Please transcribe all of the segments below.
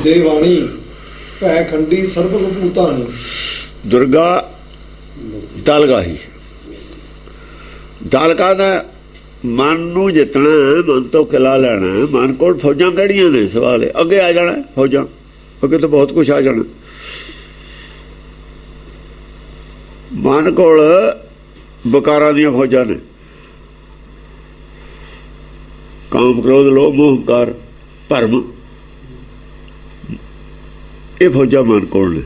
देवाणी भै खंडी सर्वग भूतानी। दुर्गा दलगाही दलगा ਦਾ ਮਨ ਨੂੰ ਜਿੱਤਣਾ, ਮਨ ਤੋਂ ਕਿਲਾ ਲੈਣਾ। ਮਨ ਕੋਲ ਫੌਜਾਂ ਕਿਹੜੀਆਂ ਨੇ? ਸਵਾਲ ਹੈ। ਅੱਗੇ ਆ ਜਾਣਾ ਫੌਜਾਂ, ਅੱਗੇ ਤਾਂ ਬਹੁਤ ਕੁਛ ਆ ਜਾਣਾ। ਮਨ ਕੋਲ ਵਿਕਾਰਾਂ ਦੀਆਂ ਫੌਜਾਂ ਨੇ, ਕਾਮ ਕ੍ਰੋਧ ਲੋਭ ਮੋਹ ਹੰਕਾਰ ਭਰਮ, ਇਹ ਫੌਜਾਂ ਮਨ ਕੋਲ ਨੇ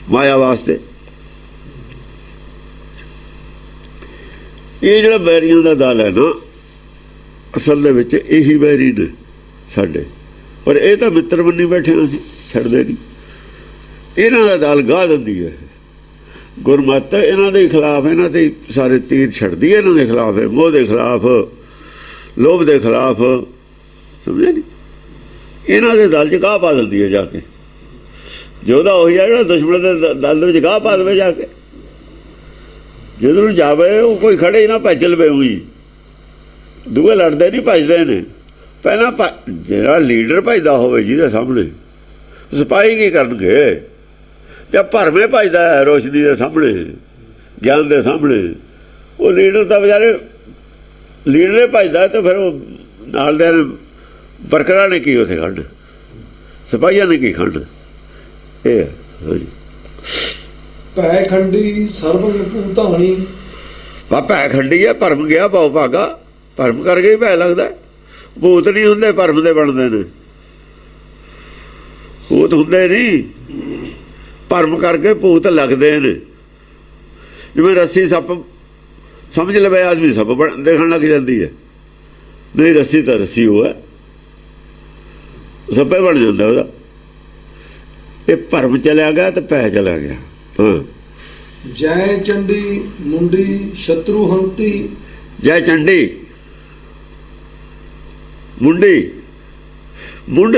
ਮਾਇਆ ਵਾਸਤੇ। ਇਹ ਜਿਹੜਾ ਵੈਰੀਆਂ ਦਾ ਦਲ ਹੈ ਨਾ, ਅਸਲ ਦੇ ਵਿੱਚ ਇਹੀ ਵੈਰੀ ਨੇ ਸਾਡੇ, ਪਰ ਇਹ ਤਾਂ ਮਿੱਤਰ ਬੰਨੀ ਬੈਠੇ ਅਸੀਂ, ਛੱਡਦੇ ਨਹੀਂ। ਇਹਨਾਂ ਦਾ ਦਲ ਗਾਹ ਦਿੰਦੀ ਹੈ ਗੁਰਮਤਿ, ਇਹਨਾਂ ਦੇ ਖਿਲਾਫ, ਇਹਨਾਂ ਦੇ ਸਾਰੇ ਤੀਰ ਛੱਡਦੀ ਹੈ। ਇਹਨਾਂ ਦੇ ਖਿਲਾਫ ਹੈ, ਮੋਹ ਦੇ ਖਿਲਾਫ, ਲੋਭ ਦੇ ਖਿਲਾਫ, ਸਮਝੇ ਨਹੀਂ? ਇਹਨਾਂ ਦੇ ਦਲ 'ਚ ਗਾਹ ਪਾ ਦਿੰਦੀ ਹੈ ਜਾ ਕੇ। ਜੋ ਦਾ ਉਹੀ ਆ ਜਿਹੜਾ ਦੁਸ਼ਮਣ ਦੇ ਦਲ ਦੇ ਵਿੱਚ ਗਾਹ ਪਾ ਦੇਵੇ ਜਾ ਕੇ। ਜਦੋਂ ਨੂੰ ਜਾਵੇ ਉਹ ਕੋਈ ਖੜੇ ਹੀ ਨਾ, ਭੱਜ ਲਵੇ। ਉਹੀ ਦੂਏ ਲੜਦੇ ਨਹੀਂ, ਭੱਜਦੇ ਨੇ। ਪਹਿਲਾਂ ਜਿਹੜਾ ਲੀਡਰ ਭੱਜਦਾ ਹੋਵੇ ਜਿਹਦੇ ਸਾਹਮਣੇ, ਸਿਪਾਹੀ ਕੀ ਕਰਨਗੇ? ਜਾਂ ਭਰਵੇਂ ਭੱਜਦਾ ਹੈ ਰੋਸ਼ਨੀ ਦੇ ਸਾਹਮਣੇ, ਗਿਆਨ ਦੇ ਸਾਹਮਣੇ, ਉਹ ਲੀਡਰ ਤਾਂ ਵਿਚਾਰੇ ਲੀਡਰ ਭੱਜਦਾ, ਤਾਂ ਫਿਰ ਉਹ ਨਾਲ ਦੇ ਵਰਕਰਾਂ ਨੇ ਕੀ ਉੱਥੇ ਖੜ੍ਹਨਾ, ਸਿਪਾਹੀਆਂ ਨੇ ਕੀ ਖੜ੍ਹਨਾ? ਇਹ ਹਾਂਜੀ। ਭੈ ਖੰਡੀ ਸਰਵਗ ਭੂਤਾਨੀ। ਭੈ ਖੰਡੀ ਹੈ, ਭਰਮ ਗਿਆ ਭਾਉ ਭਾਗਾ। ਭਰਮ ਕਰਕੇ ਹੀ ਭੈ ਲੱਗਦਾ। ਭੂਤ ਨਹੀਂ ਹੁੰਦੇ, ਭਰਮ ਦੇ ਬਣਦੇ ਨੇ। ਭੂਤ ਹੁੰਦੇ ਨਹੀਂ, ਭਰਮ ਕਰਕੇ ਭੂਤ ਲੱਗਦੇ ਨੇ। ਜਿਵੇਂ ਰੱਸੀ ਸੱਪ ਸਮਝ ਲਵੇ ਆਦਮੀ, ਸੱਪ ਦੇਖਣ ਲੱਗ ਜਾਂਦੀ ਹੈ। ਨਹੀਂ, ਰੱਸੀ ਤਾਂ ਰੱਸੀ ਉਹ ਹੈ, ਸੱਪੇ ਬਣ ਜਾਂਦਾ ਉਹਦਾ। ਇਹ ਭਰਮ ਚਲਿਆ ਗਿਆ ਤੇ ਭੈ ਚਲਾ ਗਿਆ। ਜੈ ਚੰਡੀ ਮੁੰਡੀ ਸ਼ਤਰੂ ਹੰਤੀ। ਜੈ ਚੰਡੀ ਮੁੰਡੀ, ਮੁੰਡ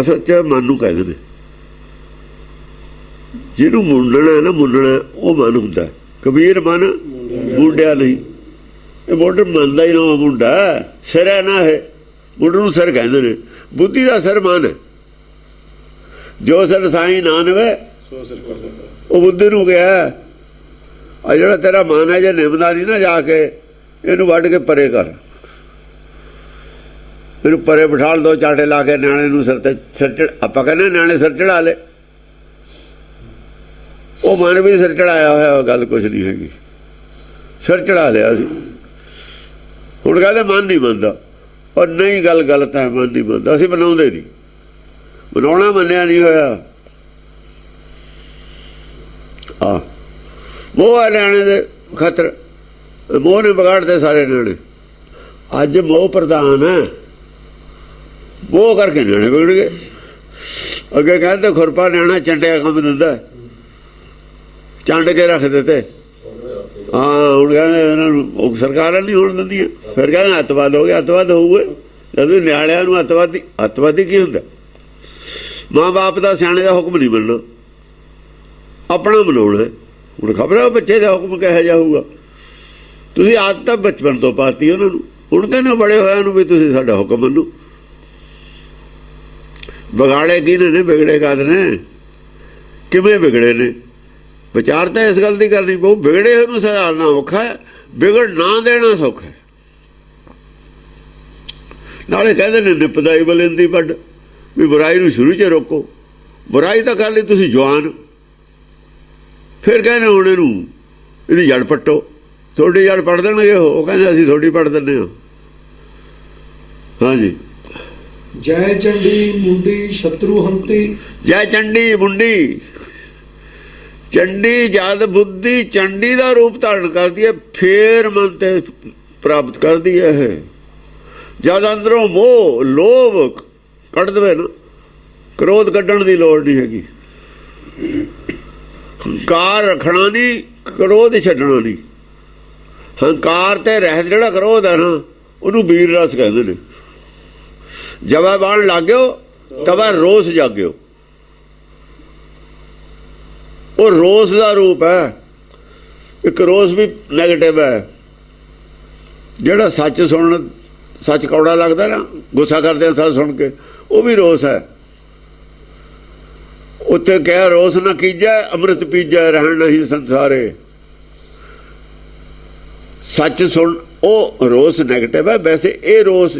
ਅਸਲ 'ਚ ਮਨ ਨੂੰ ਕਹਿੰਦੇ ਨੇ। ਜਿਹਨੂੰ ਮੁੰਡਣਾ ਨਾ, ਮੁੰਡਣਾ ਉਹ ਮਨ ਹੁੰਦਾ। ਕਬੀਰ ਮਨ ਮੁੰਡਿਆ ਨਹੀਂ। ਇਹ ਮੁੰਡ ਮਨ ਦਾ ਹੀ ਨਾ ਮੁੰਡਾ, ਸਿਰ ਹੈ ਨਾ। ਇਹ ਮੁੰਡ ਨੂੰ ਸਿਰ ਕਹਿੰਦੇ ਨੇ। ਬੁੱਧੀ ਦਾ ਸਿਰ ਮਨ ਹੈ। ਜੋ ਸਿਰ ਸਾਈਂ ਨਾ ਨਵੇ ਉਹ ਬੁੱਧੀ ਨੂੰ ਗਿਆ। ਆ ਜਿਹੜਾ ਤੇਰਾ ਮਨ ਹੈ, ਜੇ ਨਿਭਦਾ ਨਹੀਂ ਨਾ, ਜਾ ਕੇ ਇਹਨੂੰ ਵੱਢ ਕੇ ਪਰੇ ਕਰ, ਇਹਨੂੰ ਪਰੇ ਬਿਠਾਲ ਦੋ, ਚਾਟੇ ਲਾ ਕੇ ਨਿਆਣੇ ਨੂੰ ਸਿਰ ਤੇ ਸਿਰ ਚੜ। ਆਪਾਂ ਕਹਿੰਦੇ ਨਿਆਣੇ ਸਿਰ ਚੜਾ ਲੈ, ਉਹ ਮਨ ਵੀ ਸਿਰ ਚੜਾਇਆ ਹੋਇਆ। ਗੱਲ ਕੁਛ ਨਹੀਂ ਹੈਗੀ, ਸਿਰ ਚੜਾ ਲਿਆ ਸੀ। ਹੁਣ ਕਹਿੰਦੇ ਮਨ ਨਹੀਂ ਮੰਨਦਾ। ਔਰ ਨਹੀਂ, ਗੱਲ ਗਲਤ ਹੈ, ਮਨ ਨਹੀਂ ਮੰਨਦਾ। ਅਸੀਂ ਬਣਾਉਂਦੇ ਨਹੀਂ, ਬਣਾਉਣਾ ਮੰਨਿਆ ਨਹੀਂ ਹੋਇਆ। ਮੋਹ ਹੈ ਨਿਆਣੇ ਦੇ ਖਤਰ, ਮੋਹ ਨੇ ਵਿਗਾੜਦੇ ਸਾਰੇ ਨਿਆਣੇ। ਅੱਜ ਮੋਹ ਪ੍ਰਧਾਨ ਹੈ, ਮੋਹ ਕਰਕੇ ਨਿਆਣੇ ਵਿਗੜ ਗਏ। ਅੱਗੇ ਕਹਿੰਦੇ ਖੁਰਪਾ ਨਿਆਣਾ ਚੰਡਿਆ ਕੰਮ ਦਿੰਦਾ, ਚੰਡ ਕੇ ਰੱਖ ਦਿੱਤੇ। ਹੁਣ ਕਹਿੰਦੇ ਇਹਨਾਂ ਨੂੰ ਸਰਕਾਰਾਂ ਨਹੀਂ ਹੋਣ ਦਿੰਦੀਆਂ। ਫਿਰ ਕਹਿੰਦੇ ਅੱਤਵਾਦ ਹੋ ਗਿਆ। ਅੱਤਵਾਦ ਹੋਊਗੇ ਜਦੋਂ ਨਿਆਣਿਆਂ ਨੂੰ ਅੱਤਵਾਦੀ ਕੀ ਹੁੰਦਾ? ਮਾਂ ਬਾਪ ਦਾ, ਸਿਆਣੇ ਦਾ ਹੁਕਮ ਨਹੀਂ ਮੰਨਣਾ, ਆਪਣਾ ਬਣਾਉਣਾ। ਹੁਣ ਖਬਰ ਹੈ ਬੱਚੇ ਦਾ ਹੁਕਮ ਕਿਹੋ ਜਿਹਾ ਹੋਊਗਾ। ਤੁਸੀਂ ਆਦਤ ਤਾਂ ਬਚਪਨ ਤੋਂ ਪਾਤੀ ਉਹਨਾਂ ਨੂੰ। ਹੁਣ ਕਹਿੰਦੇ ਬੜੇ ਹੋਇਆ ਨੂੰ ਵੀ ਤੁਸੀਂ ਸਾਡਾ ਹੁਕਮ ਮੰਨੋ। ਵਿਗਾੜੇ ਕਿਹਨੇ ਨੇ? ਵਿਗੜੇ ਕਾਹਦੇ ਨੇ? ਕਿਵੇਂ ਵਿਗੜੇ ਨੇ? ਵਿਚਾਰ ਤਾਂ ਇਸ ਗੱਲ ਦੀ ਕਰਨੀ ਪਊ। ਵਿਗੜੇ ਹੋਏ ਨੂੰ ਸੁਧਾਰਨਾ ਔਖਾ ਹੈ, ਵਿਗੜ ਨਾ ਦੇਣਾ ਸੌਖਾ ਹੈ। ਨਾਲੇ ਕਹਿੰਦੇ ਨੇ ਨਿਪਦਾਈ ਬਲਿੰਦੀ ਵੱਡ, ਵੀ ਬੁਰਾਈ ਨੂੰ ਸ਼ੁਰੂ 'ਚ ਰੋਕੋ। ਬੁਰਾਈ ਤਾਂ ਕਰ ਲਈ ਤੁਸੀਂ ਜਵਾਨ, ਫਿਰ ਕਹਿੰਦੇ ਹੁਣ ਇਹਨੂੰ ਇਹਦੀ ਜੜ ਪੱਟੋ। ਤੁਹਾਡੀ ਜੜ ਪੱਟ ਦੇਣਗੇ ਉਹ ਕਹਿੰਦੇ ਅਸੀਂ ਤੁਹਾਡੀ ਪੱਟ ਦਿੰਦੇ ਹਾਂ। ਹਾਂਜੀ। ਜੈ ਚੰਡੀ ਮੁੰਡੀ ਸ਼ਤਰੂ ਹੰਤੀ। ਜੈ ਚੰਡੀ ਮੁੰਡੀ। ਚੰਡੀ ਜਦ ਬੁੱਧੀ ਚੰਡੀ ਦਾ ਰੂਪ ਧਾਰਨ ਕਰਦੀ ਹੈ, ਫੇਰ ਮਨ ਤੇ ਪ੍ਰਾਪਤ ਕਰਦੀ ਹੈ। ਇਹ ਜਦ ਅੰਦਰੋਂ ਮੋਹ ਲੋਭ ਕੱਢ ਦੇਵੇ ਨਾ, ਕ੍ਰੋਧ ਕੱਢਣ ਦੀ ਲੋੜ ਨਹੀਂ ਹੈਗੀ। ਹੰਕਾਰ ਰੱਖਣਾ ਨਹੀਂ, ਕ੍ਰੋਧ ਛੱਡਣਾ ਨਹੀਂ। ਹੰਕਾਰ ਤੇ ਰਹਿਤ ਜਿਹੜਾ ਕ੍ਰੋਧ ਹੈ ਨਾ, ਉਹਨੂੰ ਵੀਰ ਰਸ ਕਹਿੰਦੇ ਨੇ। ਜਵਾ ਬਾਣ ਲੱਗਿਓ ਤਵਾ ਰੋਸ ਜਾਗਿਓ। ਉਹ ਰੋਸ ਦਾ ਰੂਪ ਹੈ। ਇੱਕ ਰੋਸ ਵੀ ਨੈਗੇਟਿਵ ਹੈ। ਜਿਹੜਾ ਸੱਚ ਸੁਣਨ, ਸੱਚ ਕੌੜਾ ਲੱਗਦਾ ਨਾ, ਗੁੱਸਾ ਕਰਦੇ ਆ ਸੱਚ ਸੁਣ ਕੇ, ਉਹ ਵੀ ਰੋਸ ਹੈ। ਉੱਥੇ ਕਹਿ ਰੋਸ ਨਾ ਕੀਜੈ ਅੰਮ੍ਰਿਤ ਪੀਜੈ ਰਹਿਣ ਨਹੀਂ ਸੰਸਾਰੇ। ਸੱਚ ਸੁਣ, ਉਹ ਰੋਸ ਨੈਗੇਟਿਵ ਹੈ। ਵੈਸੇ ਇਹ ਰੋਸ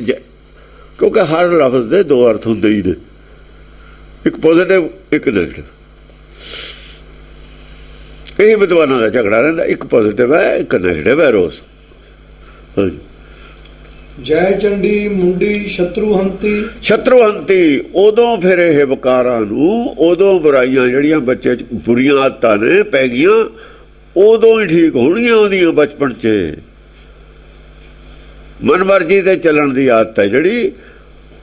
ਕਿਉਂਕਿ ਹਰ ਲਫ਼ਜ਼ ਦੇ ਦੋ ਅਰਥ ਹੁੰਦੇ ਹੀ ਨੇ, ਇੱਕ ਪੋਜ਼ਿਟਿਵ ਇੱਕ ਨੈਗੇਟਿਵ। ਇਹ ਵਿਦਵਾਨਾਂ ਦਾ ਝਗੜਾ ਰਹਿੰਦਾ, ਇੱਕ ਪੋਜ਼ਿਟਿਵ ਹੈ ਇੱਕ ਨੈਗੇਟਿਵ ਹੈ ਰੋਸ। ਜੈ ਚੰਡੀ ਮੁੰਡੀ ਸ਼ਤਰੂਹੰਤੀ। ਸ਼ਤਰੂਹੰਤੀ, ਉਦੋਂ ਫਿਰ ਇਹ ਵਿਕਾਰਾਂ ਨੂੰ, ਉਦੋਂ ਬੁਰਾਈਆਂ ਜਿਹੜੀਆਂ ਬੱਚੇ 'ਚ ਬੁਰੀਆਂ ਆਦਤਾਂ ਨੇ ਪੈ ਗਈਆਂ, ਉਦੋਂ ਹੀ ਠੀਕ ਹੋਣਗੀਆਂ ਉਹਦੀਆਂ। ਬਚਪਨ 'ਚ ਮਨਮਰਜ਼ੀ ਤੇ ਚੱਲਣ ਦੀ ਆਦਤ ਹੈ ਜਿਹੜੀ,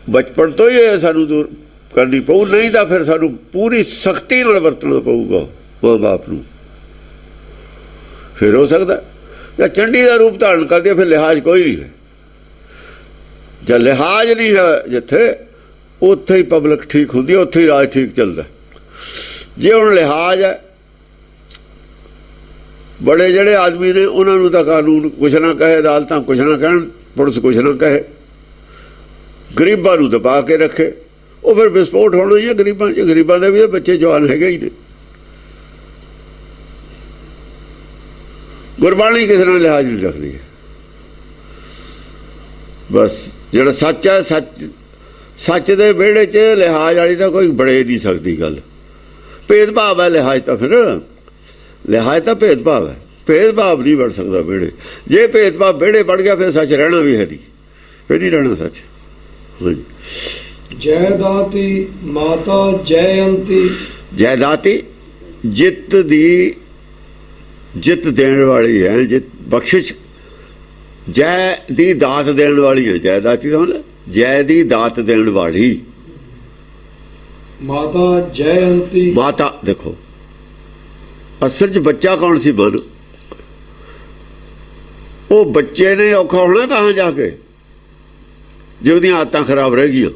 ਬਚਪਨ ਤੋਂ ਹੀ ਇਹ ਸਾਨੂੰ ਦੂਰ ਕਰਨੀ ਪਊ। ਨਹੀਂ ਤਾਂ ਫਿਰ ਸਾਨੂੰ ਪੂਰੀ ਸਖਤੀ ਨਾਲ ਵਰਤਣਾ ਪਊਗਾ ਮਾਂ ਬਾਪ ਨੂੰ। ਫਿਰ ਹੋ ਸਕਦਾ ਜਾਂ ਚੰਡੀ ਦਾ ਰੂਪ ਧਾਰਨ ਕਰਦੀ, ਫਿਰ ਲਿਹਾਜ਼ ਕੋਈ ਨਹੀਂ ਹੈ। ਜਾਂ ਲਿਹਾਜ਼ ਨਹੀਂ ਹੈ ਜਿੱਥੇ, ਉੱਥੇ ਹੀ ਪਬਲਿਕ ਠੀਕ ਹੁੰਦੀ ਹੈ, ਉੱਥੇ ਹੀ ਰਾਜ ਠੀਕ ਚੱਲਦਾ। ਜੇ ਹੁਣ ਲਿਹਾਜ਼ ਹੈ, ਬੜੇ ਜਿਹੜੇ ਆਦਮੀ ਨੇ ਉਹਨਾਂ ਨੂੰ ਤਾਂ ਕਾਨੂੰਨ ਕੁਛ ਨਾ ਕਹੇ, ਅਦਾਲਤਾਂ ਕੁਛ ਨਾ ਕਹਿਣ, ਪੁਲਿਸ ਕੁਛ ਨਾ ਕਹੇ, ਗਰੀਬਾਂ ਨੂੰ ਦਬਾ ਕੇ ਰੱਖੇ, ਉਹ ਫਿਰ ਵਿਸਫੋਟ ਹੋਣਾ ਹੀ ਹੈ ਗਰੀਬਾਂ 'ਚ। ਗਰੀਬਾਂ ਦੇ ਵੀ ਬੱਚੇ ਜਵਾਨ ਹੈਗੇ ਹੀ ਨੇ। ਗੁਰਬਾਣੀ ਕਿਸੇ ਨਾਲ ਲਿਹਾਜ਼ ਨਹੀਂ ਰੱਖਦੀ ਹੈ। ਬਸ ਜਿਹੜਾ ਸੱਚ ਹੈ, ਸੱਚ ਦੇ ਵਿਹੜੇ 'ਚ ਲਿਹਾਜ਼ ਵਾਲੀ ਤਾਂ ਕੋਈ ਬੜੇ ਨਹੀਂ ਸਕਦੀ ਗੱਲ। ਭੇਦਭਾਵ ਹੈ ਲਿਹਾਜ਼ ਤਾਂ, ਫਿਰ ਲਿਹਾਜ਼ ਤਾਂ ਭੇਦਭਾਵ ਹੈ। ਭੇਦਭਾਵ ਨਹੀਂ ਵੜ ਸਕਦਾ ਵਿਹੜੇ। ਜੇ ਭੇਦਭਾਵ ਵਿਹੜੇ ਵੜ ਗਿਆ ਫਿਰ ਸੱਚ ਰਹਿਣਾ ਵੀ ਹੈ ਨਹੀਂ, ਫਿਰ ਨਹੀਂ ਰਹਿਣਾ ਸੱਚ। ਜੈ ਦਾਤੀ ਮਾਤਾ ਜੈ ਅੰਤੀ। ਜੈ ਦਾਤੀ, ਜਿੱਤ ਦੀ ਜਿੱਤ ਦੇਣ ਵਾਲੀ ਹੈ, ਜਿੱਤ ਬਖਸ਼ਿਸ਼। ਜੈ ਦੀ ਦਾਤ ਦੇਣ ਵਾਲੀ ਹੈ। ਜੈ ਦਾਤੀ ਦਾ ਮਤਲਬ ਜੈ ਦੀ ਦਾਤ ਦੇਣ ਵਾਲੀ। ਮਾਤਾ ਜੈ ਅੰਤੀ। ਮਾਤਾ ਦੇਖੋ, ਅਸਲ 'ਚ ਬੱਚਾ ਕੌਣ ਸੀ? ਮਨ। ਉਹ ਬੱਚੇ ਨੇ ਔਖਾ ਹੋਣਾ ਤਾਂ ਜਾ ਕੇ, ਜੇ ਉਹਦੀਆਂ ਆਦਤਾਂ ਖਰਾਬ ਰਹਿ ਗਈਆਂ।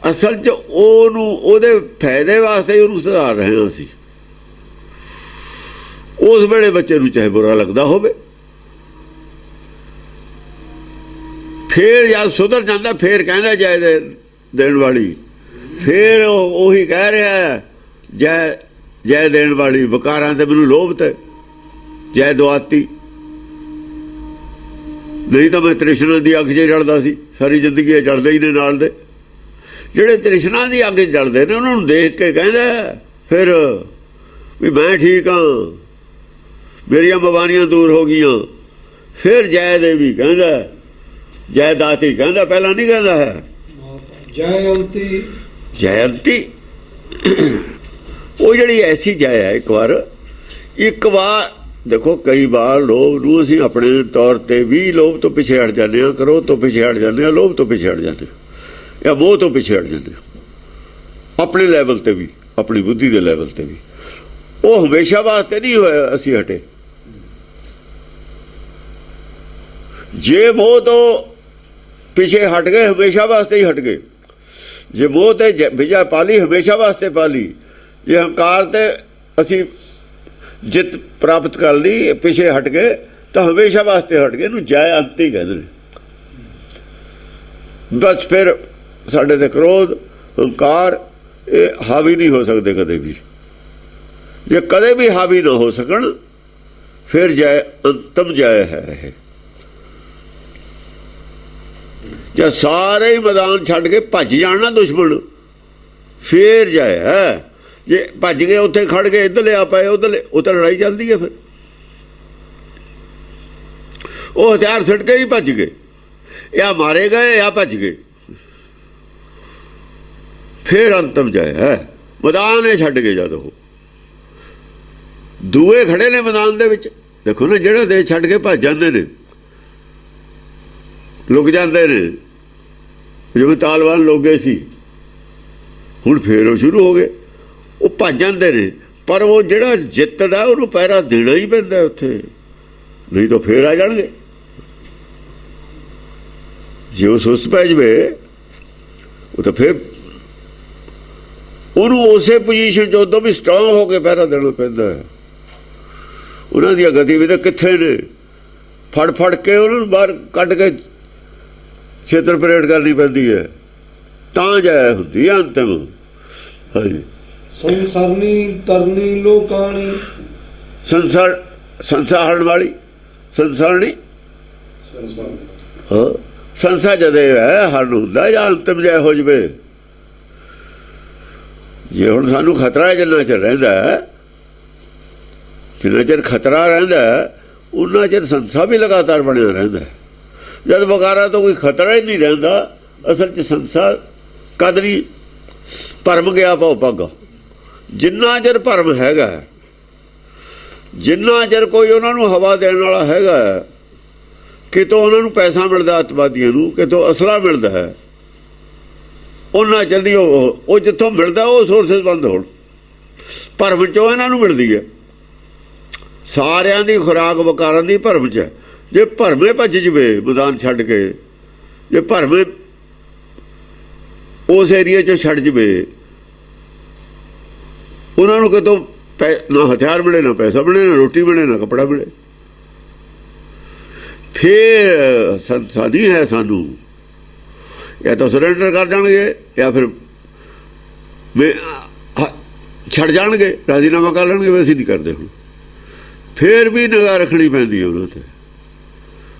ਅਸਲ 'ਚ ਉਹਨੂੰ ਉਹਦੇ ਫਾਇਦੇ ਵਾਸਤੇ ਉਹਨੂੰ ਸੁਧਾਰ ਰਹੇ ਹਾਂ ਅਸੀਂ। ਉਸ ਵੇਲੇ ਬੱਚੇ ਨੂੰ ਚਾਹੇ ਬੁਰਾ ਲੱਗਦਾ ਹੋਵੇ, ਫਿਰ ਜਦ ਸੁਧਰ ਜਾਂਦਾ ਫਿਰ ਕਹਿੰਦਾ ਜੈ ਦੇਣ ਵਾਲੀ। ਫਿਰ ਉਹੀ ਕਹਿ ਰਿਹਾ ਜੈ ਦੇਣ ਵਾਲੀ। ਵਿਕਾਰਾਂ ਤੇ ਮੈਨੂੰ ਲੋਭ ਤੇ ਜੈ ਦੁਆਤੀ। ਨਹੀਂ ਤਾਂ ਮੈਂ ਤ੍ਰਿਸ਼ਨਾ ਦੀ ਅੱਗ 'ਚ ਜਲਦਾ ਸੀ ਸਾਰੀ ਜ਼ਿੰਦਗੀ। ਜਲਦੇ ਹੀ ਨੇ ਨਾਲ ਦੇ ਜਿਹੜੇ ਤ੍ਰਿਸ਼ਨਾ ਦੀ ਅੱਗ 'ਚ ਜਲਦੇ ਨੇ, ਉਹਨਾਂ ਨੂੰ ਦੇਖ ਕੇ ਕਹਿੰਦਾ ਫਿਰ ਵੀ ਮੈਂ ਠੀਕ ਹਾਂ, ਮੇਰੀਆਂ ਬਿਮਾਰੀਆਂ ਦੂਰ ਹੋ ਗਈਆਂ। ਫਿਰ ਜੈ ਦੇਵੀ ਕਹਿੰਦਾ, ਜੈ ਦਾਤੀ ਕਹਿੰਦਾ, ਪਹਿਲਾਂ ਨਹੀਂ ਕਹਿੰਦਾ ਹੈ ਜੈ ਅੰਤੀ। ਜੈ ਅੰਤੀ ਉਹ ਜਿਹੜੀ ਐਸੀ ਜੈ ਹੈ। ਇੱਕ ਵਾਰ ਦੇਖੋ, ਕਈ ਵਾਰ ਲੋਭ ਨੂੰ ਅਸੀਂ ਆਪਣੇ ਤੌਰ ਤੇ ਵੀ ਲੋਭ ਤੋਂ ਪਿੱਛੇ ਹਟ ਜਾਂਦੇ ਹਾਂ, ਕਰੋਧ ਤੋਂ ਪਿੱਛੇ ਹਟ ਜਾਂਦੇ ਹਾਂ, ਲੋਭ ਤੋਂ ਪਿੱਛੇ ਹਟ ਜਾਂਦੇ ਹਾਂ, ਜਾਂ ਮੋਹ ਤੋਂ ਪਿੱਛੇ ਹਟ ਜਾਂਦੇ ਹਾਂ। ਆਪਣੇ ਲੈਵਲ ਤੇ ਵੀ, ਆਪਣੀ ਬੁੱਧੀ ਦੇ ਲੈਵਲ ਤੇ ਵੀ। ਉਹ ਹਮੇਸ਼ਾ ਵਾਸਤੇ ਨਹੀਂ ਹੋਇਆ ਅਸੀਂ ਹਟੇ। ਜੇ ਮੋਹ ਤੋਂ ਪਿੱਛੇ ਹਟ ਗਏ, ਹਮੇਸ਼ਾ ਵਾਸਤੇ ਹੀ ਹਟ ਗਏ। ਜੇ ਮੋਹ ਤੇ ਵਿਜੈ ਪਾਲੀ, ਹਮੇਸ਼ਾ ਵਾਸਤੇ ਪਾਲੀ। ਜੇ ਹੰਕਾਰ ਤੇ ਅਸੀਂ ਜਿੱਤ ਪ੍ਰਾਪਤ ਕਰ ਲਈ, ਪਿੱਛੇ ਹਟ ਗਏ, ਤਾਂ ਹਮੇਸ਼ਾ ਵਾਸਤੇ ਹਟ ਗਏ। ਇਹਨੂੰ ਜੈ ਅੰਤੀ ਕਹਿੰਦੇ ਨੇ। ਬਸ ਫਿਰ ਸਾਡੇ ਤੇ ਕ੍ਰੋਧ, ਹੰਕਾਰ ਇਹ ਹਾਵੀ ਨਹੀਂ ਹੋ ਸਕਦੇ ਕਦੇ ਵੀ। ਜੇ ਕਦੇ ਵੀ ਹਾਵੀ ਨਾ ਹੋ ਸਕਣ, ਫਿਰ ਜੈ ਅੰਤਮ ਜੈ ਹੈ ਰਹੇ। ਜੇ ਸਾਰੇ ਹੀ ਮੈਦਾਨ ਛੱਡ ਕੇ ਭੱਜ ਜਾਣ ਨਾ ਦੁਸ਼ਮਣ, ਫੇਰ ਜੈ ਹੈ। ਜੇ ਭੱਜ ਗਏ, ਉੱਥੇ ਖੜ ਗਏ, ਇੱਧਰ ਲਿਆ ਪਏ, ਉੱਧਰ, ਉਹ ਤਾਂ ਲੜਾਈ ਚੱਲਦੀ ਹੈ। ਫਿਰ ਉਹ ਹਥਿਆਰ ਸੁੱਟ ਕੇ ਹੀ ਭੱਜ ਗਏ, ਜਾਂ ਮਾਰੇ ਗਏ ਜਾਂ ਭੱਜ ਗਏ, ਫਿਰ ਅੰਤਮ ਜੈ ਹੈ। ਮੈਦਾਨ ਇਹ ਛੱਡ ਕੇ ਜਦ ਉਹ ਦੂਏ ਖੜੇ ਨੇ ਮੈਦਾਨ ਦੇ ਵਿੱਚ, ਦੇਖੋ ਨਾ, ਜਿਹੜੇ ਦੇਸ਼ ਛੱਡ ਕੇ ਭੱਜ ਜਾਂਦੇ ਨੇ, ਲੁਕ ਜਾਂਦੇ ਨੇ, ਜਿਵੇਂ ਤਾਲਿਬਾਨ ਲੋਕ ਗਏ ਸੀ, ਹੁਣ ਫੇਰ ਉਹ ਸ਼ੁਰੂ ਹੋ ਗਏ, ਉਹ ਭੱਜ ਜਾਂਦੇ ਨੇ। ਪਰ ਉਹ ਜਿਹੜਾ ਜਿੱਤਦਾ ਉਹਨੂੰ ਪਹਿਰਾ ਦੇਣਾ ਹੀ ਪੈਂਦਾ ਉੱਥੇ, ਨਹੀਂ ਤਾਂ ਫੇਰ ਆ ਜਾਣਗੇ। ਜੇ ਉਹ ਸੁਸਤ ਪੈ ਜਾਵੇ, ਉਹ ਤਾਂ ਫਿਰ ਉਹਨੂੰ ਉਸੇ ਪੋਜੀਸ਼ਨ 'ਚ ਉਦੋਂ ਵੀ ਸਟਰੋਂਗ ਹੋ ਕੇ ਪਹਿਰਾ ਦੇਣਾ ਪੈਂਦਾ ਹੈ। ਉਹਨਾਂ ਦੀਆਂ ਗਤੀਵਿਧੀਆਂ ਕਿੱਥੇ ਨੇ, ਫੜ ਕੇ ਉਹਨਾਂ ਨੂੰ ਬਾਹਰ ਕੱਢ ਕੇ ਛੇਤਰ ਪਰੇਡ ਕਰਨੀ ਪੈਂਦੀ ਹੈ, ਤਾਂ ਜਾਇਆ ਹੁੰਦੀ ਹੈ ਅੰਤਮ। ਹਾਂਜੀ। ਸੰਸਰਨੀ ਤਰਨੀ ਲੋਕਾਣੀ। ਸੰਸਾਰ ਸੰਸਾਰਣ ਵਾਲੀ ਸੰਸਾਰਣੀ ਹਾਂ ਸੰਸਾ ਜਦੇ ਹੈ ਹਰਨ ਹੁੰਦਾ ਜਾਂ ਅੰਤਮ ਜੈ ਹੋ ਜਵੇ। ਜੇ ਹੁਣ ਸਾਨੂੰ ਖਤਰਾ ਜਿੰਨਾ ਚਿਰ ਰਹਿੰਦਾ, ਜਿੰਨਾ ਚਿਰ ਖਤਰਾ ਰਹਿੰਦਾ ਉਹਨਾਂ ਚਿਰ ਸੰਸਾ ਵੀ ਲਗਾਤਾਰ ਬਣਿਆ ਰਹਿੰਦਾ। ਜਦ ਵਕਾਰਾਂ ਤੋਂ ਕੋਈ ਖਤਰਾ ਹੀ ਨਹੀਂ ਰਹਿੰਦਾ, ਅਸਲ 'ਚ ਸੰਸਾ ਕਦ ਨਹੀਂ ਭਰਮ ਗਿਆ ਭਾਉ ਪੱਗ। ਜਿੰਨਾ ਚਿਰ ਭਰਮ ਹੈਗਾ, ਜਿੰਨਾ ਚਿਰ ਕੋਈ ਉਹਨਾਂ ਨੂੰ ਹਵਾ ਦੇਣ ਵਾਲਾ ਹੈਗਾ, ਕਿਤੋਂ ਉਹਨਾਂ ਨੂੰ ਪੈਸਾ ਮਿਲਦਾ, ਅੱਤਵਾਦੀਆਂ ਨੂੰ ਕਿਤੋਂ ਅਸਲਾ ਮਿਲਦਾ ਹੈ, ਉਹਨਾਂ ਚਿਰ ਨਹੀਂ ਉਹ ਜਿੱਥੋਂ ਮਿਲਦਾ ਉਹ ਸੋਰਸਿਸ ਬੰਦ ਹੋਣ। ਭਰਮ 'ਚੋਂ ਇਹਨਾਂ ਨੂੰ ਮਿਲਦੀ ਹੈ, ਸਾਰਿਆਂ ਦੀ ਖੁਰਾਕ ਵਕਾਰਾਂ ਦੀ ਭਰਮ 'ਚ ਹੈ। ਜੇ ਭਰਮੇ ਭੱਜ ਜਵੇ ਮੈਦਾਨ ਛੱਡ ਕੇ, ਜੇ ਭਰਮੇ ਉਸ ਏਰੀਏ 'ਚੋਂ ਛੱਡ ਜਵੇ, ਉਹਨਾਂ ਨੂੰ ਕਿਤੋਂ ਨਾ ਹਥਿਆਰ ਮਿਲੇ, ਨਾ ਪੈਸਾ ਮਿਲੇ, ਨਾ ਰੋਟੀ ਮਿਲੇ, ਨਾ ਕੱਪੜਾ ਮਿਲੇ, ਫਿਰ ਸੰਸਾ ਨਹੀਂ ਹੈ ਸਾਨੂੰ। ਜਾਂ ਤਾਂ ਸਰੈਂਡਰ ਕਰ ਜਾਣਗੇ ਜਾਂ ਫਿਰ ਛੱਡ ਜਾਣਗੇ, ਰਾਜ਼ੀਨਾਮਾ ਕਰ ਲੈਣਗੇ, ਵੈਸੇ ਨਹੀਂ ਕਰਦੇ। ਹੁਣ ਫਿਰ ਵੀ ਨਿਗਾਹ ਰੱਖਣੀ ਪੈਂਦੀ ਹੈ ਉਹਨਾਂ 'ਤੇ,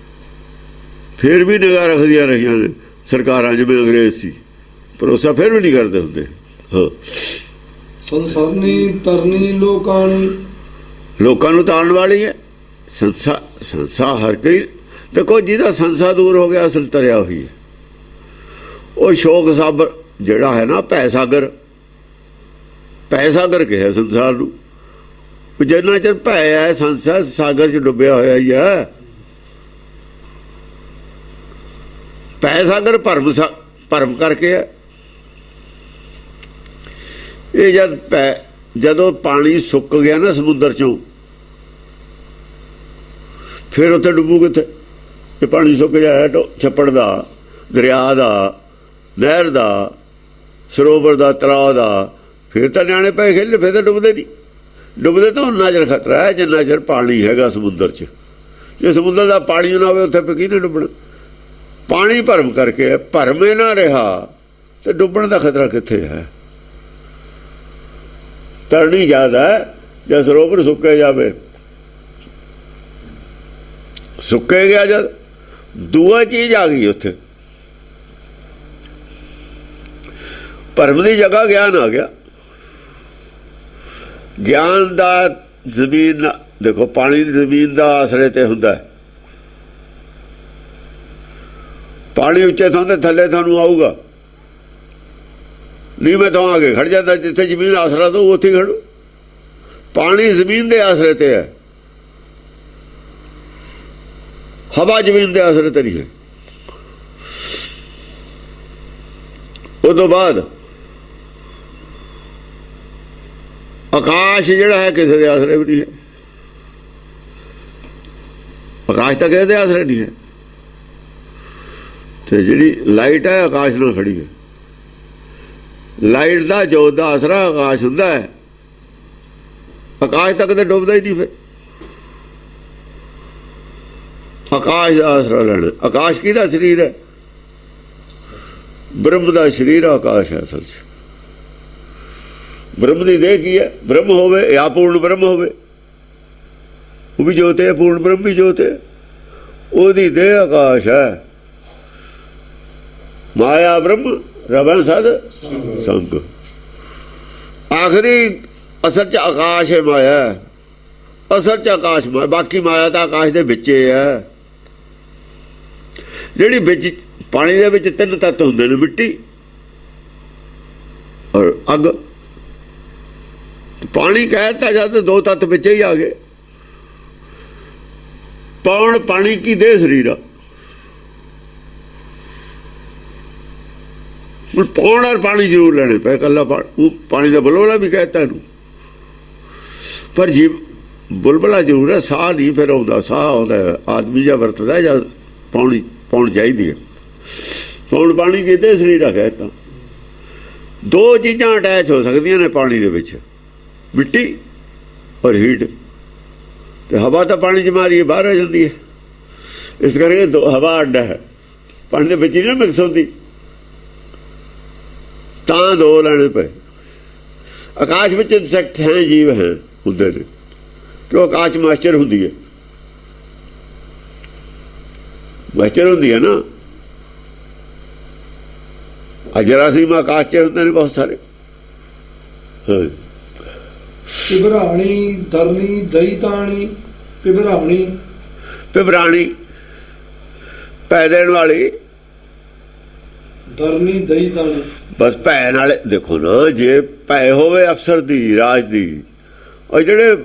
ਫਿਰ ਵੀ ਨਿਗਾਹ ਰੱਖਦੀਆਂ ਰਹੀਆਂ ਨੇ ਸਰਕਾਰਾਂ, ਜਿਵੇਂ ਅੰਗਰੇਜ਼ ਸੀ, ਭਰੋਸਾ ਫਿਰ ਵੀ ਨਹੀਂ ਕਰਦੇ ਹੁੰਦੇ। ਹਾਂ ਸੰਸਰਨੀ ਤਰਨੀ ਲੋਕਾਣੀ। ਲੋਕਾਂ ਨੂੰ ਤਾਰਨ ਵਾਲੀ ਹੈ ਸੰਸਾ। ਸੰਸਾ ਹਰ ਕੋਈ ਦੇਖੋ, ਜਿਹਦਾ ਸੰਸਾ ਦੂਰ ਹੋ ਗਿਆ ਅਸਲ ਤਰਿਆ ਹੋਈ ਹੈ। ਉਹ ਸ਼ੋਕ ਸਾਬਰ ਜਿਹੜਾ ਹੈ ਨਾ, ਭੈ ਸਾਗਰ, ਭੈ ਸਾਗਰ ਕਿਹਾ ਸੰਸਾਰ ਨੂੰ। ਜਿੰਨਾ ਚਿਰ ਭੈ ਹੈ ਸੰਸਾ ਸਾਗਰ 'ਚ ਡੁੱਬਿਆ ਹੋਇਆ ਹੀ ਹੈ। ਭੈ ਸਾਗਰ ਭਰਮ ਕਰਕੇ ਹੈ। ਇਹ ਜਦੋਂ ਪਾਣੀ ਸੁੱਕ ਗਿਆ ਨਾ ਸਮੁੰਦਰ 'ਚੋਂ, ਫਿਰ ਉੱਥੇ ਡੁੱਬੂ ਕਿੱਥੇ? ਜੇ ਪਾਣੀ ਸੁੱਕ ਜਾਏ ਛੱਪੜ ਦਾ, ਦਰਿਆ ਦਾ, ਨਹਿਰ ਦਾ, ਸਰੋਵਰ ਦਾ, ਤਲਾਅ ਦਾ, ਫਿਰ ਤਾਂ ਨਿਆਣੇ ਪੈ ਖੇਲ੍ਹਦੇ, ਫਿਰ ਤਾਂ ਡੁੱਬਦੇ ਨਹੀਂ। ਡੁੱਬਦੇ ਤਾਂ ਉਨਾ ਚਿਰ ਖਤਰਾ ਹੈ ਜਿੰਨਾ ਚਿਰ ਪਾਣੀ ਹੈਗਾ ਸਮੁੰਦਰ 'ਚ। ਜੇ ਸਮੁੰਦਰ ਦਾ ਪਾਣੀ ਨਾ ਹੋਵੇ ਉੱਥੇ ਕੀ ਨਹੀਂ ਡੁੱਬਣਾ। ਪਾਣੀ ਭਰਮ ਕਰਕੇ, ਭਰਮੇ ਨਾ ਰਿਹਾ ਤੇ ਡੁੱਬਣ ਦਾ ਖਤਰਾ ਕਿੱਥੇ ਹੈ? ਤਰਨੀ ਜ਼ਿਆਦਾ ਹੈ ਜਾਂ ਸਰੋਵਰ ਸੁੱਕੇ ਜਾਵੇ। ਸੁੱਕੇ ਗਿਆ ਜਦ, ਦੂਆ ਚੀਜ਼ ਆ ਗਈ ਉੱਥੇ, ਭਰਮ ਦੀ ਜਗ੍ਹਾ ਗਿਆਨ ਆ ਗਿਆ। ਗਿਆਨ ਦਾ ਜ਼ਮੀਨ ਦੇਖੋ, ਪਾਣੀ ਦੀ ਜ਼ਮੀਨ ਦਾ ਆਸਰੇ ਤੇ ਹੁੰਦਾ ਹੈ। ਪਾਣੀ ਉੱਚੇ ਥਾਂ ਤੇ ਥੱਲੇ ਤੁਹਾਨੂੰ ਆਊਗਾ, ਨੀਵੇਂ ਥਾਂ ਆ ਕੇ ਖੜ ਜਾਂਦਾ। ਜਿੱਥੇ ਜ਼ਮੀਨ ਆਸਰਾ ਤੋਂ ਉੱਥੇ ਖੜੂ। ਪਾਣੀ ਜ਼ਮੀਨ ਦੇ ਆਸਰੇ ਤੇ ਹੈ, ਹਵਾ ਜ਼ਮੀਨ ਦੇ ਆਸਰੇ ਤੇ ਨਹੀਂ ਹੈ। ਉਦੋਂ ਬਾਅਦ ਆਕਾਸ਼ ਜਿਹੜਾ ਹੈ ਕਿਸੇ ਦੇ ਆਸਰੇ ਵੀ ਨਹੀਂ ਹੈ। ਆਕਾਸ਼ ਤਾਂ ਕਿਸੇ ਦੇ ਆਸਰੇ ਨਹੀਂ ਹੈ। ਤੇ ਜਿਹੜੀ ਲਾਈਟ ਹੈ ਆਕਾਸ਼ ਨਾਲ ਖੜੀ ਹੈ। ਲਾਈਟ ਦਾ ਜੋਤ ਦਾ ਆਸਰਾ ਆਕਾਸ਼ ਹੁੰਦਾ ਹੈ। ਆਕਾਸ਼ ਤੱਕ ਤਾਂ ਡੁੱਬਦਾ ਹੀ ਨਹੀਂ। ਫਿਰ ਆਕਾਸ਼ ਦਾ ਆਸਰਾ ਲੈਣਾ। ਆਕਾਸ਼ ਕਿਹਦਾ ਸਰੀਰ ਹੈ? ਬ੍ਰਹਮ ਦਾ ਸਰੀਰ ਆਕਾਸ਼ ਹੈ। ਅਸਲ 'ਚ ਬ੍ਰਹਮ ਦੀ ਦੇਹ ਕੀ ਹੈ? ਬ੍ਰਹਮ ਹੋਵੇ ਜਾਂ ਪੂਰਨ ਬ੍ਰਹਮ ਹੋਵੇ, ਉਹ ਵੀ ਜੋਤ ਹੈ। ਪੂਰਨ ਬ੍ਰਹਮ ਵੀ ਜੋਤ ਹੈ। ਉਹਦੀ ਦੇਹ ਆਕਾਸ਼ ਹੈ। ਮਾਇਆ ਬ੍ਰਹਮ ਰਵਣ ਸਦ ਸੰਗ। ਆਖਰੀ ਅਸਲ 'ਚ ਆਕਾਸ਼ ਹੈ, ਮਾਇਆ ਅਸਲ 'ਚ ਆਕਾਸ਼ ਮਾਇਆ। ਬਾਕੀ ਮਾਇਆ ਤਾਂ ਆਕਾਸ਼ ਦੇ ਵਿੱਚ ਹੈ। ਜਿਹੜੀ ਵਿੱਚ ਪਾਣੀ ਦੇ ਵਿੱਚ ਤਿੰਨ ਤੱਤ ਹੁੰਦੇ ਨੇ, ਮਿੱਟੀ ਔਰ ਅੱਗ। ਪਾਣੀ ਕਹਿਤਾ ਜਦ ਦੋ ਤੱਤ ਵਿੱਚ ਹੀ ਆ ਗਏ। ਪੌਣ ਪਾਣੀ ਕੀ ਦੇਹ ਸਰੀਰ ਆ। ਪੌਣ ਔਰ ਪਾਣੀ ਜ਼ਰੂਰ ਲੈਣੇ ਪਏ। ਇਕੱਲਾ ਪਾਣੀ ਦਾ ਬੁਲਬੁਲਾ ਵੀ ਕਹਿਤਾ ਇਹਨੂੰ, ਪਰ ਜੀ ਬੁਲਬੁਲਾ ਜ਼ਰੂਰ ਹੈ। ਸਾਹ ਨਹੀਂ ਫਿਰ ਆਉਂਦਾ। ਸਾਹ ਆਉਂਦਾ ਆਦਮੀ ਜਾਂ ਵਰਤਦਾ ਜਾਂ ਪਾਉਣ ਚਾਹੀਦੀ ਹੈ। ਪੌਣ ਪਾਣੀ ਕਿਤੇ ਸਰੀਰ ਆ ਕਹਿਤਾ। ਦੋ ਚੀਜ਼ਾਂ ਅਟੈਚ ਹੋ ਸਕਦੀਆਂ ਨੇ ਪਾਣੀ ਦੇ ਵਿੱਚ, ਮਿੱਟੀ ਔਰ ਹੀਟ। ਤੇ ਹਵਾ ਤਾਂ ਪਾਣੀ 'ਚ ਮਾਰੀਏ ਬਾਹਰ ਆ ਜਾਂਦੀ ਹੈ। ਇਸ ਕਰਕੇ ਹਵਾ ਅੱਡਾ ਹੈ, ਪਾਣੀ ਦੇ ਵਿੱਚ ਨਹੀਂ ਨਾ ਮਿਕਸ ਹੁੰਦੀ। ਤਾਂ ਦੋ ਲੈਣੇ ਪਏ। ਆਕਾਸ਼ ਵਿੱਚ ਇਨਸੈਕਟ ਹੈ, ਜੀਵ ਹੈ, ਹੁੰਦੇ ਨੇ, ਕਿਉਂ ਆਕਾਸ਼ ਮਾਸਟਰ ਹੁੰਦੀ ਹੈ, ਮਾਸਟਰ ਹੁੰਦੀ ਹੈ ਨਾ। ਜਰਾਸੀਮ ਆਕਾਸ਼ 'ਚ ਹੁੰਦੇ ਨੇ ਬਹੁਤ ਸਾਰੇ। ਪਿਭਰਾਣੀ ਧਰਨੀ ਦਈ ਤਾਣੀ। ਪਿਭਰਾਣੀ ਪਿਭਰਾਣੀ ਪੈ ਦੇਣ ਵਾਲੀ, ਧਰਨੀ ਦਈ ਤਾਣੀ। ਬਸ ਭੈ ਨਾਲ ਦੇਖੋ ਨਾ, ਜੇ ਭੈ ਹੋਵੇ ਅਫਸਰ ਦੀ, ਰਾਜ ਦੀ, ਔਰ ਜਿਹੜੇ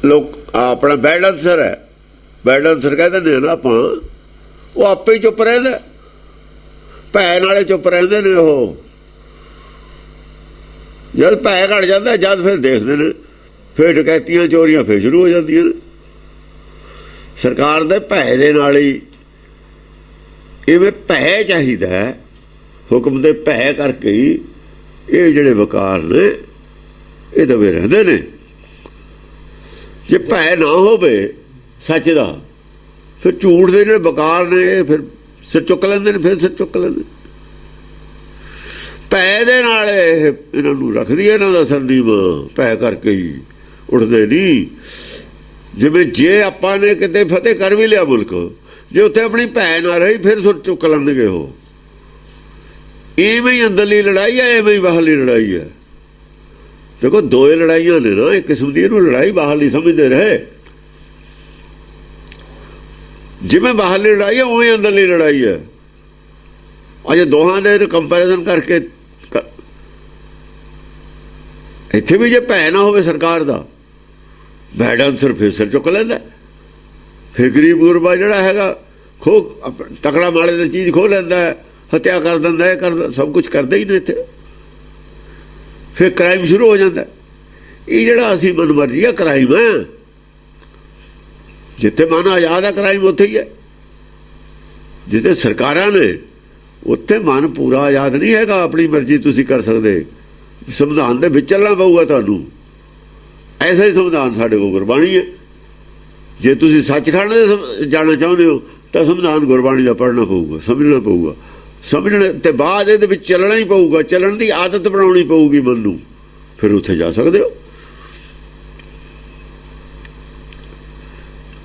ਲੋਕ ਆਪਣਾ ਬੈਡ ਅਫਸਰ ਹੈ, ਬੈਡ ਅਫਸਰ ਕਹਿ ਦਿੰਦੇ ਨਾ ਆਪਾਂ, ਉਹ ਆਪੇ ਹੀ ਚੁੱਪ ਰਹਿੰਦਾ, ਭੈ ਨਾਲੇ ਚੁੱਪ ਰਹਿੰਦੇ ਨੇ। ਉਹ ਜਦ ਭੈ ਘਟ ਜਾਂਦਾ, ਜਦ ਫਿਰ ਦੇਖਦੇ ਨੇ, ਫਿਰ ਡਕੈਤੀਆਂ ਚੋਰੀਆਂ ਫਿਰ ਸ਼ੁਰੂ ਹੋ ਜਾਂਦੀਆਂ ਨੇ। ਸਰਕਾਰ ਦੇ ਭੈ ਦੇ ਨਾਲ ਹੀ, ਇਵੇਂ ਭੈ ਚਾਹੀਦਾ, ਹੁਕਮ ਦੇ ਭੈ ਕਰਕੇ ਹੀ ਇਹ ਜਿਹੜੇ ਵਕਾਰ ਨੇ ਇਹ ਦਵੇ ਰਹਿੰਦੇ ਨੇ। ਜੇ ਭੈ ਨਾ ਹੋਵੇ ਸੱਚ ਦਾ, ਫਿਰ ਝੂਠ ਦੇ ਜਿਹੜੇ ਵਕਾਰ ਨੇ ਇਹ ਫਿਰ ਸਿਰ ਚੁੱਕ ਲੈਂਦੇ ਨੇ, ਫਿਰ ਸਿਰ ਚੁੱਕ ਲੈਂਦੇ। ਭੈ ਦੇ ਨਾਲ ਇਹਨਾਂ ਨੂੰ ਰੱਖਦੀ ਹੈ, ਇਹਨਾਂ ਦਾ ਸੰਦੀਪ ਭੈ ਕਰਕੇ ਹੀ ਉੱਠਦੇ ਨਹੀਂ। ਜਿਵੇਂ ਜੇ ਆਪਾਂ ਨੇ ਕਿਤੇ ਫਤਿਹ ਕਰ ਵੀ ਲਿਆ ਮੁਲਕ, ਜੇ ਉੱਥੇ ਆਪਣੀ ਭੈ ਨਾ ਰਹੀ, ਫਿਰ ਸੁਰ ਚੁੱਕ ਲੈਣਗੇ ਉਹ। ਇਵੇਂ ਹੀ ਅੰਦਰਲੀ ਲੜਾਈ ਹੈ, ਇਵੇਂ ਹੀ ਬਾਹਰਲੀ ਲੜਾਈ ਹੈ। ਦੇਖੋ ਦੋਏ ਲੜਾਈਆਂ ਨੇ ਨਾ, ਇੱਕ ਕਿਸਮ ਦੀ ਇਹਨੂੰ ਲੜਾਈ ਬਾਹਰਲੀ ਸਮਝਦੇ ਰਹੇ। ਜਿਵੇਂ ਬਾਹਰਲੀ ਲੜਾਈ ਹੈ, ਉਵੇਂ ਅੰਦਰਲੀ ਲੜਾਈ ਹੈ। ਅਜੇ ਦੋਹਾਂ ਦੇ ਕੰਪੈਰੀਜ਼ਨ ਕਰਕੇ ਇੱਥੇ ਵੀ ਜੇ ਭੈ ਨਾ ਹੋਵੇ ਸਰਕਾਰ ਦਾ, ਬੈਡ ਆਨਸਰ ਫਿਰ ਸਿਰ ਚੁੱਕ ਲੈਂਦਾ। ਫਿਰ ਗਰੀਬ ਗੁਰਬਾ ਜਿਹੜਾ ਹੈਗਾ ਤਕੜਾ ਮਾਲੇ ਦੀ ਚੀਜ਼ ਖੋਹ ਲੈਂਦਾ, ਹੱਤਿਆ ਕਰ ਦਿੰਦਾ, ਇਹ ਕਰਦਾ, ਸਭ ਕੁਛ ਕਰਦੇ ਹੀ ਨੇ ਇੱਥੇ। ਫਿਰ ਕ੍ਰਾਈਮ ਸ਼ੁਰੂ ਹੋ ਜਾਂਦਾ। ਇਹ ਜਿਹੜਾ ਅਸੀਂ ਮਨ ਮਰਜ਼ੀ ਆ ਕ੍ਰਾਈਮ ਹੈ। ਜਿੱਥੇ ਮਨ ਆਜ਼ਾਦ ਹੈ ਕ੍ਰਾਈਮ ਉੱਥੇ ਹੀ ਹੈ। ਜਿੱਥੇ ਸਰਕਾਰਾਂ ਨੇ ਉੱਥੇ ਮਨ ਪੂਰਾ ਆਜ਼ਾਦ ਨਹੀਂ ਹੈਗਾ, ਆਪਣੀ ਮਰਜ਼ੀ ਤੁਸੀਂ ਕਰ ਸਕਦੇ। ਸੰਵਿਧਾਨ ਦੇ ਵਿੱਚ ਚੱਲਣਾ ਪਊਗਾ ਤੁਹਾਨੂੰ। ਐਸਾ ਹੀ ਸੰਵਿਧਾਨ ਸਾਡੇ ਕੋਲ ਗੁਰਬਾਣੀ ਹੈ। ਜੇ ਤੁਸੀਂ ਸੱਚਖੰਡ ਦੇ ਜਾਣਾ ਚਾਹੁੰਦੇ ਹੋ ਤਾਂ ਸੰਵਿਧਾਨ ਗੁਰਬਾਣੀ ਦਾ ਪੜ੍ਹਨਾ ਪਊਗਾ, ਸਮਝਣਾ ਪਊਗਾ। ਸਮਝਣ ਤੇ ਬਾਅਦ ਇਹਦੇ ਵਿੱਚ ਚੱਲਣਾ ਹੀ ਪਊਗਾ। ਚੱਲਣ ਦੀ ਆਦਤ ਬਣਾਉਣੀ ਪਊਗੀ ਮਨ ਨੂੰ, ਫਿਰ ਉੱਥੇ ਜਾ ਸਕਦੇ ਹੋ।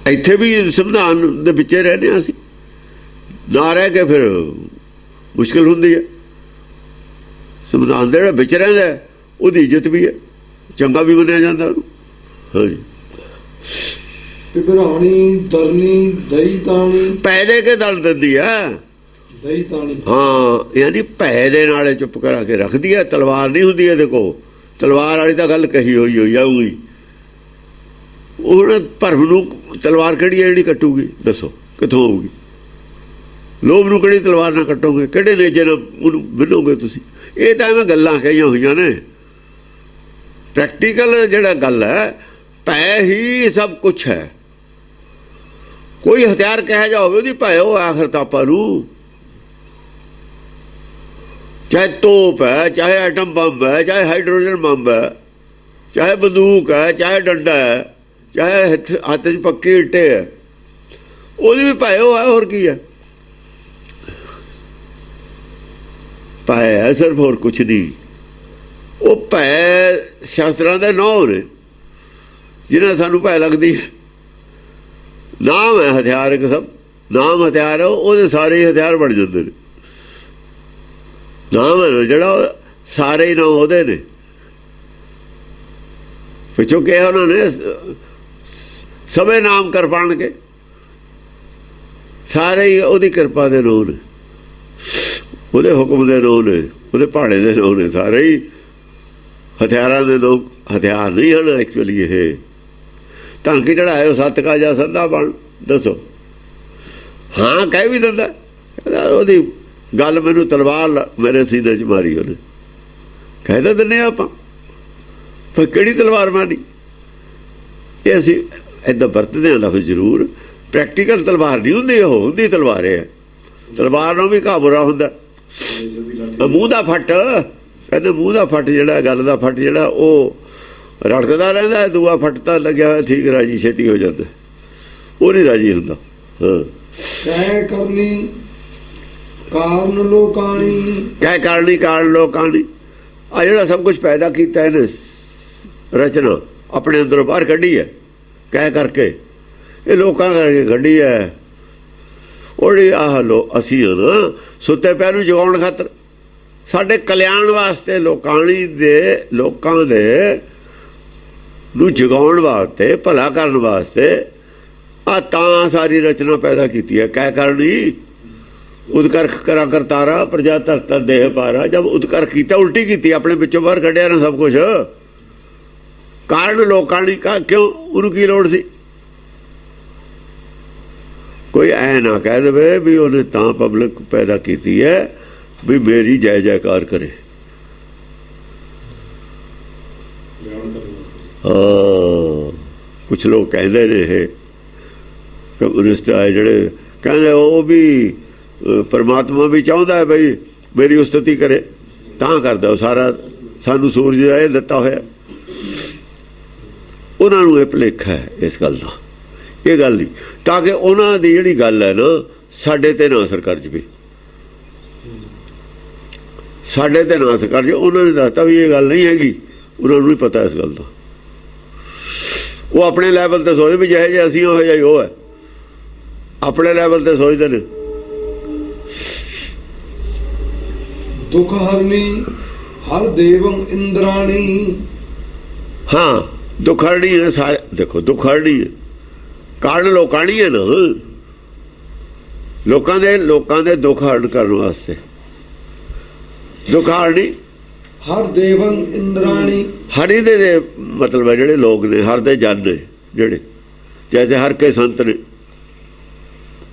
ਇੱਥੇ ਵੀ ਸੰਵਿਧਾਨ ਦੇ ਵਿੱਚੇ ਰਹਿੰਦੇ ਹਾਂ ਅਸੀਂ, ਨਾ ਰਹਿ ਕੇ ਫਿਰ ਮੁਸ਼ਕਿਲ ਹੁੰਦੀ ਹੈ। ਸੰਵਿਧਾਨ ਦੇ ਜਿਹੜਾ ਵਿੱਚ ਰਹਿੰਦਾ ਉਹਦੀ ਇੱਜ਼ਤ ਵੀ ਹੈ, ਚੰਗਾ ਵੀ ਮੰਨਿਆ ਜਾਂਦਾ ਉਹਨੂੰ। ਹਾਂਜੀ, ਪਿਭਰਾਣੀ ਧਰਨੀ ਦਈ ਤਾਣੀ। ਪੈ ਦੇ ਕੇ ਦਲ ਦਿੰਦੀ ਹੈ, ਦਈ ਤਾਣੀ। ਹਾਂ, ਯਾਨੀ ਭੈ ਦੇ ਨਾਲ ਚੁੱਪ ਕਰਾ ਕੇ ਰੱਖਦੀ ਹੈ। ਤਲਵਾਰ ਨਹੀਂ ਹੁੰਦੀ ਇਹਦੇ ਕੋਲ। ਤਲਵਾਰ ਵਾਲੀ ਤਾਂ ਗੱਲ ਕਹੀ ਹੋਈ ਆਊਗੀ। ਹੁਣ ਭਰਮ ਨੂੰ ਤਲਵਾਰ ਕਿਹੜੀ ਹੈ ਜਿਹੜੀ ਕੱਟੂਗੀ? ਦੱਸੋ ਕਿੱਥੋਂ ਆਊਗੀ? ਲੋਭ ਨੂੰ ਕਿਹੜੀ ਤਲਵਾਰ ਨਾਲ ਕੱਟੋਗੇ? ਕਿਹੜੇ ਨੇਜੇ ਨਾਲ ਉਹਨੂੰ ਬਿਨੋਗੇ ਤੁਸੀਂ? ਇਹ ਤਾਂ ਐਵੇਂ ਗੱਲਾਂ ਕਹੀਆਂ ਹੋਈਆਂ ਨੇ। ਪ੍ਰੈਕਟੀਕਲ ਜਿਹੜਾ ਗੱਲ ਹੈ, ਭੈ ਹੀ ਸਭ ਕੁਛ ਹੈ। ਕੋਈ ਹਥਿਆਰ ਕਹਿ ਜਾ ਹੋਵੇ ਉਹਦੀ ਭੈ ਉਹ ਆਖਰ ਤਾਂ ਆਪਾਂ ਨੂੰ, ਚਾਹੇ ਤੋਪ ਹੈ, ਚਾਹੇ ਐਟਮ ਬੰਬ ਹੈ, ਚਾਹੇ ਹਾਈਡਰੋਜਨ ਬੰਬ ਹੈ, ਚਾਹੇ ਬੰਦੂਕ ਹੈ, ਚਾਹੇ ਡੰਡਾ ਹੈ, ਚਾਹੇ ਹੱਥ 'ਚ ਪੱਕੀ ਇੱਟੇ ਹੈ, ਉਹਦੀ ਵੀ ਭੈ ਉਹ ਹੈ। ਹੋਰ ਕੀ ਹੈ? ਭੈ ਹੈ ਸਿਰਫ, ਹੋਰ ਕੁਛ ਨਹੀਂ। ਉਹ ਭੈ ਸ਼ਾਸਤਰਾਂ ਦੇ ਨਾਂ ਨੇ ਜਿਹਨਾਂ ਸਾਨੂੰ ਭੈ ਲੱਗਦੀ ਹੈ। ਨਾਮ ਹੈ ਹਥਿਆਰ, ਇੱਕ ਸਭ ਨਾਮ ਹਥਿਆਰ ਹੈ। ਉਹਦੇ ਸਾਰੇ ਹੀ ਹਥਿਆਰ ਬਣ ਜਾਂਦੇ ਨੇ। ਨਾਮ ਹੈ ਜਿਹੜਾ, ਸਾਰੇ ਹੀ ਨਾਮ ਉਹਦੇ ਨੇ। ਪਿੱਛੋਂ ਕਿਹਾ ਉਹਨਾਂ ਨੇ, ਸਭੇ ਨਾਮ ਕਰ ਪਾਣ ਕੇ, ਸਾਰੇ ਹੀ ਉਹਦੀ ਕਿਰਪਾ ਦੇ ਨਾਂ ਨੇ, ਉਹਦੇ ਹੁਕਮ ਦੇ ਨਾਂ ਨੇ, ਉਹਦੇ ਭਾੜੇ ਦੇ ਨਾਂ ਨੇ। ਸਾਰੇ ਹੀ ਹਥਿਆਰਾਂ ਦੇ ਲੋਕ ਹਥਿਆਰ ਨਹੀਂ ਹਨ ਐਕਚੁਅਲੀ। ਇਹ ਧਨ ਕੀ ਚੜਾਇਓ ਸੱਤ ਕਾ ਜਾਂ ਸੰਧਾ ਬਣ। ਦੱਸੋ, ਹਾਂ ਕਹਿ ਵੀ ਦਿੰਦਾ। ਉਹਦੀ ਗੱਲ ਮੈਨੂੰ ਤਲਵਾਰ ਮੇਰੇ ਸੀਨੇ 'ਚ ਮਾਰੀ ਉਹਨੇ, ਕਹਿ ਤਾਂ ਦਿੰਦੇ ਆਪਾਂ, ਪਰ ਕਿਹੜੀ ਤਲਵਾਰ ਮਾਰੀ? ਇਹ ਅਸੀਂ ਇੱਦਾਂ ਵਰਤਦੇ ਹਾਂ ਲਫ਼ਜ਼ ਜ਼ਰੂਰ। ਪ੍ਰੈਕਟੀਕਲ ਤਲਵਾਰ ਨਹੀਂ ਹੁੰਦੀ, ਉਹ ਹੁੰਦੀ ਤਲਵਾਰ ਹੈ। ਤਲਵਾਰ ਨੂੰ ਵੀ ਘਾਬਰਾ ਹੁੰਦਾ। ਮੂੰਹ ਦਾ ਫੱਟ, ਕਹਿੰਦੇ ਮੂੰਹ ਦਾ ਫੱਟ ਜਿਹੜਾ, ਗੱਲ ਦਾ ਫੱਟ ਜਿਹੜਾ, ਉਹ ਰੜਕਦਾ ਰਹਿੰਦਾ। ਦੂਆ ਫੱਟ ਤਾਂ ਲੱਗਿਆ ਹੋਇਆ ਠੀਕ, ਰਾਜੀ ਛੇਤੀ ਹੋ ਜਾਂਦਾ। ਉਹ ਨਹੀਂ ਰਾਜੀ ਹੁੰਦਾ। ਹਾਂ, ਕਹਿ ਕਰਨੀ ਕਾਰਨ ਲੋਕਾਣੀ। ਕਹਿ ਕਰਨੀ ਕਾਰਨ ਲੋਕਾਣੀ। ਆ ਜਿਹੜਾ ਸਭ ਕੁਝ ਪੈਦਾ ਕੀਤਾ ਇਹਨੇ ਰਚਨਾ ਆਪਣੇ ਅੰਦਰੋਂ ਬਾਹਰ ਕੱਢੀ ਹੈ ਕਹਿ ਕਰਕੇ, ਇਹ ਲੋਕਾਂ ਕਰਕੇ ਕੱਢੀ ਹੈ। ਉਹੜੀ ਆਹ ਅਸੀਂ ਨਾ ਸੁੱਤੇ ਪੈ ਨੂੰ ਜਗਾਉਣ ਖਾਤਰ, ਸਾਡੇ ਕਲਿਆਣ ਵਾਸਤੇ, ਲੋਕਾਂ ਦੇ ਨੂੰ ਜਗਾਉਣ ਵਾਸਤੇ, ਭਲਾ ਕਰਨ ਵਾਸਤੇ ਆ ਤਾਂ ਸਾਰੀ ਰਚਨਾ ਪੈਦਾ ਕੀਤੀ ਹੈ। ਕਹਿ ਕਰਨੀ ਉਦਕਰਖ ਕਰਾ ਕਰਤਾਰਾ ਪ੍ਰਜਾ ਧਰਤਾ ਦੇਹ ਪਾਰਾ, ਜਦ ਉਦਕਰਖ ਕੀਤਾ ਉਲਟੀ ਕੀਤੀ, ਆਪਣੇ ਵਿੱਚੋਂ ਬਾਹਰ ਕੱਢਿਆ ਨਾ ਸਭ ਕੁਛ। ਕਾਰਨ ਲੋਕਾਂ ਨੇ ਕਿਉਂ, ਉਹਨੂੰ ਕੀ ਲੋੜ ਸੀ? ਕੋਈ ਐ ਨਾ ਕਹਿ ਦੇਵੇ ਵੀ ਉਹਨੇ ਤਾਂ ਪਬਲਿਕ ਪੈਦਾ ਕੀਤੀ ਹੈ ਵੀ ਮੇਰੀ ਜੈ ਜੈਕਾਰ ਕਰੇ। ਕੁਛ ਲੋਕ ਕਹਿੰਦੇ ਨੇ ਇਹ ਕਮਿਊਨਿਸਟ ਆਏ ਜਿਹੜੇ ਕਹਿੰਦੇ ਉਹ ਵੀ ਪਰਮਾਤਮਾ ਵੀ ਚਾਹੁੰਦਾ ਹੈ ਬਈ ਮੇਰੀ ਉਸਤਤੀ ਕਰੇ, ਤਾਂ ਕਰਦਾ ਉਹ ਸਾਰਾ, ਸਾਨੂੰ ਸੂਰਜ ਇਹ ਦਿੱਤਾ ਹੋਇਆ। ਉਹਨਾਂ ਨੂੰ ਇਹ ਭੁਲੇਖਾ ਹੈ ਇਸ ਗੱਲ ਦਾ, ਇਹ ਗੱਲ ਨਹੀਂ, ਤਾਂ ਕਿ ਉਹਨਾਂ ਦੀ ਜਿਹੜੀ ਗੱਲ ਹੈ ਨਾ ਸਾਡੇ ਤੇ ਨਾ ਅਸਰ ਕਰ ਜਾਵੇ, ਸਾਡੇ ਤੇ ਨਾ ਅਸਰ ਕਰ ਜਾਵੇ। ਉਹਨਾਂ ਨੇ ਦੱਸਤਾ ਵੀ ਇਹ ਗੱਲ ਨਹੀਂ ਹੈਗੀ, ਉਹਨਾਂ ਨੂੰ ਨਹੀਂ ਪਤਾ ਇਸ ਗੱਲ ਦਾ। ਉਹ ਆਪਣੇ ਲੈਵਲ ਤੇ ਸੋਚਦੇ ਵੀ ਜਿਹੇ ਜਿਹੇ ਅਸੀਂ ਉਹ ਜਿਹਾ ਹੀ ਉਹ ਹੈ, ਆਪਣੇ ਲੈਵਲ ਤੇ ਸੋਚਦੇ ਨੇ। ਦੁਖ ਹਰਨੀ ਹਰ ਦੇਵੰ ਇੰਦਰਾਣੀ, ਹਾਂ ਦੁੱਖ ਹਰਣੀ ਹੈ ਸਾਰੇ, ਦੇਖੋ ਦੁੱਖ ਹਰਣੀ ਹੈ, ਕਾਰਨ ਲੋਕਾਂ ਨਹੀਂ ਹੈ ਨਾ, ਲੋਕਾਂ ਦੇ ਦੁੱਖ ਹਰਨ ਕਰਨ ਵਾਸਤੇ। ਦੁੱਖ ਹਰਣੀ ਹਰ ਦੇਵੰ ਇੰਦਰਾਣੀ, ਹਰੀ ਦੇ ਮਤਲਬ ਹੈ ਜਿਹੜੇ ਲੋਕ ਨੇ, ਹਰ ਦੇ ਜਨ ਨੇ ਜਿਹੜੇ, ਜੈਸੇ ਹਰ ਕੇ ਸੰਤ ਨੇ,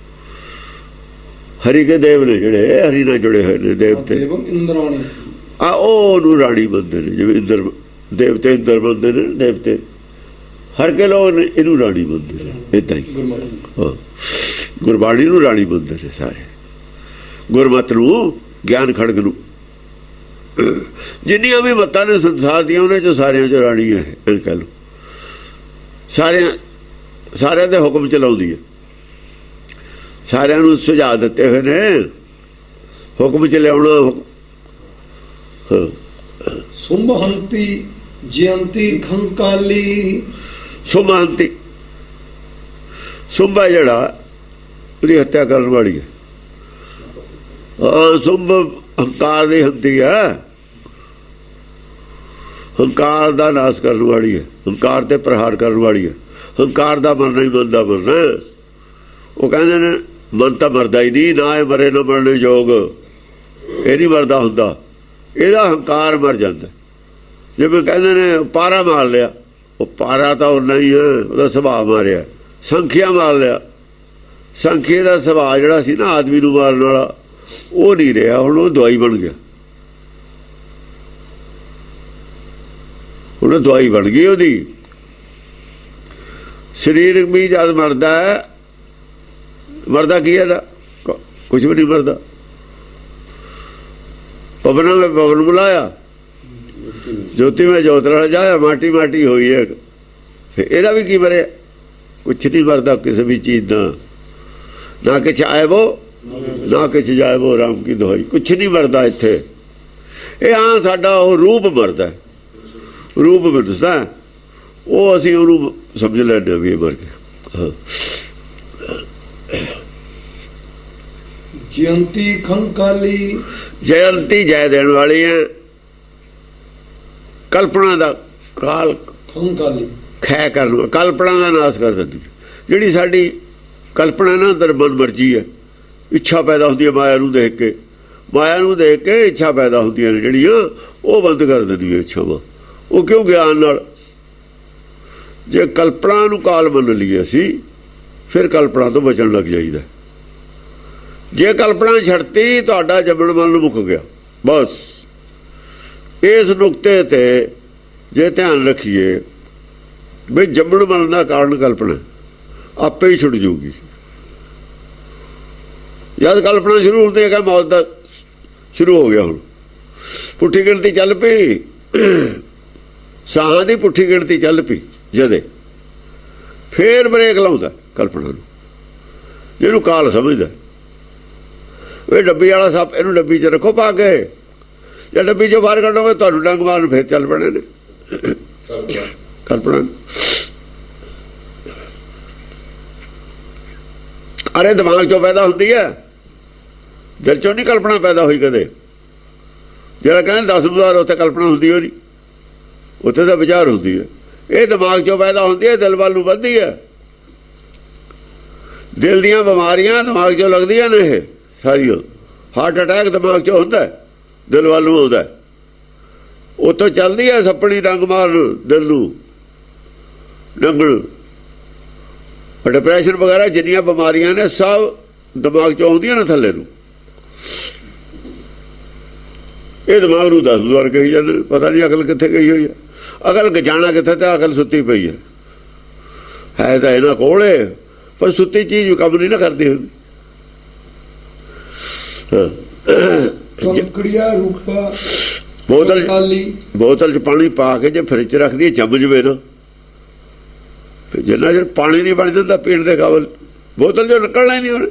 ਹਰੀ ਕੇ ਦੇਵ ਨੇ ਜਿਹੜੇ ਹਰੀ ਨਾਲ ਜੁੜੇ ਹੋਏ ਨੇ ਦੇਵਤੇ, ਇੰਦਰਾਣੀ ਆ ਉਹਨੂੰ ਰਾਣੀ ਮੰਨਦੇ ਨੇ। ਜਿਵੇਂ ਇੰਦਰ ਦੇਵਤੇ ਇੰਦਰ ਮੰਨਦੇ ਨੇ ਦੇਵਤੇ, ਹਰ ਕੇ ਲੋਕ ਨੇ ਇਹਨੂੰ ਰਾਣੀ ਮੰਨਦੇ ਨੇ। ਏਦਾਂ ਹੀ ਗੁਰਬਾਣੀ ਨੂੰ ਰਾਣੀ ਮੰਨਦੇ ਨੇ ਸਾਰੇ, ਗੁਰਮਤਿ ਨੂੰ, ਗਿਆਨ ਖੜਗ ਨੂੰ। ਜਿੰਨੀਆਂ ਵੀ ਮੱਤਾਂ ਨੇ ਸੰਸਾਰ ਦੀਆਂ ਉਹਨਾਂ ਚੋਂ ਸਾਰਿਆਂ ਚੋਂ ਰਾਣੀ ਹੈ ਇਹ ਕਹਿ ਲਓ। ਸਾਰਿਆਂ ਦੇ ਹੁਕਮ ਚਲਾਉਂਦੀ ਹੈ, ਸਾਰਿਆਂ ਨੂੰ ਸੁਝਾਅ ਦਿੱਤੇ ਹੋਏ ਨੇ ਹੁਕਮ ਚ ਲਿਆਉਣਾ। ਸੁੰਭਹੰਤੀ ਜਯੰਤੀ ਖੰਕਾਲੀ, ਸੁੰਭਹੰਤੀ, ਸੁੰਭਾ ਜਿਹੜਾ ਉਹਦੀ ਹੱਤਿਆ ਕਰਨ ਵਾਲੀ ਹੈ। ਸੁੰਭ ਹੰਕਾਰ ਦੀ ਹੰਤੀ ਹੈ, ਹੰਕਾਰ ਦਾ ਨਾਸ਼ ਕਰਨ ਵਾਲੀ ਹੈ, ਹੰਕਾਰ ਤੇ ਪ੍ਰਹਾਰ ਕਰਨ ਵਾਲੀ ਹੈ। ਹੰਕਾਰ ਦਾ ਮਰਨਾ ਹੀ ਮਨ ਦਾ ਮਰਨਾ। ਉਹ ਕਹਿੰਦੇ ਨੇ ਮਨ ਤਾਂ ਮਰਦਾ ਹੀ ਨਹੀਂ, ਨਾ ਇਹ ਮਰੇ ਨਾ ਮਰਨੇ ਯੋਗ, ਇਹ ਨਹੀਂ ਮਰਦਾ ਹੁੰਦਾ, ਇਹਦਾ ਹੰਕਾਰ ਮਰ ਜਾਂਦਾ। ਜਿਵੇਂ ਕਹਿੰਦੇ ਨੇ ਪਾਰਾ ਮਾਰ ਲਿਆ, ਉਹ ਪਾਰਾ ਤਾਂ ਉਨਾ ਹੀ ਹੈ, ਉਹਦਾ ਸੁਭਾਅ ਮਾਰਿਆ। ਸੰਖਿਆ ਮਾਰ ਲਿਆ, ਸੰਖਿਆ ਦਾ ਸੁਭਾਅ ਜਿਹੜਾ ਸੀ ਨਾ ਆਦਮੀ ਨੂੰ ਮਾਰਨ ਵਾਲਾ, ਉਹ ਨਹੀਂ ਰਿਹਾ, ਹੁਣ ਉਹ ਦਵਾਈ ਬਣ ਗਿਆ, ਹੁਣ ਦਵਾਈ ਬਣ ਗਈ ਉਹਦੀ। ਸਰੀਰ ਵੀ ਜਦ ਮਰਦਾ ਹੈ, ਮਰਦਾ ਕੀ ਇਹਦਾ, ਕੁਛ ਵੀ ਨਹੀਂ ਮਰਦਾ। ਪਵਨਾਂ ਮੈਂ ਪਵਨ ਬੁਲਾਇਆ, ਜੋਤੀ ਮੈਂ ਜੋਤ ਨਾਲ ਜਾਇਆ, ਮਾਟੀ ਮਾਟੀ ਹੋਈ ਹੈ, ਇਹਦਾ ਵੀ ਕੀ ਮਰਿਆ, ਕੁਛ ਨਹੀਂ ਮਰਦਾ ਕਿਸੇ ਵੀ ਚੀਜ਼ ਦਾ। ਨਾ ਕਿਛ ਆਇਬੋ ਨਾ ਕਿਛ ਜਾਇਬੋ, ਰਾਮ ਕੀ ਦੁਹਾਈ, ਕੁਛ ਨਹੀਂ ਮਰਦਾ ਇੱਥੇ। ਇਹ ਹਾਂ ਸਾਡਾ ਉਹ ਰੂਪ ਮਰਦਾ, ਰੂਪ ਮਿਟਦਾ, ਉਹ ਅਸੀਂ ਉਹਨੂੰ ਸਮਝ ਲੈਂਦੇ ਵੀ ਇਹ ਮਰ ਗਿਆ। ਜਯੰਤੀ ਖੰਕਾਲੀ, ਜਯੰਤੀ ਜੈ ਦੇਣ ਵਾਲੀ ਹੈ, ਕਲਪਨਾ ਦਾ ਕਾਲ ਖੰਕਾਲੀ ਖੈ ਕਰਨ, ਕਲਪਨਾ ਦਾ ਨਾਸ਼ ਕਰ ਦਿੰਦੀ। ਜਿਹੜੀ ਸਾਡੀ ਕਲਪਨਾ ਨਾ ਅੰਦਰ ਮਨ ਮਰਜੀ ਹੈ, ਇੱਛਾ ਪੈਦਾ ਹੁੰਦੀ ਹੈ ਮਾਇਆ ਨੂੰ ਦੇਖ ਕੇ, ਮਾਇਆ ਨੂੰ ਦੇਖ ਕੇ ਇੱਛਾ ਪੈਦਾ ਹੁੰਦੀਆਂ ਨੇ ਜਿਹੜੀਆਂ, ਉਹ ਬੰਦ ਕਰ ਦਿੰਦੀ ਹੈ ਇੱਛਾਵਾਂ। ਉਹ ਕਿਉਂ? ਗਿਆਨ ਨਾਲ। ਜੇ ਕਲਪਨਾ ਨੂੰ ਕਾਲ ਮੰਨ ਲਈਏ ਅਸੀਂ, ਫਿਰ ਕਲਪਨਾ ਤੋਂ ਬਚਣ ਲੱਗ ਜਾਈਦਾ। ਜੇ ਕਲਪਨਾ ਛੱਡਤੀ, ਤੁਹਾਡਾ ਜੰਮਣ ਮਨ ਮੁੱਕ ਗਿਆ ਬਸ। ਇਸ ਨੁਕਤੇ ਤੇ ਜੇ ਧਿਆਨ ਰੱਖੀਏ ਵੀ ਜੰਮਣ ਮਰਨ ਦਾ ਕਾਰਨ ਕਲਪਨਾ, ਆਪੇ ਹੀ ਛੁੱਟ ਜਾਊਗੀ। ਜਦ ਕਲਪਨਾ ਸ਼ੁਰੂ ਹੁੰਦੀ ਹੈ, ਮੌਤ ਦਾ ਸ਼ੁਰੂ ਹੋ ਗਿਆ। ਹੁਣ ਪੁੱਠੀ ਗਿਣਤੀ ਚੱਲ ਪਈ, ਸਾਹਾਂ ਦੀ ਪੁੱਠੀ ਗਿਣਤੀ ਚੱਲ ਪਈ ਜਦੇ, ਫੇਰ ਬਰੇਕ ਲਾਉਂਦਾ ਕਲਪਨਾ ਨੂੰ, ਜਿਹਨੂੰ ਕਾਲ ਸਮਝਦਾ। ਇਹ ਡੱਬੀ ਵਾਲਾ ਸੱਪ, ਇਹਨੂੰ ਡੱਬੀ 'ਚ ਰੱਖੋ ਪਾ ਕੇ, ਜੇ ਡੱਬੀ 'ਚੋਂ ਬਾਹਰ ਕੱਢੋਗੇ ਤੁਹਾਨੂੰ ਡੰਗ ਮਾਰਨ ਫੇਰ ਚੱਲ ਪੈਣੇ ਨੇ, ਕਲਪਨਾ। ਅਰੇ ਦਿਮਾਗ 'ਚੋਂ ਪੈਦਾ ਹੁੰਦੀ ਹੈ, ਦਿਲ 'ਚੋਂ ਨਹੀਂ ਕਲਪਨਾ ਪੈਦਾ ਹੋਈ ਕਦੇ। ਜਿਹੜਾ ਕਹਿੰਦਾ 10 ਵਾਰ ਉੱਥੇ ਕਲਪਨਾ ਹੁੰਦੀ ਹੋ ਨਹੀਂ, ਉੱਥੇ ਤਾਂ ਵਿਚਾਰ ਹੁੰਦੀ ਹੈ। ਇਹ ਦਿਮਾਗ 'ਚੋਂ ਪੈਦਾ ਹੁੰਦੀ ਹੈ, ਦਿਲ ਵੱਲ ਨੂੰ ਵੱਧਦੀ ਹੈ। ਦਿਲ ਦੀਆਂ ਬਿਮਾਰੀਆਂ ਦਿਮਾਗ 'ਚੋਂ ਲੱਗਦੀਆਂ ਨੇ, ਇਹ ਸਾਰੀਆਂ। ਹਾਰਟ ਅਟੈਕ ਦਿਮਾਗ 'ਚੋਂ ਹੁੰਦਾ, ਦਿਲ ਵੱਲ ਨੂੰ ਆਉਂਦਾ, ਉੱਥੋਂ ਚੱਲਦੀ ਹੈ ਸੱਪਣੀ ਡੰਗ ਮਾਰਨ ਦਿਲ ਨੂੰ ਡੰਗਣ। ਡਿਪਰੈਸ਼ਨ ਵਗੈਰਾ ਜਿੰਨੀਆਂ ਬਿਮਾਰੀਆਂ ਨੇ ਸਭ ਦਿਮਾਗ 'ਚੋਂ ਆਉਂਦੀਆਂ ਨੇ ਥੱਲੇ ਨੂੰ। ਇਹ ਦਿਮਾਗ ਨੂੰ 10 ਵਾਰ ਕਹੀ ਜਾਂਦੇ, ਪਤਾ ਨਹੀਂ ਅਕਲ ਕਿੱਥੇ ਗਈ ਹੋਈ ਹੈ। ਅਕਲ ਜਾਣਾ ਕਿੱਥੇ, ਤਾਂ ਅਕਲ ਸੁੱਤੀ ਪਈ ਹੈ ਤਾਂ ਇਹਨਾਂ ਕੋਲ, ਪਰ ਸੁੱਤੀ ਚੀਜ਼ ਕੰਮ ਨਹੀਂ ਨਾ ਕਰਦੀ ਹੁੰਦੀ। ਕੰਕੜੀਆ ਰੂਪਾ ਬੋਤਲ 'ਚ ਪਾਣੀ ਪਾ ਕੇ ਜੇ ਫਰਿੱਜ 'ਚ ਰੱਖਦੀ ਜੰਮ ਜਵੇ ਨਾ, ਜਿੰਨਾ ਚਿਰ ਪਾਣੀ ਨਹੀਂ ਬਣ ਜਾਂਦਾ ਪੀਣ ਦੇ ਕਾਬਲ, ਬੋਤਲ 'ਚੋਂ ਨਿਕਲਣਾ ਹੀ ਨਹੀਂ ਉਹਨੇ।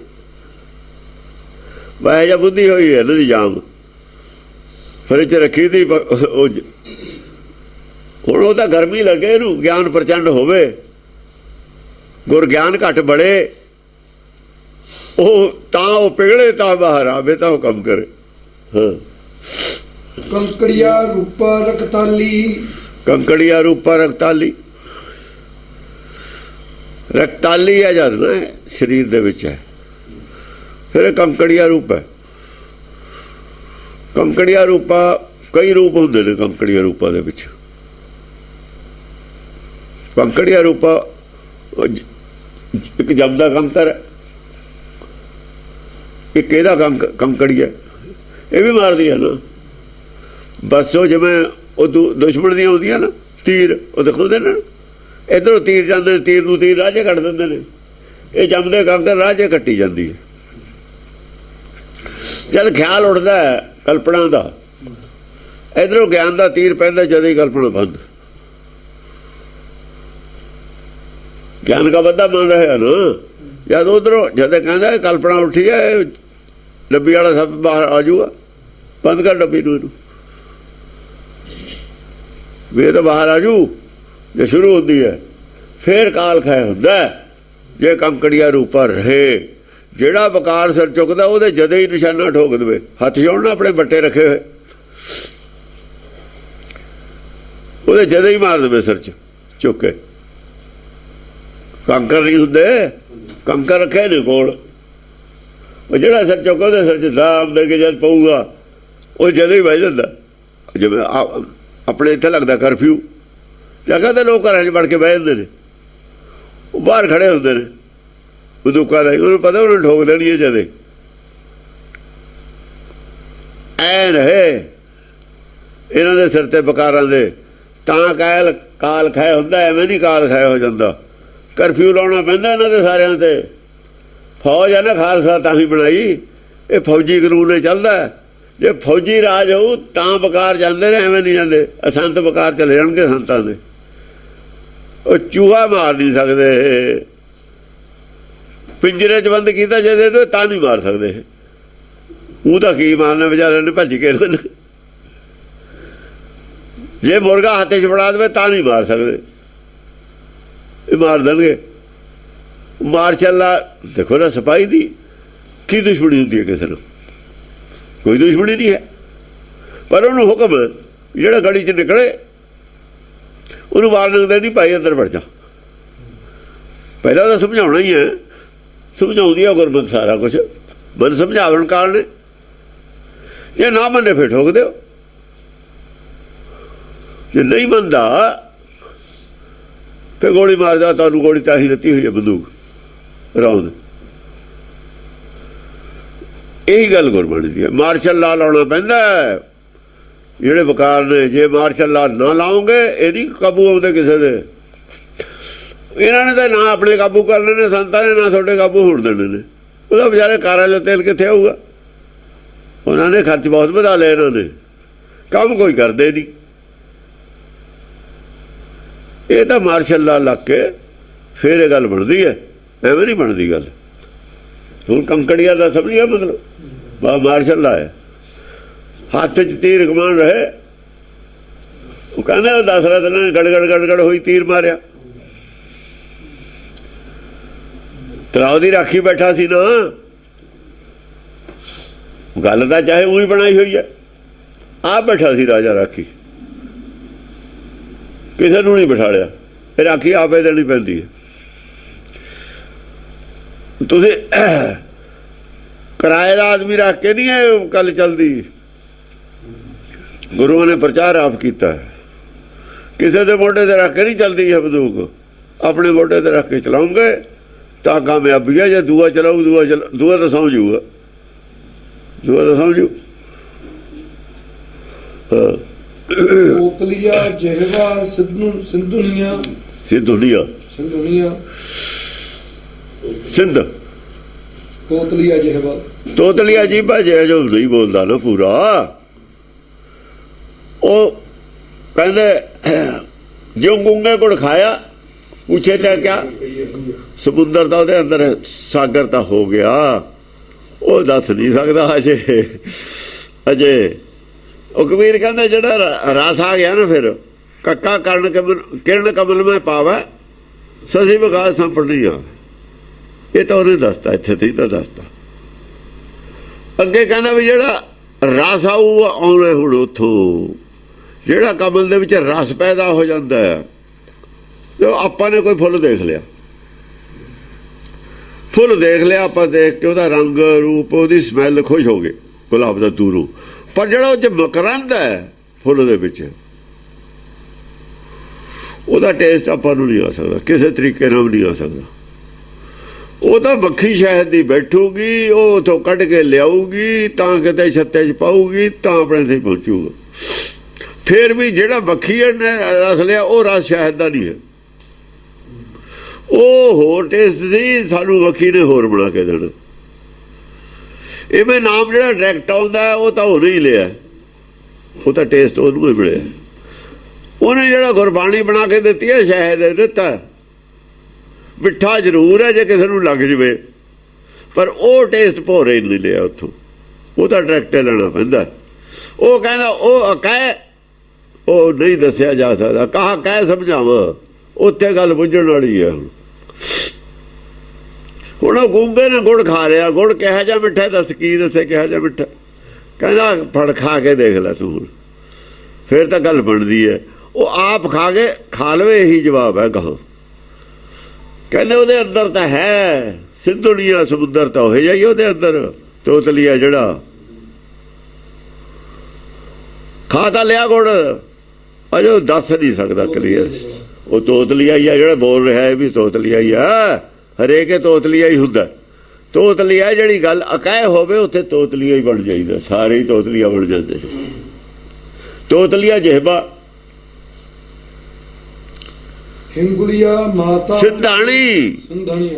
ਵਾਹ ਜਾਂ ਬੁੱਧੀ ਹੋਈ ਹੈ ਇਹਨਾਂ ਦੀ ਜਾਮ, ਫਰਿੱਜ 'ਚ ਰੱਖੀ ਦੀ। ਹੁਣ ਉਹ ਤਾਂ ਗਰਮੀ ਲੱਗੇ ਇਹਨੂੰ, ਗਿਆਨ ਪ੍ਰਚੰਡ ਹੋਵੇ, ਗੁਰ ਗਿਆਨ ਘੱਟ ਬੜੇ, ਉਹ ਤਾਂ ਉਹ ਪਿਘਲੇ ਤਾਂ ਬਾਹਰ ਆਵੇ ਤਾਂ ਉਹ ਕੰਮ ਕਰੇ। ਹਾਂ, ਕੰਕੜੀਆ ਰੂਪਾ ਰਕਤਾਲੀ, ਕੰਕੜੀਆ ਰੂਪਾ ਰਕਤਾਲੀ। ਰਕਤਾਲੀ ਹੈ ਜਦ ਨਾ ਸਰੀਰ ਦੇ ਵਿੱਚ ਹੈ, ਫਿਰ ਇਹ ਕੰਕੜੀਆ ਰੂਪ ਹੈ। ਕੰਕੜੀਆ ਰੂਪਾ ਕਈ ਰੂਪ ਹੁੰਦੇ ਨੇ ਕੰਕੜੀਆ ਰੂਪਾ ਦੇ ਵਿੱਚ। ਕੰਕੜੀਆ ਰੂਪਾ ਇੱਕ ਜਮਦਾ ਕੰਕਰ ਹੈ, ਇੱਕ ਇਹਦਾ ਕੰਕੜੀਆ, ਇਹ ਵੀ ਮਾਰਦੀ ਹੈ ਨਾ। ਬਸ ਉਹ ਜਿਵੇਂ ਉਹ ਦੁਸ਼ਮਣ ਦੀਆਂ ਆਉਂਦੀਆਂ ਨਾ ਤੀਰ, ਉਹ ਦਿਖਾਉਂਦੇ ਨੇ ਇੱਧਰੋਂ ਤੀਰ ਜਾਂਦੇ, ਤੀਰ ਨੂੰ ਤੀਰ ਰਾਜੇ ਕੱਟ ਦਿੰਦੇ ਨੇ। ਇਹ ਜੰਮਦੇ ਕੰਕਰ ਰਾਜੇ ਕੱਟੀ ਜਾਂਦੀ ਹੈ। ਜਦ ਖਿਆਲ ਉੱਠਦਾ ਕਲਪਨਾ ਦਾ, ਇੱਧਰੋਂ ਗਿਆਨ ਦਾ ਤੀਰ ਪੈਂਦਾ, ਜਦ ਹੀ ਕਲਪਨਾ ਬੰਦ। ਗਿਆਨ ਦਾ ਬੰਦਾ ਬਣ ਰਿਹਾ ਨਾ, ਜਦ ਉਧਰੋਂ ਜਦ ਕਹਿੰਦਾ ਕਲਪਨਾ ਉੱਠੀ ਹੈ, ਡੱਬੀ ਵਾਲਾ ਸਭ ਬਾਹਰ ਆ ਜਾਊਗਾ, ਬੰਦ ਕਰ ਡੱਬੀ ਨੂੰ, ਇਹਨੂੰ ਵੀ ਇਹ ਤਾਂ ਬਾਹਰ ਆ ਜੂ। ਜੇ ਸ਼ੁਰੂ ਹੁੰਦੀ ਹੈ ਫੇਰ ਕਾਲ ਖੈ ਹੁੰਦਾ। ਜੇ ਕੰਕੜੀਆ ਰੂਪਾ ਰਹੇ, ਜਿਹੜਾ ਵਕਾਰ ਸਿਰ ਚੁੱਕਦਾ ਉਹਦੇ ਜਦੇ ਹੀ ਨਿਸ਼ਾਨਾ ਠੋਕ ਦੇਵੇ। ਹੱਥ ਜੋੜਨਾ ਆਪਣੇ ਬੱਟੇ ਰੱਖੇ ਹੋਏ, ਉਹਦੇ ਜਦੇ ਹੀ ਮਾਰ ਦੇਵੇ ਸਿਰ 'ਚ ਚੁੱਕ ਕੇ। ਕੰਕਰ ਨਹੀਂ ਹੁੰਦੇ, ਕੰਕਰ ਰੱਖੇ ਨੇ ਕੋਲ, ਉਹ ਜਿਹੜਾ ਸਿਰ ਚੁੱਕ ਉਹਦੇ ਸਿਰ 'ਚ ਦਾਮ ਦੇ ਕੇ ਜਦ ਪਊਗਾ ਉਹ ਜਦੇ ਹੀ ਬਹਿ ਜਾਂਦਾ। ਜਿਵੇਂ ਆਪਣੇ ਇੱਥੇ ਲੱਗਦਾ ਕਰਫਿਊ, ਜਗ੍ਹਾ ਤੇ ਲੋਕ ਘਰਾਂ 'ਚ ਵੜ ਕੇ ਬਹਿ ਜਾਂਦੇ ਨੇ, ਉਹ ਬਾਹਰ ਖੜੇ ਹੁੰਦੇ ਨੇ ਬੰਦੂਕਾਂ ਦਾ, ਉਹਨੂੰ ਪਤਾ ਉਹਨੂੰ ਠੋਕ ਦੇਣੀ ਹੈ ਜਦੇ। ਐ ਰਹੇ ਇਹਨਾਂ ਦੇ ਸਿਰ ਤੇ ਬਕਾਰਾਂ ਦੇ, ਤਾਂ ਕਾਲ ਖੈ ਹੁੰਦਾ, ਐਵੇਂ ਨਹੀਂ ਕਾਲ ਖੈ ਹੋ ਜਾਂਦਾ। ਕਰਫਿਊ ਲਾਉਣਾ ਪੈਂਦਾ ਇਹਨਾਂ ਦੇ ਸਾਰਿਆਂ ਤੇ। ਫੌਜ ਹੈ ਨਾ ਖਾਲਸਾ ਤਾਂ ਹੀ ਬਣਾਈ, ਇਹ ਫੌਜੀ ਕਾਨੂੰਨ ਚੱਲਦਾ। ਜੇ ਫੌਜੀ ਰਾਜ ਹੋਊ ਤਾਂ ਬਕਾਰ ਜਾਂਦੇ ਨੇ, ਐਵੇਂ ਨਹੀਂ ਜਾਂਦੇ। ਸੰਤ ਬਕਾਰ ਚਲੇ ਜਾਣਗੇ ਸੰਤਾਂ ਦੇ, ਉਹ ਚੂਹਾ ਮਾਰ ਨਹੀਂ ਸਕਦੇ। ਪਿੰਜਰੇ 'ਚ ਬੰਦ ਕੀਤਾ ਜਦੇ ਤਾਂ ਨਹੀਂ ਮਾਰ ਸਕਦੇ। ਉਹ ਤਾਂ ਕੀ ਮਾਰਨਾ, ਵਿਚਾਰਿਆਂ ਨੇ ਭੱਜ ਕੇ। ਜੇ ਮੁਰਗਾ ਹੱਥ 'ਚ ਫੜਾ ਦੇਵੇ ਤਾਂ ਨਹੀਂ ਮਾਰ ਸਕਦੇ, ਇਹ ਮਾਰ ਦੇਣਗੇ। ਮਾਰ ਚੱਲਾ ਦੇਖੋ ਨਾ, ਸਿਪਾਹੀ ਦੀ ਕੀ ਦੁਸ਼ਮਣੀ ਹੁੰਦੀ ਹੈ ਕਿਸੇ ਨੂੰ? ਕੋਈ ਦੁਸ਼ਮਣੀ ਨਹੀਂ ਹੈ, ਪਰ ਉਹਨੂੰ ਹੁਕਮ ਜਿਹੜਾ ਗਲੀ 'ਚ ਨਿਕਲੇ ਉਹਨੂੰ ਵਾਰਨਿੰਗ ਦੇ ਦੀ, ਭਾਈ ਅੰਦਰ ਵੜ ਜਾ। ਪਹਿਲਾਂ ਤਾਂ ਸਮਝਾਉਣਾ ਹੀ ਹੈ, ਸਮਝਾਉਂਦੀ ਆ ਗੁਰਮਤਿ ਸਾਰਾ ਕੁਛ। ਮਨ ਸਮਝਾਵਣ ਕਾਰਨ, ਜੇ ਨਾ ਮੰਨੇ ਫਿਰ ਠੋਕ ਦਿਓ। ਜੇ ਨਹੀਂ ਮੰਨਦਾ ਫਿਰ ਗੋਲੀ ਮਾਰਦਾ। ਤੁਹਾਨੂੰ ਗੋਲੀ ਤਾਂ ਹੀ ਦਿੱਤੀ ਹੋਈ ਹੈ, ਬੰਦੂਕ ਰੌਂਦ। ਇਹੀ ਗੱਲ ਗੁਰਬਾਣੀ ਦੀ ਹੈ। ਮਾਰਸ਼ਲ ਲਾ ਲਾਉਣਾ ਪੈਂਦਾ ਜਿਹੜੇ ਵਕਾਰ ਨੇ। ਜੇ ਮਾਰਸ਼ਲ ਲਾ ਨਾ ਲਾਓਗੇ ਇਹ ਨਹੀਂ ਕਾਬੂ ਆਉਂਦੇ ਕਿਸੇ ਦੇ। ਇਹਨਾਂ ਨੇ ਤਾਂ ਨਾ ਆਪਣੇ ਕਾਬੂ ਕਰਨੇ ਨੇ ਸੰਤਾਂ ਨੇ, ਨਾ ਤੁਹਾਡੇ ਕਾਬੂ ਹੋਣ ਦੇਣੇ ਨੇ। ਉਹਦਾ ਵਿਚਾਰੇ ਕਾਰਾਂ 'ਚ ਤੇਲ ਕਿੱਥੇ ਆਊਗਾ? ਉਹਨਾਂ ਨੇ ਖਰਚ ਬਹੁਤ ਵਧਾ ਲਿਆ, ਇਹਨਾਂ ਨੇ ਕੰਮ ਕੋਈ ਕਰਦੇ ਨਹੀਂ। ਇਹ ਤਾਂ ਮਾਰਸ਼ਲ ਲਾ ਲੱਗ ਕੇ ਫਿਰ ਇਹ ਗੱਲ ਬਣਦੀ ਹੈ, ਐਵੇਂ ਨਹੀਂ ਬਣਦੀ ਗੱਲ। ਹੁਣ ਕੰਕੜੀਆ ਦਾ ਸਮਝਿਆ ਮਤਲਬ? ਮਾਰਸ਼ਲ ਲਾ ਹੈ, ਹੱਥ 'ਚ ਤੀਰ ਕਮਾਨ ਰਹੇ। ਉਹ ਕਹਿੰਦਾ ਦਸ਼ਰਥ ਨੇ ਗੜਗੜ ਹੋਈ ਤੀਰ ਮਾਰਿਆ। ਤਲਾਬ ਦੀ ਰਾਖੀ ਬੈਠਾ ਸੀ ਨਾ, ਗੱਲ ਤਾਂ ਚਾਹੇ ਉਹੀ ਬਣਾਈ ਹੋਈ ਹੈ। ਆਪ ਬੈਠਾ ਸੀ ਰਾਜਾ ਰਾਖੀ, ਕਿਸੇ ਨੂੰ ਨਹੀਂ ਬਿਠਾਲਿਆ। ਇਹ ਰਾਖੀ ਆਪੇ ਦੇਣੀ ਪੈਂਦੀ ਹੈ। ਤੁਸੀਂ ਕਿਰਾਏ ਦਾ ਆਦਮੀ ਰੱਖ ਕੇ ਨਹੀਂ ਇਹ ਗੱਲ ਚੱਲਦੀ। ਗੁਰੂਆਂ ਨੇ ਪ੍ਰਚਾਰ ਆਪ ਕੀਤਾ। ਕਿਸੇ ਦੇ ਮੋਢੇ ਤੇ ਰੱਖ ਕੇ ਨਹੀਂ ਚੱਲਦੀ ਹੈ ਬੰਦੂਕ, ਆਪਣੇ ਮੋਢੇ ਤੇ ਰੱਖ ਕੇ ਚਲਾਉਂਗੇ ਤਾਂ ਕਾਮਯਾਬੀ ਹੈ। ਜੇ ਦੂਆ ਚਲਾਊ ਦੂਆ ਤਾਂ ਸਮਝੂਗਾ, ਦੂਆ ਤਾਂ ਸਮਝੂ। ਕੋਤਲੀਆ ਜਿਹਵਾ ਸਿੰਧੁਨੀਆ ਸਿੰਧ ਕੋਤਲੀਆ ਜਿਹਵਾ ਤੋਤਲੀਆ ਜੀ ਭਾਜਿਆ ਜੋ ਨਹੀਂ ਬੋਲਦਾ ਨਾ ਪੂਰਾ। ਉਹ ਕਹਿੰਦੇ ਜੋ ਗੁੰਗੇ ਕੋਲ ਖਾਇਆ, ਪੁੱਛੇ ਤਾਂ ਕਿਆ ਸਮੁੰਦਰ ਦਾ ਉਹਦੇ ਅੰਦਰ ਸਾਗਰ ਤਾਂ ਹੋ ਗਿਆ। ਉਹ ਦੱਸ ਨਹੀਂ ਸਕਦਾ ਅਜੇ। ਉਹ ਕਬੀਰ ਕਹਿੰਦਾ ਜਿਹੜਾ ਰਸ ਆ ਗਿਆ ਨਾ, ਫਿਰ ਕੱਕਾ ਕਿਰਨ ਕਮਲ ਮੈਂ ਪਾਵਾ ਸਸੀ ਵਿਕਾਸ ਸੰਪੜਨੀ ਆ। ਇਹ ਤਾਂ ਉਹਨੇ ਦੱਸਤਾ, ਇੱਥੇ ਤੇ ਤਾਂ ਦੱਸਤਾ। ਅੱਗੇ ਕਹਿੰਦਾ ਵੀ ਜਿਹੜਾ ਰਸ ਆਊ ਆਉਣਾ ਹੁਣ ਉੱਥੋਂ, ਜਿਹੜਾ ਕਮਲ ਦੇ ਵਿੱਚ ਰਸ ਪੈਦਾ ਹੋ ਜਾਂਦਾ ਹੈ। ਤੇ ਆਪਾਂ ਨੇ ਕੋਈ ਫੁੱਲ ਦੇਖ ਲਿਆ, ਆਪਾਂ ਦੇਖ ਕੇ ਉਹਦਾ ਰੰਗ ਰੂਪ, ਉਹਦੀ ਸਮੈਲ, ਖੁਸ਼ ਹੋ ਗਏ ਗੁਲਾਬ ਦਾ ਦੂਰੋਂ। ਪਰ ਜਿਹੜਾ ਉਹ 'ਚ ਮਕਰੰਦ ਹੈ ਫੁੱਲ ਦੇ ਵਿੱਚ, ਉਹਦਾ ਟੇਸਟ ਆਪਾਂ ਨੂੰ ਨਹੀਂ ਆ ਸਕਦਾ, ਕਿਸੇ ਤਰੀਕੇ ਨਾਲ ਵੀ ਨਹੀਂ ਆ ਸਕਦਾ। ਉਹ ਤਾਂ ਮੱਖੀ ਸ਼ਹਿਦ ਦੀ ਬੈਠੂਗੀ, ਉਹ ਉੱਥੋਂ ਕੱਢ ਕੇ ਲਿਆਊਗੀ, ਤਾਂ ਕਿਤੇ ਛੱਤੇ 'ਚ ਪਾਊਗੀ, ਤਾਂ ਆਪਣੇ ਤੇ ਪਹੁੰਚੂਗਾ। ਫਿਰ ਵੀ ਜਿਹੜਾ ਮੱਖੀ ਨੇ ਰਸ ਲਿਆ, ਉਹ ਰਸ ਸ਼ਹਿਦ ਦਾ ਨਹੀਂ ਹੈ, ਉਹ ਹੋਰ ਟੇਸਟ ਸੀ। ਸਾਨੂੰ ਮੱਖੀ ਨੇ ਹੋਰ ਬਣਾ ਕੇ ਦੇਣਾ। ਇਵੇਂ ਨਾਮ ਜਿਹੜਾ ਡਾਇਰੈਕਟ ਆਉਂਦਾ ਉਹ ਤਾਂ ਉਹਨੇ ਹੀ ਲਿਆ, ਉਹ ਤਾਂ ਟੇਸਟ ਉਹਨੂੰ ਹੀ ਮਿਲਿਆ। ਉਹਨੇ ਜਿਹੜਾ ਗੁਰਬਾਣੀ ਬਣਾ ਕੇ ਦਿੱਤੀ ਹੈ, ਸ਼ਹਿਦ ਦਿੱਤਾ। ਮਿੱਠਾ ਜ਼ਰੂਰ ਹੈ ਜੇ ਕਿਸੇ ਨੂੰ ਲੱਗ ਜਵੇ, ਪਰ ਉਹ ਟੇਸਟ ਭੋਰੇ ਨਹੀਂ ਲਿਆ ਉੱਥੋਂ, ਉਹ ਤਾਂ ਡਾਇਰੈਕਟ ਲੈਣਾ ਪੈਂਦਾ। ਉਹ ਕਹਿੰਦਾ ਉਹ ਕਹਿ, ਉਹ ਨਹੀਂ ਦੱਸਿਆ ਜਾ ਸਕਦਾ। ਕਹਾ ਕਹਿ ਸਮਝਾਵਾਂ, ਉੱਥੇ ਗੱਲ ਬੁੱਝਣ ਵਾਲੀ ਹੈ। ਹੁਣ ਉਹ ਗੂੰਗੇ ਨੇ ਗੁੜ ਖਾ ਰਿਹਾ, ਗੁੜ ਕਿਹੋ ਜਿਹਾ ਮਿੱਠਾ, ਦੱਸ ਕੀ ਦੱਸੇ ਕਿਹੋ ਜਿਹਾ ਮਿੱਠਾ। ਕਹਿੰਦਾ ਫੜ ਖਾ ਕੇ ਦੇਖ ਲੈ ਤੂੰ, ਫਿਰ ਤਾਂ ਗੱਲ ਬਣਦੀ ਹੈ। ਉਹ ਆਪ ਖਾ ਲਵੇ, ਇਹੀ ਜਵਾਬ ਹੈ ਗਾਹਾਂ। ਕਹਿੰਦੇ ਉਹਦੇ ਅੰਦਰ ਤਾਂ ਹੈ ਸਿੰਧੂਨੀਆ ਸਮੁੰਦਰ, ਤਾਂ ਉਹ ਜਾਈ ਉਹਦੇ ਅੰਦਰ। ਤੋਤਲੀਆ ਜਿਹੜਾ ਖਾ ਤਾਂ ਲਿਆ ਗੁੜ, ਅਜੇ ਉਹ ਦੱਸ ਨਹੀਂ ਸਕਦਾ ਕਲੀਅਰ। ਉਹ ਤੋਤਲੀਆ ਹੀ ਆ ਜਿਹੜਾ ਬੋਲ ਰਿਹਾ ਹੈ ਵੀ ਤੋਤਲੀਆ ਹੀ ਆ। ਹਰੇਕ ਤੋਤਲੀਆ ਹੀ ਹੁੰਦਾ। ਤੋਤਲੀਆ ਜਿਹੜੀ ਗੱਲ ਅਕਹਿ ਹੋਵੇ, ਉੱਥੇ ਤੋਤਲੀਆ ਹੀ ਬਣ ਜਾਈਦਾ, ਸਾਰੇ ਹੀ ਤੋਤਲੀਆ ਬਣ ਜਾਂਦੇ। ਤੋਤਲੀਆ ਜਿਹਵਾ ਹਿੰਗੁਲੀਆ ਮਾਤਾ ਸਿੰਧਾਣੀ,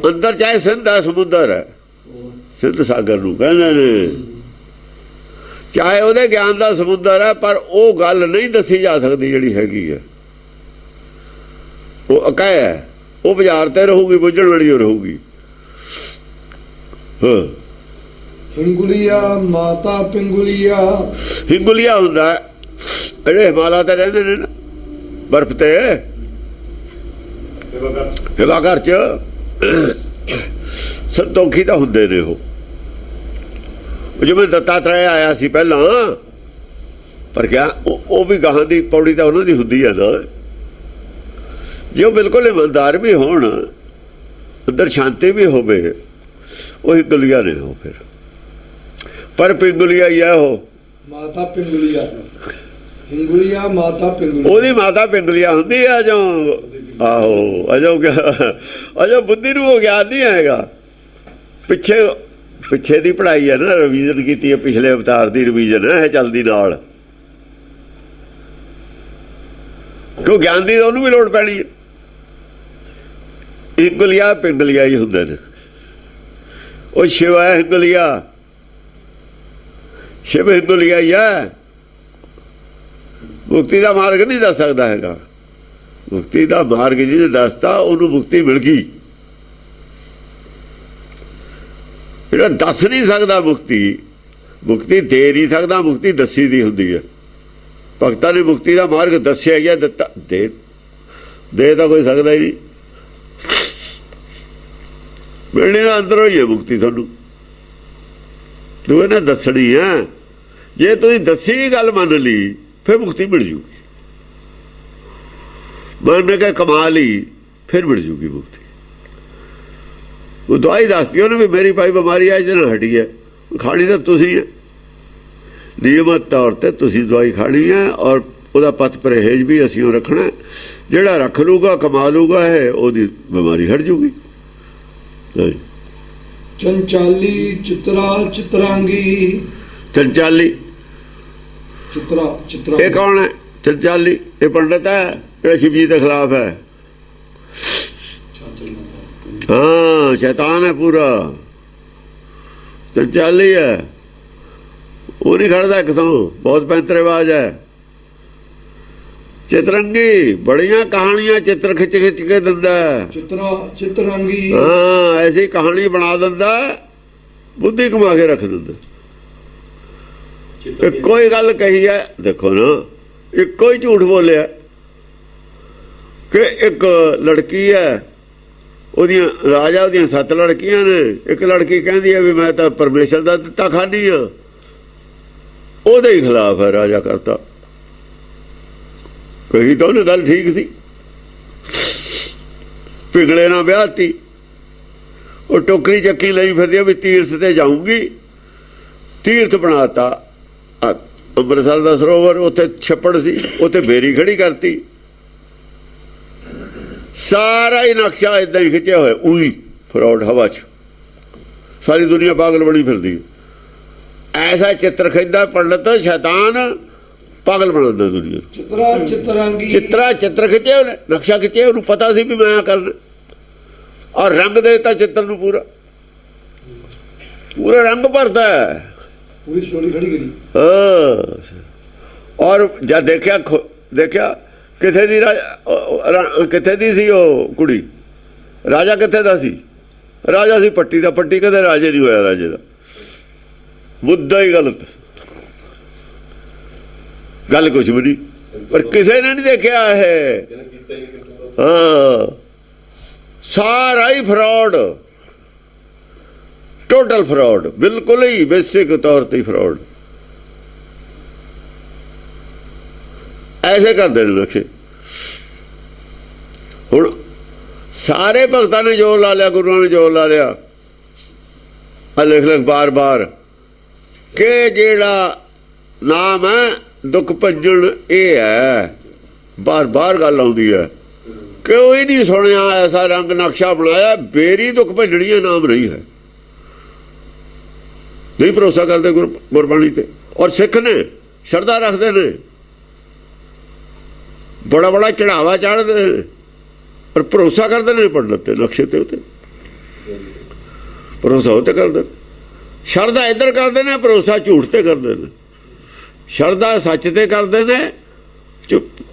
ਅੰਦਰ ਚਾਹੇ ਸਿੰਧ ਹੈ, ਸਮੁੰਦਰ ਹੈ, ਸਿੰਧ ਸਾਗਰ ਨੂੰ ਕਹਿੰਦੇ ਨੇ। ਚਾਹੇ ਉਹਦੇ ਗਿਆਨ ਦਾ ਸਮੁੰਦਰ ਹੈ, ਪਰ ਉਹ ਗੱਲ ਨਹੀਂ ਦੱਸੀ ਜਾ ਸਕਦੀ ਜਿਹੜੀ ਹੈਗੀ ਹੈ। ਉਹ ਅਕਹਿ ਹੈ, ਉਹ ਬਾਜ਼ਾਰ ਤੇ ਰਹੂਗੀ, ਬੁੱਝਣ ਵਾਲੀ ਉਹ ਰਹੂਗੀ। ਹਿੰਗੁਲੀਆ ਮਾਤਾ ਪਿੰਗੁਲੀਆ। ਹਿੰਗੁਲੀਆ ਹੁੰਦਾ ਜਿਹੜੇ ਹਿਮਾਲਾ ਤੇ ਰਹਿੰਦੇ ਨੇ ਨਾ, ਬਰਫ਼ ਤੇ, ਹਿਵਾ ਘਰ ਚ ਸੰਤੋਖੀ ਤਾਂ ਹੁੰਦੇ ਨੇ। ਉਹ ਜਿਵੇਂ ਦੱਤਾਤਰੇయ ਆਇਆ ਸੀ ਪਹਿਲਾਂ, ਪਰ ਕਿਆ ਉਹ ਵੀ ਗਾਹਾਂ ਦੀ ਪੌੜੀ ਤਾਂ ਉਹਨਾਂ ਦੀ ਹੁੰਦੀ ਹੈ ਨਾ। ਜੇ ਉਹ ਬਿਲਕੁਲ ਇਮਾਨਦਾਰ ਵੀ ਹੋਣ, ਅੰਦਰ ਸ਼ਾਂਤੀ ਵੀ ਹੋਵੇ, ਉਹ ਹਿੰਗੁਲੀਆ ਨੇ ਉਹ ਫਿਰ। ਪਰ ਪਿੰਗੁਲੀਆ ਹੀ ਆ ਉਹ, ਮਾਤਾ ਪਿੰਗੁਲੀਆ। ਹਿੰਗੁਲੀਆ ਮਾਤਾ ਪਿੰਗੁਲੀਆ, ਉਹਦੀ ਮਾਤਾ ਪਿੰਗੁਲੀਆ ਹੁੰਦੀ ਆ। ਜੋ ਆਹੋ ਅਜੋ ਬੁੱਧੀ ਨੂੰ ਉਹ ਗਿਆਨ ਨਹੀਂ ਆਏਗਾ। ਪਿੱਛੇ ਦੀ ਪੜ੍ਹਾਈ ਹੈ ਨਾ, ਰਿਵੀਜ਼ਨ ਕੀਤੀ ਹੈ, ਪਿਛਲੇ ਅਵਤਾਰ ਦੀ ਰਿਵੀਜ਼ਨ ਹੈ, ਇਹ ਚੱਲਦੀ ਨਾਲ। ਕਿਉਂ ਗਿਆਨ ਦੀ ਉਹਨੂੰ ਵੀ ਲੋੜ ਪੈਣੀ ਹੈ। ਹਿੰਗੁਲੀਆ ਪਿੰਗੁਲੀਆ ਹੀ ਹੁੰਦੇ ਨੇ। ਉਹ ਸ਼ਿਵ ਹੈ ਹਿੰਗੁਲੀਆ, ਸ਼ਿਵ ਹਿੰਗੁਲੀਆ ਹੀ ਹੈ। ਮੁਕਤੀ ਦਾ ਮਾਰਗ ਨਹੀਂ ਦੱਸ ਸਕਦਾ ਹੈਗਾ। ਮੁਕਤੀ ਦਾ ਮਾਰਗ ਜਿਹਨੇ ਦੱਸਤਾ, ਉਹਨੂੰ ਮੁਕਤੀ ਮਿਲ ਗਈ। ਜਿਹੜਾ ਦੱਸ ਨਹੀਂ ਸਕਦਾ ਮੁਕਤੀ, ਮੁਕਤੀ ਦੇ ਨਹੀਂ ਸਕਦਾ, ਮੁਕਤੀ ਦੱਸੀ ਦੀ ਹੁੰਦੀ ਹੈ। ਭਗਤਾਂ ਨੇ ਮੁਕਤੀ ਦਾ ਮਾਰਗ ਦੱਸਿਆ ਗਿਆ, ਦਿੱਤਾ। ਦੇ ਤਾਂ ਕੋਈ ਸਕਦਾ ਹੀ ਨਹੀਂ, ਮਿਲਣੀ ਦਾ ਅੰਦਰੋਂ ਹੀ ਹੈ ਮੁਕਤੀ। ਤੁਹਾਨੂੰ ਤੂੰ ਇਹਨੇ ਦੱਸਣੀ ਹੈ। ਜੇ ਤੁਸੀਂ ਦੱਸੀ ਗੱਲ ਮੰਨ ਲਈ ਫਿਰ ਮੁਕਤੀ ਮਿਲ ਜੂਗੀ, ਮੰਨ ਕੇ ਕਮਾ ਲਈ ਫਿਰ ਮਿਲ ਜੂਗੀ ਮੁਕਤੀ। ਉਹ ਦਵਾਈ ਦੱਸਦੀ ਉਹਨੇ ਵੀ ਮੇਰੀ ਭਾਈ ਬਿਮਾਰੀ ਆ ਜਿਹਦੇ ਨਾਲ ਹਟੀ ਹੈ, ਖਾਣੀ ਤਾਂ ਤੁਸੀਂ ਹੈ, ਨਿਯਮਤ ਤੌਰ ਤੇ ਤੁਸੀਂ ਦਵਾਈ ਖਾਣੀ ਹੈ, ਔਰ ਉਹਦਾ ਪਥ ਪਰਹੇਜ਼ ਵੀ ਅਸੀਂ ਉਹ ਰੱਖਣਾ। ਜਿਹੜਾ ਰੱਖ ਲੂਗਾ ਕਮਾ ਲੂਗਾ ਹੈ, ਉਹਦੀ ਬਿਮਾਰੀ ਹਟ ਜੂਗੀ। ਚੰਚਾਲੀ ਚਿਤਰਾ ਚਿਤਰਾਂਗੀ। ਚੰਚਾਲੀ ਚਿਤਰਾ ਇਹ ਕੌਣ ਹੈ? ਚੰਚਾਲੀ ਇਹ ਪੰਡਤ ਹੈ ਜਿਹੜਾ ਸ਼ਿਵ ਜੀ ਦੇ ਖਿਲਾਫ ਹੈ। ਹਾਂ, ਸ਼ੈਤਾਨ ਹੈ ਪੂਰਾ, ਚੰਚਾਲੀ ਹੈ। ਉਹ ਨਹੀਂ ਖੜਦਾ ਇੱਕ ਤੋਂ, ਬਹੁਤ ਪੈਂਤਰੇਬਾਜ਼ ਹੈ। ਚਿਤਰੰਗੀ ਬੜੀਆਂ ਕਹਾਣੀਆਂ ਚਿੱਤਰ ਖਿੱਚ ਖਿੱਚ ਕੇ ਦਿੰਦਾ। ਚਿਤਰਾਂਗੀ ਹਾਂ, ਐਸੀ ਕਹਾਣੀ ਬਣਾ ਦਿੰਦਾ, ਬੁੱਧੀ ਕਮਾ ਕੇ ਰੱਖ ਦਿੰਦਾ। ਕੋਈ ਗੱਲ ਕਹੀ ਹੈ, ਦੇਖੋ ਨਾ, ਇੱਕੋ ਹੀ ਝੂਠ ਬੋਲਿਆ ਕਿ ਇੱਕ ਲੜਕੀ ਹੈ, ਉਹਦੀਆਂ ਰਾਜਾ ਉਹਦੀਆਂ 7 ਲੜਕੀਆਂ ਨੇ। ਇੱਕ ਲੜਕੀ ਕਹਿੰਦੀ ਹੈ ਵੀ ਮੈਂ ਤਾਂ ਪਰਮੇਸ਼ਰ ਦਾ ਦਿੱਤਾ ਖਾਂਦੀ ਹਾਂ, ਉਹਦੇ ਹੀ ਖਿਲਾਫ ਹੈ ਰਾਜਾ ਕਰਤਾ। ਕਹੀ ਤਾਂ ਉਹਨੇ ਗੱਲ ਠੀਕ ਸੀ, ਪਿਗਲੇ ਨਾਲ ਵਿਆਹ ਤੀ। ਉਹ ਟੋਕਰੀ ਚੱਕੀ ਲਈ ਫਿਰਦੀ ਵੀ ਤੀਰਥ ਤੇ ਜਾਊਂਗੀ, ਤੀਰਥ ਬਣਾਤਾ ਅੰਮ੍ਰਿਤਸਰ ਦਾ ਸਰੋਵਰ, ਉੱਥੇ ਛੱਪੜ ਸੀ, ਉੱਥੇ ਬੇਰੀ ਖੜੀ ਕਰਤੀ। ਸਾਰਾ ਹੀ ਨਕਸ਼ਾ ਇਦਾਂ ਹੀ ਖਿੱਚਿਆ ਹੋਇਆ, ਉਹੀ ਫਰੌਡ ਹਵਾ 'ਚ। ਸਾਰੀ ਦੁਨੀਆ ਪਾਗਲ ਬਣੀ ਫਿਰਦੀ। ਐਸਾ ਚਿੱਤਰ ਖਿੱਚਦਾ ਪੰਡਤ, ਸ਼ੈਤਾਨ ਪਾਗਲ ਬਣਾਉਂਦਾ ਦੁਨੀਆ। ਚਿੱਤਰ ਖਿੱਚਿਆ ਉਹਨੇ, ਨਕਸ਼ਾ ਖਿੱਚਿਆ, ਉਹਨੂੰ ਪਤਾ ਸੀ ਵੀ ਮੈਂ ਕਰਨਾ, ਔਰ ਰੰਗ ਦੇ ਦਿੱਤਾ ਚਿੱਤਰ ਨੂੰ। ਪੂਰਾ ਰੰਗ ਭਰਦਾ, ਪੂਰੀ ਸਟੋਰੀ ਖੜੀ ਕਰੀ। ਔਰ ਜਦ ਦੇਖਿਆ ਕਿੱਥੇ ਦੀ ਸੀ ਉਹ ਕੁੜੀ, ਰਾਜਾ ਕਿੱਥੇ ਦਾ ਸੀ? ਰਾਜਾ ਸੀ ਪੱਟੀ ਦਾ। ਪੱਟੀ ਕਦੇ ਰਾਜੇ ਨਹੀਂ ਹੋਇਆ, ਰਾਜੇ ਦਾ ਮੁੱਦਾ ਹੀ ਗਲਤ, ਗੱਲ ਕੁਛ ਵੀ ਨਹੀਂ। ਪਰ ਕਿਸੇ ਨੇ ਨਹੀਂ ਦੇਖਿਆ ਇਹ। ਹਾਂ, ਸਾਰਾ ਹੀ ਫਰੌਡ, ਟੋਟਲ ਫਰੌਡ, ਬਿਲਕੁਲ ਹੀ ਬੇਸਿਕ ਤੌਰ ਤੇ ਫਰੌਡ। ਐਸੇ ਕਰਦੇ ਨੇ ਨਕਸ਼ੇ। ਹੁਣ ਸਾਰੇ ਭਗਤਾਂ ਨੇ ਜ਼ੋਰ ਲਾ ਲਿਆ, ਗੁਰੂਆਂ ਨੇ ਜ਼ੋਰ ਲਾ ਲਿਆ, ਲਿਖ ਬਾਰ ਕਿ ਜਿਹੜਾ ਨਾਮ ਹੈ ਦੁੱਖ ਭੰਜਨ, ਇਹ ਹੈ। ਬਾਰ ਗੱਲ ਆਉਂਦੀ ਹੈ, ਕੋਈ ਨਹੀਂ ਸੁਣਿਆ ਐਸਾ ਰੰਗ ਨਕਸ਼ਾ ਬਣਾਇਆ, ਬੇਰੀ ਦੁੱਖ ਭੰਜਣੀ ਨਾਮ ਨਹੀਂ ਹੈ। ਨਹੀਂ ਭਰੋਸਾ ਕਰਦੇ ਗੁਰਬਾਣੀ ਤੇ। ਔਰ ਸਿੱਖ ਨੇ ਸ਼ਰਧਾ ਰੱਖਦੇ ਨੇ, ਬੜਾ ਚੜਾਵਾ ਚੜ੍ਹਦੇ ਨੇ, ਪਰ ਭਰੋਸਾ ਕਰਦੇ ਨੇ ਪੰਡਤ ਤੇ, ਨਕਸ਼ੇ ਤੇ। ਉੱਤੇ ਭਰੋਸਾ ਉੱਤੇ ਕਰਦੇ, ਸ਼ਰਧਾ ਇੱਧਰ ਕਰਦੇ ਨੇ, ਭਰੋਸਾ ਝੂਠ ਤੇ ਕਰਦੇ ਨੇ। ਸ਼ਰਧਾ ਸੱਚ ਤੇ ਕਰਦੇ ਨੇ,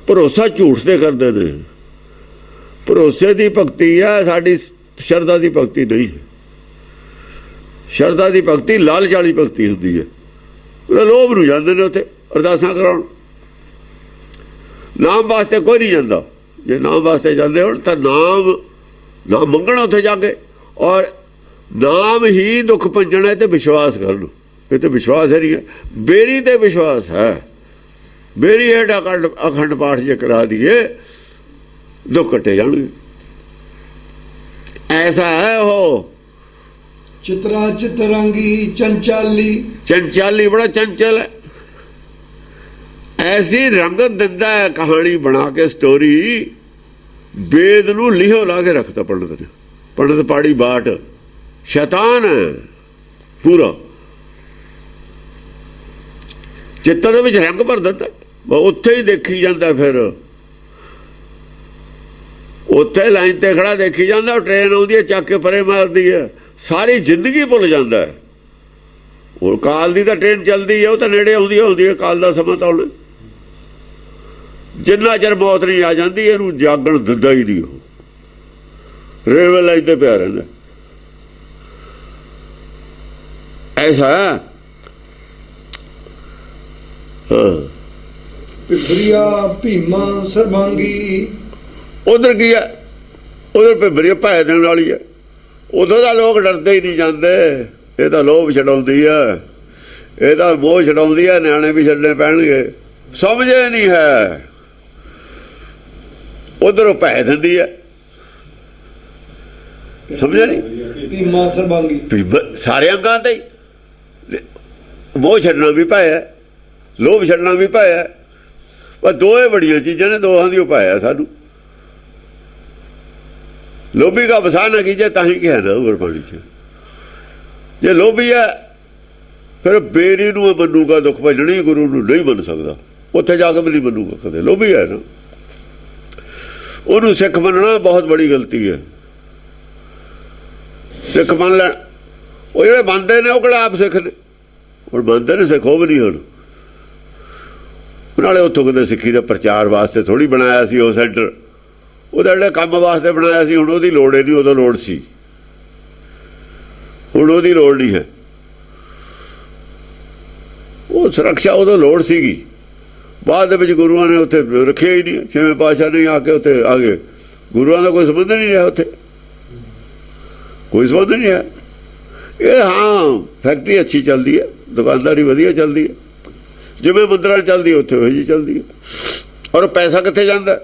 ਭਰੋਸਾ ਝੂਠ ਤੇ ਕਰਦੇ ਨੇ। ਭਰੋਸੇ ਦੀ ਭਗਤੀ ਆ ਸਾਡੀ, ਸ਼ਰਧਾ ਦੀ ਭਗਤੀ ਨਹੀਂ ਹੈ। ਸ਼ਰਧਾ ਦੀ ਭਗਤੀ ਲਾਲਚ ਵਾਲੀ ਭਗਤੀ ਹੁੰਦੀ ਹੈ। ਉਹਦਾ ਲੋਭ ਨੂੰ ਜਾਂਦੇ ਨੇ ਉੱਥੇ ਅਰਦਾਸਾਂ ਕਰਾਉਣ। ਨਾਮ ਵਾਸਤੇ ਕੋਈ ਨਹੀਂ ਜਾਂਦਾ। ਜੇ ਨਾਮ ਵਾਸਤੇ ਜਾਂਦੇ ਹੋਣ ਤਾਂ ਨਾਮ ਮੰਗਣ ਉੱਥੇ ਜਾ ਕੇ, ਔਰ ਨਾਮ ਹੀ ਦੁੱਖ ਭੰਜਣਾ ਤੇ ਵਿਸ਼ਵਾਸ ਕਰ ਲਓ। ਇਹ ਤੇ ਵਿਸ਼ਵਾਸ ਹੈ ਨਹੀਂ ਹੈ, ਬੇਰੀ ਤੇ ਵਿਸ਼ਵਾਸ ਹੈ। ਬੇਰੀ ਹੇਠ ਅਖੰਡ ਪਾਠ ਜੇ ਕਰਾ ਦਈਏ ਦੁੱਖ ਕੱਟੇ ਜਾਣਗੇ। ਐਸਾ ਹੈ ਉਹ ਚਿਤਰਾਂਗੀ ਚੰਚਾਲੀ ਬੜਾ ਚੰਚਲ ਹੈ। ਐਸੀ ਰੰਗਤ ਦਿੰਦਾ ਹੈ ਕਹਾਣੀ ਬਣਾ ਕੇ, ਸਟੋਰੀ। ਵੇਦ ਨੂੰ ਲਿਹੋ ਲਾ ਕੇ ਰੱਖਤਾ ਪੰਡਤ ਨੇ। ਪੰਡਤ ਪਾੜੀ ਬਾਟ, ਸ਼ੈਤਾਨ ਹੈ ਪੂਰਾ। ਚਿੱਤਰ ਦੇ ਵਿੱਚ ਰੰਗ ਭਰ ਦਿੰਦਾ, ਉੱਥੇ ਹੀ ਦੇਖੀ ਜਾਂਦਾ। ਫਿਰ ਉੱਥੇ ਲਾਈਨ ਤੇ ਖੜਾ ਦੇਖੀ ਜਾਂਦਾ, ਟ੍ਰੇਨ ਆਉਂਦੀ ਹੈ ਚੱਕ ਕੇ ਪਰੇ ਮਾਰਦੀ ਹੈ, ਸਾਰੀ ਜ਼ਿੰਦਗੀ ਭੁੱਲ ਜਾਂਦਾ। ਉਹ ਕਾਲ ਦੀ ਤਾਂ ਟ੍ਰੇਨ ਚੱਲਦੀ ਹੈ, ਉਹ ਤਾਂ ਨੇੜੇ ਆਉਂਦੀ ਹੈ ਕਾਲ ਦਾ ਸਮਾਂ। ਤਾਂ ਜਿੰਨਾ ਚਿਰ ਮੌਤ ਨਹੀਂ ਆ ਜਾਂਦੀ, ਇਹਨੂੰ ਜਾਗਣ ਦਿੰਦਾ ਹੀ ਨਹੀਂ। ਉਹ ਰੇਲਵੇ ਲਾਈਨ ਤੇ ਪਿਆ ਰਹਿੰਦਾ। ਐਸਾ ਹਾਂ ਪਿਪਰੀਆ ਭੀਮਾ ਸਰਬੰਗੀ। ਉਧਰ ਕੀ ਹੈ? ਉਧਰ ਭਿਬਰੀ ਭਾਏ ਦੇਣ ਵਾਲੀ ਹੈ। ਉਦੋਂ ਦਾ ਲੋਕ ਡਰਦੇ ਹੀ ਨਹੀਂ ਜਾਂਦੇ। ਇਹ ਤਾਂ ਲੋਭ ਛਡਾਉਂਦੀ ਆ, ਇਹ ਤਾਂ ਮੋਹ ਛਡਾਉਂਦੀ ਆ। ਨਿਆਣੇ ਵੀ ਛੱਡਣੇ ਪੈਣਗੇ, ਸਮਝੇ ਨਹੀਂ ਹੈ। ਉਧਰੋਂ ਭੈ ਦਿੰਦੀ ਹੈ, ਸਮਝਿਆ ਨਹੀਂ। ਭੀਮਾ ਸਰਬੰਗੀ ਸਾਰੇ ਅੰਗਾਂ ਤੇ ਮੋਹ ਛੱਡਣਾ ਵੀ ਭਾਇਆ, ਲੋਭ ਛੱਡਣਾ ਵੀ ਭਾਇਆ। ਪਰ ਦੋਏ ਬੜੀਆਂ ਚੀਜ਼ਾਂ ਨੇ, ਦੋਹਾਂ ਦੀ ਉਪਾਇਆ ਸਾਨੂੰ। ਲੋਭੀ ਦਾ ਵਸਾ ਨਾ ਕੀਜੇ ਤਾਂ ਹੀ ਕਿਹਾ ਨਾ ਗੁਰਬਾਣੀ 'ਚ। ਜੇ ਲੋਭੀ ਹੈ ਫਿਰ ਬੇਰੀ ਨੂੰ ਮੰਨੂਗਾ, ਦੁੱਖ ਭਜਣੀ ਗੁਰੂ ਨੂੰ ਨਹੀਂ ਮੰਨ ਸਕਦਾ। ਉੱਥੇ ਜਾ ਕੇ ਵੀ ਨਹੀਂ ਮੰਨੂਗਾ ਕਦੇ। ਲੋਭੀ ਹੈ ਨਾ, ਉਹਨੂੰ ਸਿੱਖ ਮੰਨਣਾ ਬਹੁਤ ਬੜੀ ਗਲਤੀ ਹੈ। ਸਿੱਖ ਮੰਨ ਲੈਣ, ਉਹ ਜਿਹੜੇ ਮੰਨਦੇ ਨੇ ਉਹ ਕਿਹੜਾ ਆਪ ਸਿੱਖ ਨੇ? ਹੁਣ ਮੰਨਦੇ ਨੇ ਸਿੱਖ, ਉਹ ਵੀ ਨਹੀਂ। ਹੁਣ ਨਾਲੇ ਉੱਥੋਂ ਕਿਤੇ ਸਿੱਖੀ ਦਾ ਪ੍ਰਚਾਰ ਵਾਸਤੇ ਥੋੜ੍ਹੀ ਬਣਾਇਆ ਸੀ ਉਹ ਸੈਂਟਰ, ਉਹਦਾ ਜਿਹੜੇ ਕੰਮ ਵਾਸਤੇ ਬਣਾਇਆ ਸੀ। ਹੁਣ ਉਹਦੀ ਲੋੜ ਹੀ ਨਹੀਂ, ਉਦੋਂ ਲੋੜ ਸੀ, ਹੁਣ ਉਹਦੀ ਲੋੜ ਨਹੀਂ ਹੈ। ਉਹ ਸੁਰੱਖਿਆ ਉਦੋਂ ਲੋੜ ਸੀਗੀ, ਬਾਅਦ ਦੇ ਵਿੱਚ ਗੁਰੂਆਂ ਨੇ ਉੱਥੇ ਰੱਖਿਆ ਹੀ ਨਹੀਂ। ਛੇਵੇਂ ਪਾਤਸ਼ਾਹ ਨੇ ਆ ਕੇ ਉੱਥੇ ਆ ਗਏ, ਗੁਰੂਆਂ ਦਾ ਕੋਈ ਸੰਬੰਧ ਨਹੀਂ ਰਿਹਾ ਉੱਥੇ, ਕੋਈ ਸੰਬੰਧ ਨਹੀਂ ਹੈ। ਇਹ ਹਾਂ ਫੈਕਟਰੀ ਅੱਛੀ ਚੱਲਦੀ ਹੈ, ਦੁਕਾਨਦਾਰੀ ਵਧੀਆ ਚੱਲਦੀ ਹੈ, ਜਿਵੇਂ ਮੰਦਰਾਂ ਚੱਲਦੀ ਉੱਥੇ ਉਹੀ ਜਿਹੀ ਚੱਲਦੀ ਹੈ। ਔਰ ਪੈਸਾ ਕਿੱਥੇ ਜਾਂਦਾ?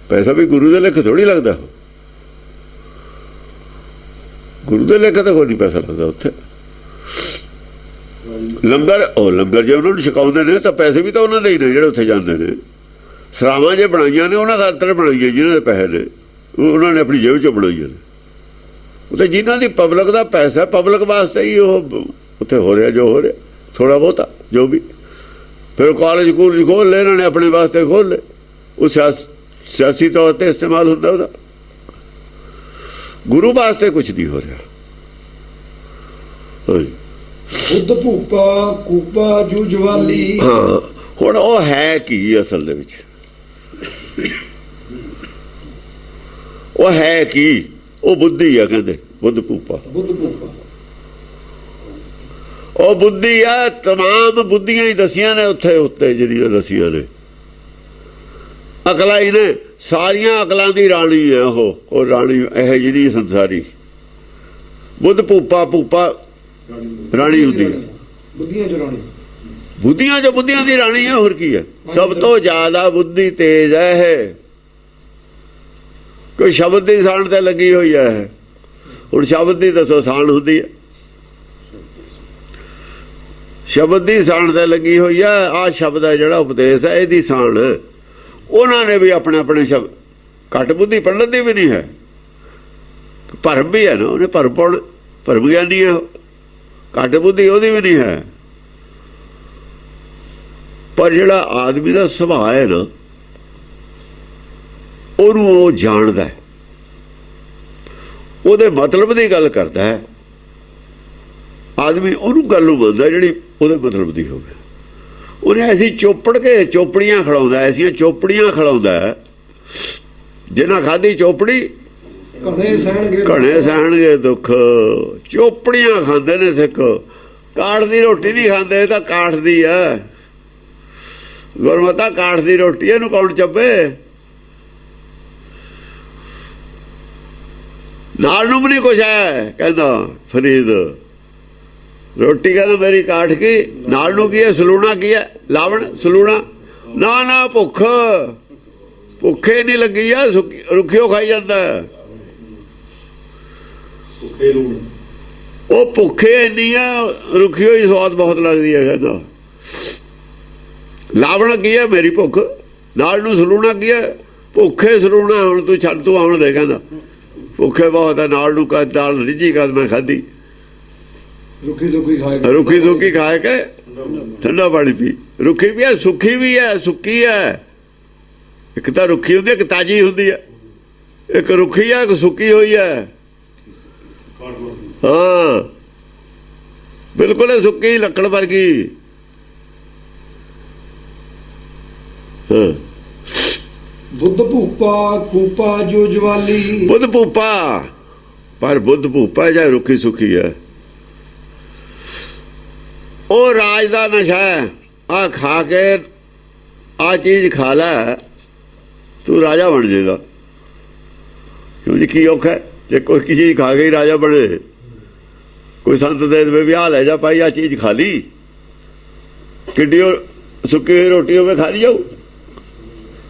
ਪੈਸਾ ਵੀ ਗੁਰੂ ਦੇ ਲੇਖ ਥੋੜ੍ਹੀ ਲੱਗਦਾ। ਗੁਰੂ ਦੇ ਲੇਖ ਤਾਂ ਕੋਈ ਨਹੀਂ ਪੈਸਾ ਲੱਗਦਾ ਉੱਥੇ। ਲੰਗਰ, ਉਹ ਲੰਗਰ ਜੇ ਉਹਨਾਂ ਨੂੰ ਛਕਾਉਂਦੇ ਨੇ ਤਾਂ ਪੈਸੇ ਵੀ ਤਾਂ ਉਹਨਾਂ ਦੇ ਹੀ ਨੇ ਜਿਹੜੇ ਉੱਥੇ ਜਾਂਦੇ ਨੇ। ਸਰਾਵਾਂ ਜੇ ਬਣਾਈਆਂ ਨੇ ਉਹਨਾਂ ਖਾਤਰ ਬਣਾਈਆਂ, ਜਿਹਨਾਂ ਦੇ ਪੈਸੇ ਨੇ ਉਹਨਾਂ ਨੇ ਆਪਣੀ ਜੇਬ 'ਚੋਂ ਬਣਾਈਆਂ ਨੇ। ਉਹ ਤਾਂ ਜਿਨ੍ਹਾਂ ਦੀ ਪਬਲਿਕ ਦਾ ਪੈਸਾ, ਪਬਲਿਕ ਵਾਸਤੇ ਹੀ ਉਹ ਉੱਥੇ ਹੋ ਰਿਹਾ ਜੋ ਹੋ ਰਿਹਾ, ਥੋੜ੍ਹਾ ਬਹੁਤਾ ਜੋ ਵੀ। ਫਿਰ ਕਾਲਜ ਕੂਲਜ ਖੋਲ੍ਹ ਲਏ ਇਹਨਾਂ ਨੇ, ਆਪਣੇ ਵਾਸਤੇ ਖੋਲ੍ਹ ਲਏ। ਉਹ ਸਿਆਸੀ ਤੌਰ 'ਤੇ ਇਸਤੇਮਾਲ ਹੁੰਦਾ ਉਹਦਾ, ਗੁਰੂ ਵਾਸਤੇ ਕੁਛ ਨਹੀਂ ਹੋ ਰਿਹਾ। ਬੁੱਧ ਭੂਪਾ ਕੂਪਾ ਜੂਜਵਾਲੀ। ਹਾਂ, ਹੁਣ ਉਹ ਹੈ ਕੀ ਅਸਲ ਦੇ ਵਿੱਚ? ਉਹ ਹੈ ਕੀ? ਉਹ ਬੁੱਧੀ ਆ, ਕਹਿੰਦੇ ਬੁੱਧ ਭੂਪਾ। ਬੁੱਧ ਭੂਪਾ ਉਹ ਬੁੱਧੀ ਆ। ਤਮਾਮ ਬੁੱਧੀਆਂ ਹੀ ਦਸੀਆਂ ਨੇ ਉੱਥੇ, ਉੱਤੇ ਜਿਹੜੀਆਂ ਦਸੀਆਂ ਨੇ ਅਕਲਾਂ ਹੀ ਨੇ, ਸਾਰੀਆਂ ਅਕਲਾਂ ਦੀ ਰਾਣੀ ਹੈ ਉਹ ਰਾਣੀ ਇਹ ਜਿਹੜੀ ਸੰਸਾਰੀ। ਬੁੱਧ ਭੂਪਾ, ਭੂਪਾ ਰਾਣੀ ਹੁੰਦੀ ਹੈ, ਬੁੱਧੀਆਂ ਚ ਰਾਣੀ। ਬੁੱਧੀਆਂ ਜੋ ਬੁੱਧੀਆਂ ਦੀ ਰਾਣੀ ਹੈ, ਹੋਰ ਕੀ ਹੈ? ਸਭ ਤੋਂ ਜ਼ਿਆਦਾ ਬੁੱਧੀ ਤੇਜ਼ ਹੈ। ਕੋਈ ਸ਼ਬਦ ਦੀ ਸਾਣ ਤੇ ਲੱਗੀ ਹੋਈ ਹੈ। ਹੁਣ ਸ਼ਬਦ ਦੀ ਦੱਸੋ ਸਾਣ ਹੁੰਦੀ ਹੈ? ਸ਼ਬਦ ਦੀ ਸਾਣ ਤੇ ਲੱਗੀ ਹੋਈ ਹੈ। ਆਹ ਸ਼ਬਦ ਹੈ ਜਿਹੜਾ ਉਪਦੇਸ਼ ਹੈ, ਇਹਦੀ ਸਾਣ ਉਹਨਾਂ ਨੇ ਵੀ ਆਪਣੇ ਆਪਣੇ ਸ਼ਬਦ। ਘੱਟ ਬੁੱਧੀ ਪੜ੍ਹਨ ਦੀ ਵੀ ਨਹੀਂ ਹੈ, ਭਰਮ ਵੀ ਹੈ ਨਾ, ਉਹਨੇ ਭਰਮ ਗਿਆਨੀ ਹੈ। ਘੱਟ ਬੁੱਧੀ ਉਹਦੀ ਵੀ ਨਹੀਂ ਹੈ। ਪਰ ਜਿਹੜਾ ਆਦਮੀ ਦਾ ਸੁਭਾਅ ਹੈ ਨਾ, ਉਹਨੂੰ ਉਹ ਜਾਣਦਾ, ਉਹਦੇ ਮਤਲਬ ਦੀ ਗੱਲ ਕਰਦਾ ਹੈ। ਆਦਮੀ ਉਹਨੂੰ ਗੱਲ ਨੂੰ ਮੰਨਦਾ ਜਿਹੜੀ ਉਹਦੇ ਮਤਲਬ ਦੀ ਹੋਵੇ। ਉਹਨੇ ਐਸੀ ਚੋਪੜੀਆਂ ਖਿਲਾਉਂਦਾ, ਐਸੀਆਂ ਚੋਪੜੀਆਂ ਖਿਲਾਉਂਦਾ, ਜਿਨ੍ਹਾਂ ਖਾਧੀ ਚੋਪੜੀ ਘਣੇ ਸਹਿਣਗੇ ਦੁੱਖ। ਚੋਪੜੀਆਂ ਖਾਂਦੇ ਨੇ ਸਿੱਖ, ਕਾਠ ਦੀ ਰੋਟੀ ਨਹੀਂ ਖਾਂਦੇ। ਇਹ ਤਾਂ ਕਾਠ ਦੀ ਆ ਗੁਰਮਤਾ, ਕਾਠ ਦੀ ਰੋਟੀ, ਇਹਨੂੰ ਕੌਣ ਚੱਬੇ? ਨਾਲ ਨੂੰ ਵੀ ਨਹੀਂ ਕੁਛ ਹੈ, ਕਹਿੰਦਾ ਫਰੀਦ। ਰੋਟੀ ਕਹਿੰਦਾ ਮੇਰੀ ਕਾਠ ਕੀ, ਨਾਲ ਨੂੰ ਕੀ ਹੈ? ਸਲੂਣਾ ਕੀ ਹੈ? ਲਾਵਣ ਸਲੂਣਾ ਨਾ ਨਾ, ਭੁੱਖੇ ਨਹੀਂ ਲੱਗੀ ਆ, ਰੁੱਖਿਓ ਖਾਈ ਜਾਂਦਾ। ਉਹ ਭੁੱਖੇ ਇੰਨੀ ਆ, ਰੁੱਖਿਓ ਹੀ ਸਵਾਦ ਬਹੁਤ ਲੱਗਦੀ ਹੈ। ਕਹਿੰਦਾ ਲਾਵਣ ਕੀ ਹੈ? ਮੇਰੀ ਭੁੱਖ। ਨਾਲ ਨੂੰ ਸਲੂਣਾ ਕੀ ਹੈ? ਭੁੱਖੇ ਸਲੂਣਾ। ਹੁਣ ਤੂੰ ਛੱਡ, ਤੂੰ ਆਉਣ ਦੇ। ਕਹਿੰਦਾ ਭੁੱਖੇ ਬਹੁਤ ਹੈ, ਨਾਲ ਨੂੰ ਕਦ ਦਾਲ ਰਿੱਝੀ ਕਦ ਮੈਂ ਖਾਧੀ। ਰੁੱਖੀ ਸੁੱਕੀ ਖਾ ਕੇ ਠੰਡਾ ਪਾਣੀ ਪੀ। ਰੁੱਖੀ ਵੀ ਹੈ, ਸੁੱਕੀ ਵੀ ਹੈ। ਸੁੱਕੀ ਹੈ, ਇੱਕ ਤਾਂ ਰੁੱਖੀ ਹੁੰਦੀ ਹੈ, ਇੱਕ ਤਾਜ਼ੀ ਹੁੰਦੀ ਹੈ। ਇੱਕ ਰੁੱਖੀ ਹੈ, ਇੱਕ ਸੁੱਕੀ ਹੋਈ ਹੈ। ਹਾਂ ਬਿਲਕੁਲ ਸੁੱਕੀ ਲੱਕੜ ਵਰਗੀ। ਬੁੱਧ ਭੂਪਾ ਕੂਪਾ ਜੂਜਵਾਲੀ। ਬੁੱਧ ਭੂਪਾ, ਪਰ ਬੁੱਧ ਭੂਪਾ ਜਾਂ ਰੁੱਖੀ ਸੁੱਕੀ ਹੈ। ਉਹ ਰਾਜ ਦਾ ਨਸ਼ਾ ਹੈ। ਆ ਖਾ ਕੇ ਆ ਚੀਜ਼ ਖਾ ਲੈ, ਤੂੰ ਰਾਜਾ ਬਣ ਜਾਏਗਾ। ਕਿਉਂ ਜੀ, ਕੀ ਔਖਾ ਜੇ ਕੋਈ ਚੀਜ਼ ਖਾ ਕੇ ਹੀ ਰਾਜਾ ਬਣੇ। ਕੋਈ ਸੰਤ ਦੇ ਦੇਵੇ ਵੀ ਆ ਲੈ ਜਾ ਭਾਈ, ਆ ਚੀਜ਼ ਖਾ ਲਈ, ਕਿੱਡੀ ਸੁੱਕੀ ਹੋਈ ਰੋਟੀ ਹੋਵੇ ਖਾ ਲਈ ਜਾਊ।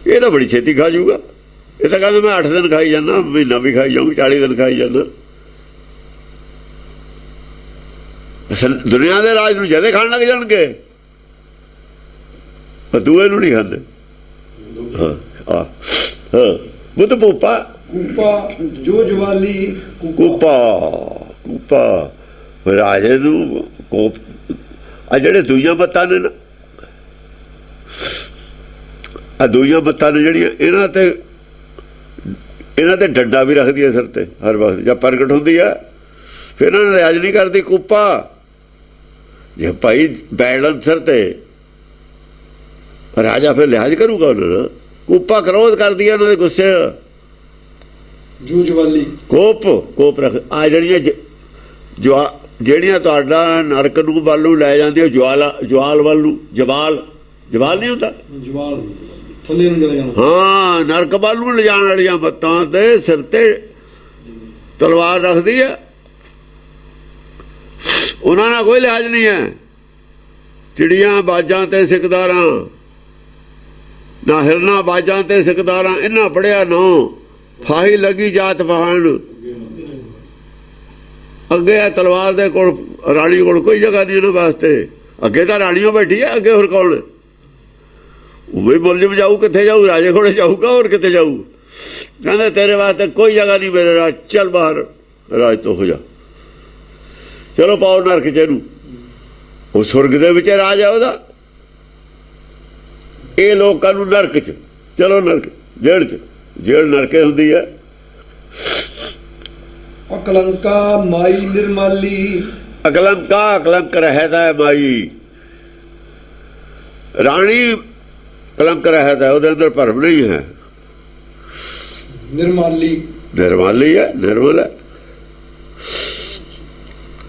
ਇਹ ਤਾਂ ਬੜੀ ਛੇਤੀ ਖਾ ਜਾਊਗਾ। ਇਹ ਤਾਂ ਕਹਿੰਦੇ ਮੈਂ 8 ਦਿਨ ਖਾਈ ਜਾਂਦਾ, ਮਹੀਨਾ ਵੀ ਖਾਈ ਜਾਊਂ, 40 ਦਿਨ ਖਾਈ ਜਾਂਦਾ। ਦੁਨੀਆ ਦੇ ਰਾਜ ਨੂੰ ਜਦੇ ਖਾਣ ਲੱਗ ਜਾਣਗੇ, ਪਰ ਦੂਏ ਨੂੰ ਨਹੀਂ ਖਾਂਦੇ। ਬੁੱਧ ਭੂਪਾ ਕੂਪਾ ਜੋ ਜਵਾਲੀ ਕੂਪਾ ਕੂਪਾ ਰਾਜੇ ਨੂੰ ਕੋਪ। ਆ ਜਿਹੜੇ ਦੂਈਆਂ ਬੱਤਾਂ ਨੇ ਨਾ, ਆ ਦੂਈਆਂ ਬੱਤਾਂ ਨੇ ਜਿਹੜੀਆਂ, ਇਹਨਾਂ ਤੇ ਡੰਡਾ ਵੀ ਰੱਖਦੀ ਹੈ ਸਿਰ ਤੇ ਹਰ ਵਕਤ। ਜਦ ਪ੍ਰਗਟ ਹੁੰਦੀ ਆ ਫਿਰ ਇਹਨਾਂ ਨੇ ਰਿਆਜ਼ ਨਹੀਂ ਕਰਦੀ। ਕੂਪਾ ਜੇ ਭਾਈ ਬੈਠ ਸਿਰ ਤੇ ਰਾਜਾ ਫਿਰ ਲਿਹਾਜ਼ ਕਰੂਗਾ ਉਹਨਾਂ ਨਾਲ। ਕੂਪਾ ਕ੍ਰੋਧ ਕਰਦੀ ਹੈ ਉਹਨਾਂ ਦੇ ਗੁੱਸੇ। ਜੋ ਜਵਾਲੀ ਕੋਪ ਰੱਖ। ਆ ਜਿਹੜੀਆਂ ਤੁਹਾਡਾ ਨਰਕ ਨੂੰ ਵੱਲ ਨੂੰ ਲੈ ਜਾਂਦੀਆਂ, ਜਵਾਲ ਵੱਲ ਨੂੰ, ਜਵਾਲ ਨਹੀਂ ਹੁੰਦਾ, ਜਵਾਲ ਥੱਲੇ ਨੂੰ ਚਲੇ ਜਾਣਾ। ਹਾਂ, ਨਰਕ ਵੱਲ ਨੂੰ ਲਿਜਾਣ ਵਾਲੀਆਂ ਬੱਤਾਂ ਤੇ ਸਿਰ ਤੇ ਤਲਵਾਰ ਰੱਖਦੀ ਹੈ। ਉਹਨਾਂ ਨਾਲ ਕੋਈ ਲਿਹਾਜ਼ ਨਹੀਂ ਹੈ। ਚਿੜੀਆਂ ਬਾਜਾਂ ਤੇ ਸਿਕਦਾਰਾਂ, ਨਾ ਹਿਰਨਾ ਬਾਜਾਂ ਤੇ ਸਿਕਦਾਰਾਂ। ਇਹਨਾਂ ਪੜਿਆ ਨਾ ਫਾਹੀ ਲੱਗੀ ਜਾਤ ਪਹਾਣ। ਅੱਗੇ ਆ ਤਲਵਾਰ ਦੇ ਕੋਲ, ਰਾਣੀ ਕੋਲ ਕੋਈ ਜਗ੍ਹਾ ਨਹੀਂ ਇਹਨਾਂ ਵਾਸਤੇ। ਅੱਗੇ ਤਾਂ ਰਾਣੀਓ ਬੈਠੀ ਹੈ, ਅੱਗੇ ਹੋਰ ਕੌਣ? ਉਹ ਵੀ ਮੁਲਜ਼ਮ ਜਾਊ, ਕਿੱਥੇ ਜਾਊ? ਰਾਜੇ ਕੋਲੇ ਜਾਊਗਾ, ਹੋਰ ਕਿੱਥੇ ਜਾਊ? ਕਹਿੰਦੇ ਤੇਰੇ ਵਾਸਤੇ ਕੋਈ ਜਗ੍ਹਾ ਨਹੀਂ ਮੇਰੇ ਰਾਜ, ਚੱਲ ਬਾਹਰ ਰਾਜ ਤੋਂ ਹੋ ਜਾ। ਚਲੋ ਪਾਓ ਨਰਕ ਚ ਇਹਨੂੰ। ਉਹ ਸੁਰਗ ਦੇ ਵਿੱਚ ਰਾਜ ਆ ਉਹਦਾ। ਇਹ ਲੋਕਾਂ ਨੂੰ ਨਰਕ ਚ, ਚਲੋ ਨਰਕ ਜੇਲ੍ਹ ਚ। ਜੇਲ੍ਹ ਨਰਕੇ ਹੁੰਦੀ ਹੈ। ਅਕਲੰਕਾ ਮਾਈ ਨਿਰਮਾਲੀ। ਅਕਲੰਕ ਰਹਿਤ ਹੈ ਮਾਈ। ਰਾਣੀ ਕਲੰਕ ਰਹਿਤ ਹੈ, ਉਹਦੇ ਅੰਦਰ ਭਰਮ ਨਹੀਂ ਹੈ। ਨਿਰਮਾਲੀ ਹੈ, ਨਿਰਮਲ ਹੈ।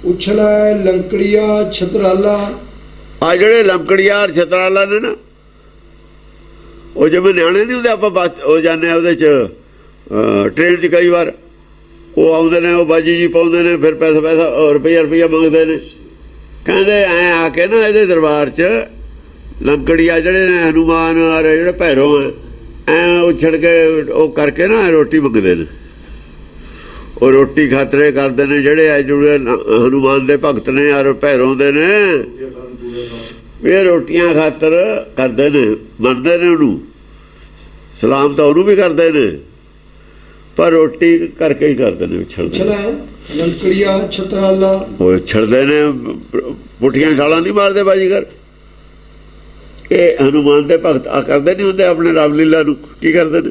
ਉਛਲਾ ਲੰਕੜੀਆ ਛਤਰਾਲਾ। ਆ ਜਿਹੜੇ ਲੰਕੜੀਆ ਛਤਰਾਲਾ ਨੇ ਨਾ, ਉਹ ਜਿਵੇਂ ਨਿਆਣੇ ਨਹੀਂ ਹੁੰਦੇ, ਆਪਾਂ ਬੱਸ ਉਹ ਜਾਂਦੇ ਉਹਦੇ 'ਚ ਟ੍ਰੇਨ 'ਚ ਕਈ ਵਾਰ ਉਹ ਆਉਂਦੇ ਨੇ, ਉਹ ਬਾਜੀ ਜੀ ਪਾਉਂਦੇ ਨੇ, ਫਿਰ ਪੈਸਾ ਰੁਪਈਆ ਮੰਗਦੇ ਨੇ। ਕਹਿੰਦੇ ਐਂ ਆ ਕੇ ਨਾ ਇਹਦੇ ਦਰਬਾਰ 'ਚ ਲੰਕੜੀਆ ਜਿਹੜੇ ਨੇ, ਹਨੂਮਾਨ ਔਰ ਜਿਹੜੇ ਭੈਰੋ ਹੈ, ਐਂ ਉਛੜ ਕੇ ਉਹ ਕਰਕੇ ਨਾ ਰੋਟੀ ਮੰਗਦੇ ਨੇ। ਉਹ ਰੋਟੀ ਖਾਤਰੇ ਕਰਦੇ ਨੇ ਜਿਹੜੇ ਆ ਜੁੜੇ ਹਨੂਮਾਨ ਦੇ ਭਗਤ ਨੇ ਔਰ ਭੈਰੋਂ ਦੇ ਨੇ। ਇਹ ਰੋਟੀਆਂ ਖਾਤਰ ਕਰਦੇ ਨੇ, ਮੰਨਦੇ ਨੇ ਉਹਨੂੰ, ਸਲਾਮ ਤਾਂ ਉਹਨੂੰ ਵੀ ਕਰਦੇ ਨੇ, ਪਰ ਰੋਟੀ ਕਰਕੇ ਹੀ ਕਰਦੇ ਨੇ। ਲੰਕੜੀਆ ਛਤਰਾਲਾ ਉਹ ਛੜਦੇ ਨੇ, ਪੁੱਠੀਆਂ ਛਾਲਾਂ ਨਹੀਂ ਮਾਰਦੇ ਬਾਜੀਗਰ। ਇਹ ਹਨੂਮਾਨ ਦੇ ਭਗਤ ਆ ਕਰਦੇ ਨਹੀਂ ਹੁੰਦੇ ਆਪਣੇ ਰਾਮਲੀਲਾ ਨੂੰ। ਕੀ ਕਰਦੇ ਨੇ?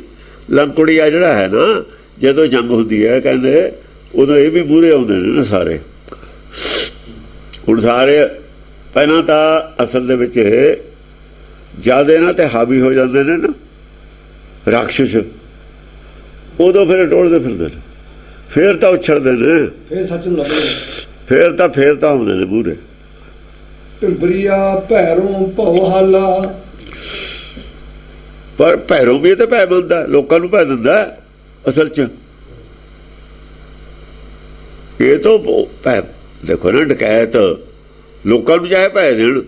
ਲੰਕੜੀਆ ਜਿਹੜਾ ਹੈ ਨਾ, ਜਦੋਂ ਜੰਗ ਹੁੰਦੀ ਹੈ ਕਹਿੰਦੇ ਉਦੋਂ ਇਹ ਵੀ ਮੂਹਰੇ ਆਉਂਦੇ ਨੇ ਨਾ ਸਾਰੇ। ਹੁਣ ਸਾਰੇ ਪਹਿਲਾਂ ਤਾਂ ਅਸਲ ਦੇ ਵਿੱਚ ਜ਼ਿਆਦਾ ਇਹਨਾਂ ਤੇ ਹਾਵੀ ਹੋ ਜਾਂਦੇ ਨੇ ਨਾ ਰਾਖਸ਼, ਉਦੋਂ ਫਿਰ ਟੋਲਦੇ ਫਿਰਦੇ ਨੇ, ਫਿਰ ਤਾਂ ਉਛੜਦੇ ਨੇ, ਫਿਰ ਸੱਚ ਨੂੰ ਲੱਭਦੇ, ਫਿਰ ਤਾਂ ਆਉਂਦੇ ਨੇ ਮੂਹਰੇ। ਭਿੰਬਰੀਆ ਭੈਰੋਂ ਭਉ ਹਾਲਾ। ਪਰ ਭੈਰੋਂ ਵੀ ਇਹ ਤਾਂ ਭੈ ਮਿਲਦਾ, ਲੋਕਾਂ ਨੂੰ ਭੈ ਦਿੰਦਾ ਅਸਲ 'ਚ। ਇਹ ਤਾਂ ਭੈ ਦੇਖੋ ਨਾ, ਡਕੈਤ ਲੋਕਾਂ ਨੂੰ ਚਾਹੇ ਭੈ ਦੇਣ,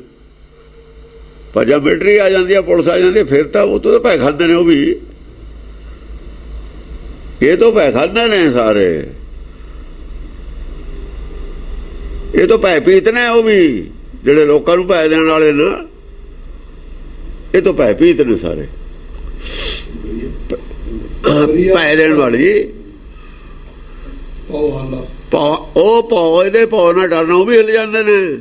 ਪਰ ਜਦ ਮਿਲਟਰੀ ਆ ਜਾਂਦੀ ਆ, ਪੁਲਿਸ ਆ ਜਾਂਦੀ, ਫਿਰ ਤਾਂ ਉਹ ਤੋਂ ਭੈ ਖਾਂਦੇ ਨੇ। ਉਹ ਵੀ ਇਹ ਤੋਂ ਭੈ ਖਾਂਦੇ ਨੇ ਸਾਰੇ। ਇਹ ਤੋਂ ਭੈ ਪੀਤ ਨੇ ਉਹ ਵੀ, ਜਿਹੜੇ ਲੋਕਾਂ ਨੂੰ ਭੈ ਦੇਣ ਵਾਲੇ ਨੇ, ਇਹ ਤੋਂ ਭੈ ਪੀਤ ਨੇ ਸਾਰੇ। ਭੈ ਦੇਣ ਵਾਲੀ ਉਹ ਭੌ, ਇਹਦੇ ਭੌ ਨਾਲ ਡਰਨਾ, ਉਹ ਵੀ ਹਿੱਲ ਜਾਂਦੇ ਨੇ।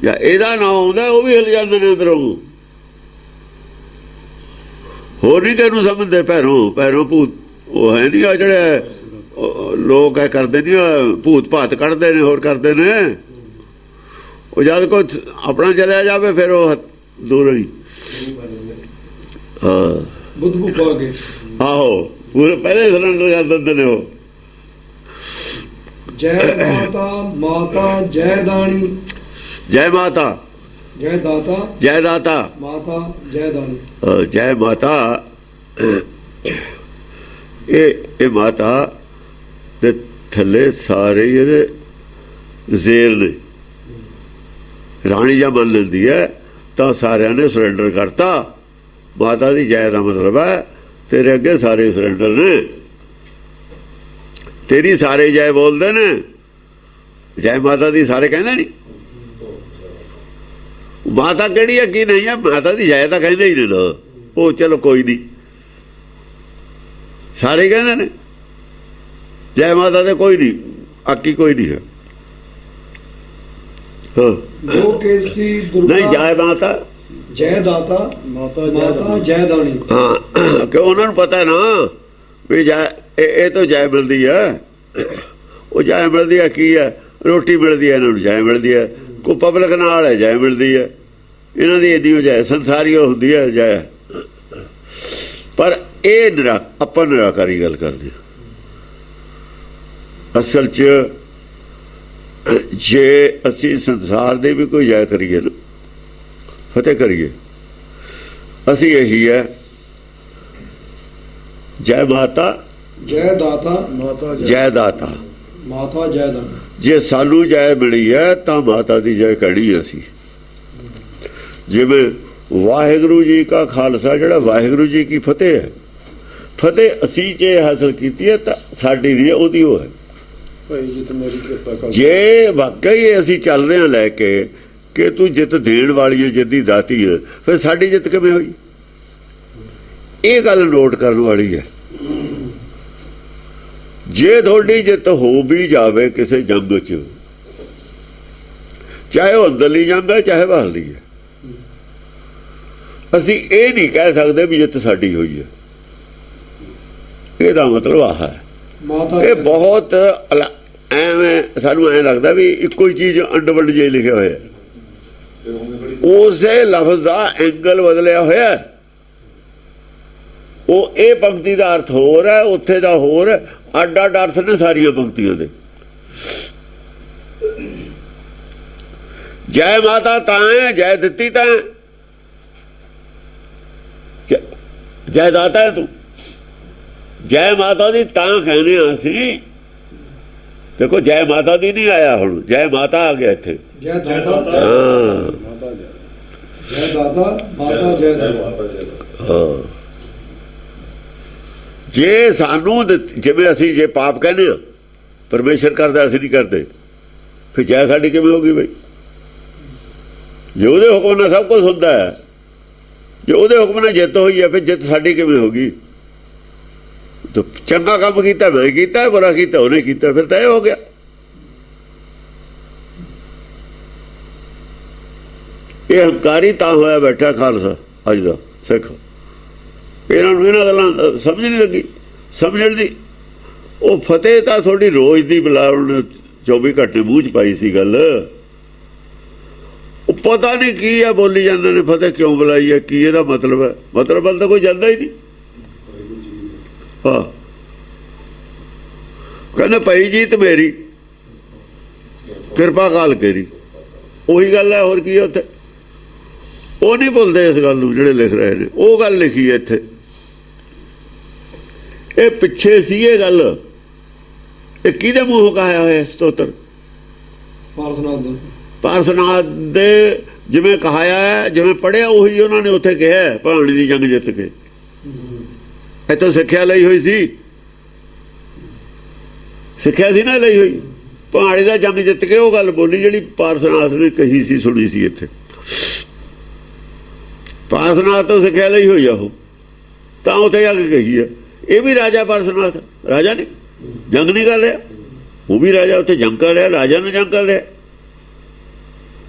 ਜਾਂ ਇਹਦਾ ਨਾਂ ਆਉਂਦਾ, ਉਹ ਵੀ ਹਿੱਲ ਜਾਂਦੇ ਨੇ ਅੰਦਰੋਂ। ਹੋਰ ਨਹੀਂ ਕਿਹਨੂੰ ਸਮਝਦੇ। ਭੈਰੋਂ ਭੂਤ ਉਹ ਹੈ ਨਹੀਂ, ਆ ਜਿਹੜੇ ਲੋਕ ਇਹ ਕਰਦੇ ਨਹੀਂ, ਭੂਤ ਭਾਤ ਕੱਢਦੇ ਨੇ, ਹੋਰ ਕਰਦੇ ਨੇ। ਉਹ ਜਦ ਕੋਈ ਆਪਣਾ ਚਲਿਆ ਜਾਵੇ ਫਿਰ ਉਹ ਦੂਰ ਹੀ। ਹਾਂ, ਬੁੱਧ ਭੁੱਪਾ ਕੇ ਆਹੋ, ਪੂਰੇ ਪਹਿਲੇ ਸਿਲੰਡਰ ਕਰ ਦਿੰਦੇ ਨੇ ਉਹ। ਜੈ ਮਾਤਾ ਜੈ ਦਾਣੀ। ਜੈ ਮਾਤਾ ਜੈ ਦਾਤਾ ਜੈ ਦਾਤਾ ਮਾਤਾ ਜੈ ਦਾਨੀ। ਜੈ ਮਾਤਾ ਇਹ ਮਾਤਾ ਦੇ ਥੱਲੇ ਸਾਰੇ ਇਹਦੇ ਜ਼ੇਲ ਨੇ। ਰਾਣੀ ਜਾਂ ਮੰਨ ਲੈਂਦੀ ਹੈ ਤਾਂ ਸਾਰਿਆਂ ਨੇ ਸਰੈਂਡਰ ਕਰਤਾ। ਮਾਤਾ ਦੀ ਜੈ ਦਾ ਮਤਲਬ ਹੈ ਤੇਰੇ ਅੱਗੇ ਸਾਰੇ ਸਰੈਂਡਰ ਨੇ, ਤੇਰੀ ਸਾਰੇ ਜੈ ਬੋਲਦੇ ਨੇ। ਜੈ ਮਾਤਾ ਦੀ ਸਾਰੇ ਕਹਿੰਦੇ ਨਹੀਂ। ਮਾਤਾ ਕਿਹੜੀ ਹੈ ਕੀ ਨਹੀਂ ਹੈ, ਮਾਤਾ ਦੀ ਜੈ ਤਾਂ ਕਹਿੰਦੇ ਹੀ ਨੇ ਨਾ। ਉਹ ਚਲੋ ਕੋਈ ਨਹੀਂ, ਸਾਰੇ ਕਹਿੰਦੇ ਨੇ ਜੈ ਮਾਤਾ ਦੇ, ਕੋਈ ਨਹੀਂ ਆਕੀ ਕੋਈ ਨਹੀਂ ਹੈ। ਜੋ ਕੇਸੀ ਦੁਰਗਾ ਨਹੀਂ ਜੈ ਮਾਤਾ ਜੈ ਦਾਤਾ ਮਾਤਾ ਜੈ ਦਾਨੀ। ਹਾਂ ਕਿ ਉਹਨਾਂ ਨੂੰ ਪਤਾ ਨਾ ਵੀ ਜੈ ਇਹ ਤਾਂ ਜੈ ਮਿਲਦੀ ਹੈ। ਉਹ ਜੈ ਮਿਲਦੀ ਹੈ ਕੀ ਹੈ, ਰੋਟੀ ਮਿਲਦੀ ਹੈ ਇਹਨਾਂ ਨੂੰ, ਜੈ ਮਿਲਦੀ ਹੈ। ਕੋਈ ਪਬਲਿਕ ਨਾਲ ਹੈ ਜੈ ਮਿਲਦੀ ਹੈ ਇਹਨਾਂ ਦੀ। ਇੰਨੀ ਜੈ ਸੰਸਾਰੀ ਹੁੰਦੀ ਹੈ ਜੈ। ਪਰ ਇਹ ਆਪਾਂ ਨਿਰਾਕਾਰੀ ਗੱਲ ਕਰਦੇ ਅਸਲ 'ਚ। ਜੇ ਅਸੀਂ ਸੰਸਾਰ ਦੇ ਵੀ ਕੋਈ ਜੈ ਕਰੀਏ ਨਾ, ਫਤਿਹ ਕਰੀਏ, ਅਸੀਂ ਇਹੀ ਹੈ ਜੈ ਮਾਤਾ ਜੈ ਦਾਤਾ ਜੈ ਦਾਤਾ ਮਾਤਾ ਜੈ ਦਾਨੀ। ਜੇ ਸਾਨੂੰ ਜੈ ਮਿਲੀ ਹੈ ਤਾਂ ਮਾਤਾ ਦੀ ਜੈ ਕੜੀ ਅਸੀਂ। ਜਿਵੇਂ ਵਾਹਿਗੁਰੂ ਜੀ ਕਾ ਖਾਲਸਾ, ਜਿਹੜਾ ਵਾਹਿਗੁਰੂ ਜੀ ਕੀ ਫਤਿਹ ਹੈ, ਫਤਿਹ ਅਸੀਂ ਜੇ ਹਾਸਲ ਕੀਤੀ ਹੈ ਤਾਂ ਸਾਡੀ ਨਹੀਂ, ਉਹਦੀ ਉਹ ਹੈ। ਜੇ ਵਾਕਈ ਅਸੀਂ ਚੱਲਦੇ ਹਾਂ ਲੈ ਕੇ ਕਿ ਤੂੰ ਜਿੱਤ ਦੇਣ ਵਾਲੀ ਹੈ, ਜਿੱਦੀ ਦਾਤੀ ਹੈ, ਫਿਰ ਸਾਡੀ ਜਿੱਤ ਕਿਵੇਂ ਹੋਈ? ਇਹ ਗੱਲ ਨੋਟ ਕਰਨ ਵਾਲੀ ਹੈ। ਜੇ ਤੁਹਾਡੀ ਜਿੱਤ ਹੋ ਵੀ ਜਾਵੇ ਕਿਸੇ ਜੰਗ 'ਚ, ਚਾਹੇ ਉਹ ਅੰਦਰਲੀ ਜੰਗ ਹੈ ਚਾਹੇ ਬਾਹਰਲੀ ਹੈ, ਅਸੀਂ ਇਹ ਨਹੀਂ ਕਹਿ ਸਕਦੇ ਵੀ ਜਿੱਤ ਸਾਡੀ ਹੋਈ ਹੈ। ਇਹਦਾ ਮਤਲਬ ਆਹ ਹੈ। ਇਹ ਬਹੁਤ ਐਵੇਂ ਸਾਨੂੰ ਐਂ ਲੱਗਦਾ ਵੀ ਇੱਕੋ ਹੀ ਚੀਜ਼ ਅੰਡ ਵੰਡ ਜੇ ਲਿਖਿਆ ਹੋਇਆ, ਉਸੇ ਲਫ਼ਜ਼ ਦਾ ਐਂਗਲ ਬਦਲਿਆ ਹੋਇਆ। ਉਹ ਇਹ ਪੰਕਤੀ ਦਾ ਅਰਥ ਹੋਰ ਹੈ, ਉੱਥੇ ਦਾ ਹੋਰ ਹੈ। ਅੱਡ ਅੱਡ ਅਰਥ ਨੇ ਸਾਰੀਆਂ ਪੰਕਤੀਆਂ ਦੇ। ਜੈ ਮਾਤਾ ਤਾਂ ਹੈ, ਜੈ ਦਿੱਤੀ ਤਾਂ ਹੈ, ਜੈ ਦਾਤਾ ਹੈ ਤੂੰ। ਜੈ ਮਾਤਾ ਦੀ ਤਾਂ ਕਹਿੰਦੇ ਹਾਂ ਅਸੀਂ। ਦੇਖੋ ਜੈ ਮਾਤਾ ਦੀ ਨਹੀਂ ਆਇਆ, ਹੁਣ ਜੈ ਮਾਤਾ ਆ ਗਿਆ ਇੱਥੇ। ਜੈ ਦਾਤਾ ਜੈ ਦਾਤਾ ਮਾਤਾ ਜੈ ਦਾਨੀ। ਹਾਂ, ਜੇ ਸਾਨੂੰ ਜਿਵੇਂ ਅਸੀਂ ਜੇ ਪਾਪ ਕਹਿੰਦੇ ਹਾਂ ਪਰਮੇਸ਼ਰ ਕਰਦਾ, ਅਸੀਂ ਨਹੀਂ ਕਰਦੇ, ਫਿਰ ਜੈ ਸਾਡੀ ਕਿਵੇਂ ਹੋ ਗਈ ਬਈ? ਜੇ ਉਹਦੇ ਹੁਕਮ ਨਾਲ ਸਭ ਕੁਝ ਹੁੰਦਾ ਹੈ, ਜੇ ਉਹਦੇ ਹੁਕਮ ਨਾਲ ਜਿੱਤ ਹੋਈ ਹੈ, ਫਿਰ ਜਿੱਤ ਸਾਡੀ ਕਿਵੇਂ ਹੋ ਗਈ? ਚੰਗਾ ਕੰਮ ਕੀਤਾ ਮੈਂ ਕੀਤਾ, ਬੁਰਾ ਕੀਤਾ ਉਹਨੇ ਕੀਤਾ, ਫਿਰ ਤਾਂ ਇਹ ਹੋ ਗਿਆ। ਇਹ ਹੰਕਾਰੀ ਤਾਂ ਹੋਇਆ ਬੈਠਾ ਖਾਲਸਾ ਅੱਜ ਦਾ ਸਿੱਖ। ਇਹਨਾਂ ਨੂੰ ਇਹਨਾਂ ਗੱਲਾਂ ਸਮਝ ਨਹੀਂ ਲੱਗੀ। ਸਮਝਣ ਦੀ ਉਹ ਫਤਿਹ ਤਾਂ ਤੁਹਾਡੀ ਰੋਜ਼ ਦੀ ਬੁਲਾਉਣ 24 ਘੰਟੇ ਮੂੰਹ 'ਚ ਪਾਈ ਸੀ ਗੱਲ। ਉਹ ਪਤਾ ਨਹੀਂ ਕੀ ਹੈ, ਬੋਲੀ ਜਾਂਦੇ ਨੇ ਫਤਿਹ ਕਿਉਂ ਬੁਲਾਈ ਹੈ, ਕੀ ਇਹਦਾ ਮਤਲਬ ਹੈ? ਮਤਲਬ ਵੱਲ ਤਾਂ ਕੋਈ ਜਾਂਦਾ ਹੀ ਨਹੀਂ। ਹਾਂ, ਕਹਿੰਦੇ ਭਾਈ ਜੀਤ ਮੇਰੀ ਕਿਰਪਾ ਕਾਲ ਕਰੀ, ਉਹੀ ਗੱਲ ਹੈ, ਹੋਰ ਕੀ ਹੈ ਉੱਥੇ? ਉਹ ਨਹੀਂ ਭੁੱਲਦੇ ਇਸ ਗੱਲ ਨੂੰ ਜਿਹੜੇ ਲਿਖ ਰਹੇ ਨੇ। ਉਹ ਗੱਲ ਲਿਖੀ ਹੈ ਇੱਥੇ। ਇਹ ਪਿੱਛੇ ਸੀ ਇਹ ਗੱਲ। ਇਹ ਕਿਹਦੇ ਮੂੰਹੋਂ ਕਹਾਇਆ ਹੋਇਆ ਸਤੋਤਰ? ਪਾਰਸਨਾਥ ਦੇ ਜਿਵੇਂ ਕਹਾਇਆ ਹੈ, ਜਿਵੇਂ ਪੜ੍ਹਿਆ ਉਹੀ ਉਹਨਾਂ ਨੇ ਉੱਥੇ ਕਿਹਾ। ਭਾਣੀ ਦੀ ਜੰਗ ਜਿੱਤ ਕੇ ਇੱਥੋਂ ਸਿੱਖਿਆ ਲਈ ਹੋਈ ਸੀ, ਸਿੱਖਿਆ ਸੀ ਨਾ ਲਈ ਹੋਈ। ਪਹਾੜੀ ਦਾ ਜੰਗ ਜਿੱਤ ਕੇ ਉਹ ਗੱਲ ਬੋਲੀ ਜਿਹੜੀ ਪਾਰਸਨਾਥ ਨੇ ਕਹੀ ਸੀ, ਸੁਣੀ ਸੀ ਇੱਥੇ। ਪਾਰਸਨਾਥ ਤੋਂ ਸਿੱਖਿਆ ਲਈ ਹੋਈ ਆ ਉਹ, ਤਾਂ ਉੱਥੇ ਜਾ ਕੇ ਕਹੀ ਹੈ। ਇਹ ਵੀ ਰਾਜਾ ਪਾਰਸਨਾਥ, ਰਾਜਾ ਨਹੀਂ, ਜੰਗ ਨਹੀਂ ਕਰ ਰਿਹਾ। ਉਹ ਵੀ ਰਾਜਾ ਉੱਥੇ ਜੰਗ ਕਰ ਰਿਹਾ, ਰਾਜਾ ਨੂੰ ਜੰਗ ਕਰ ਰਿਹਾ।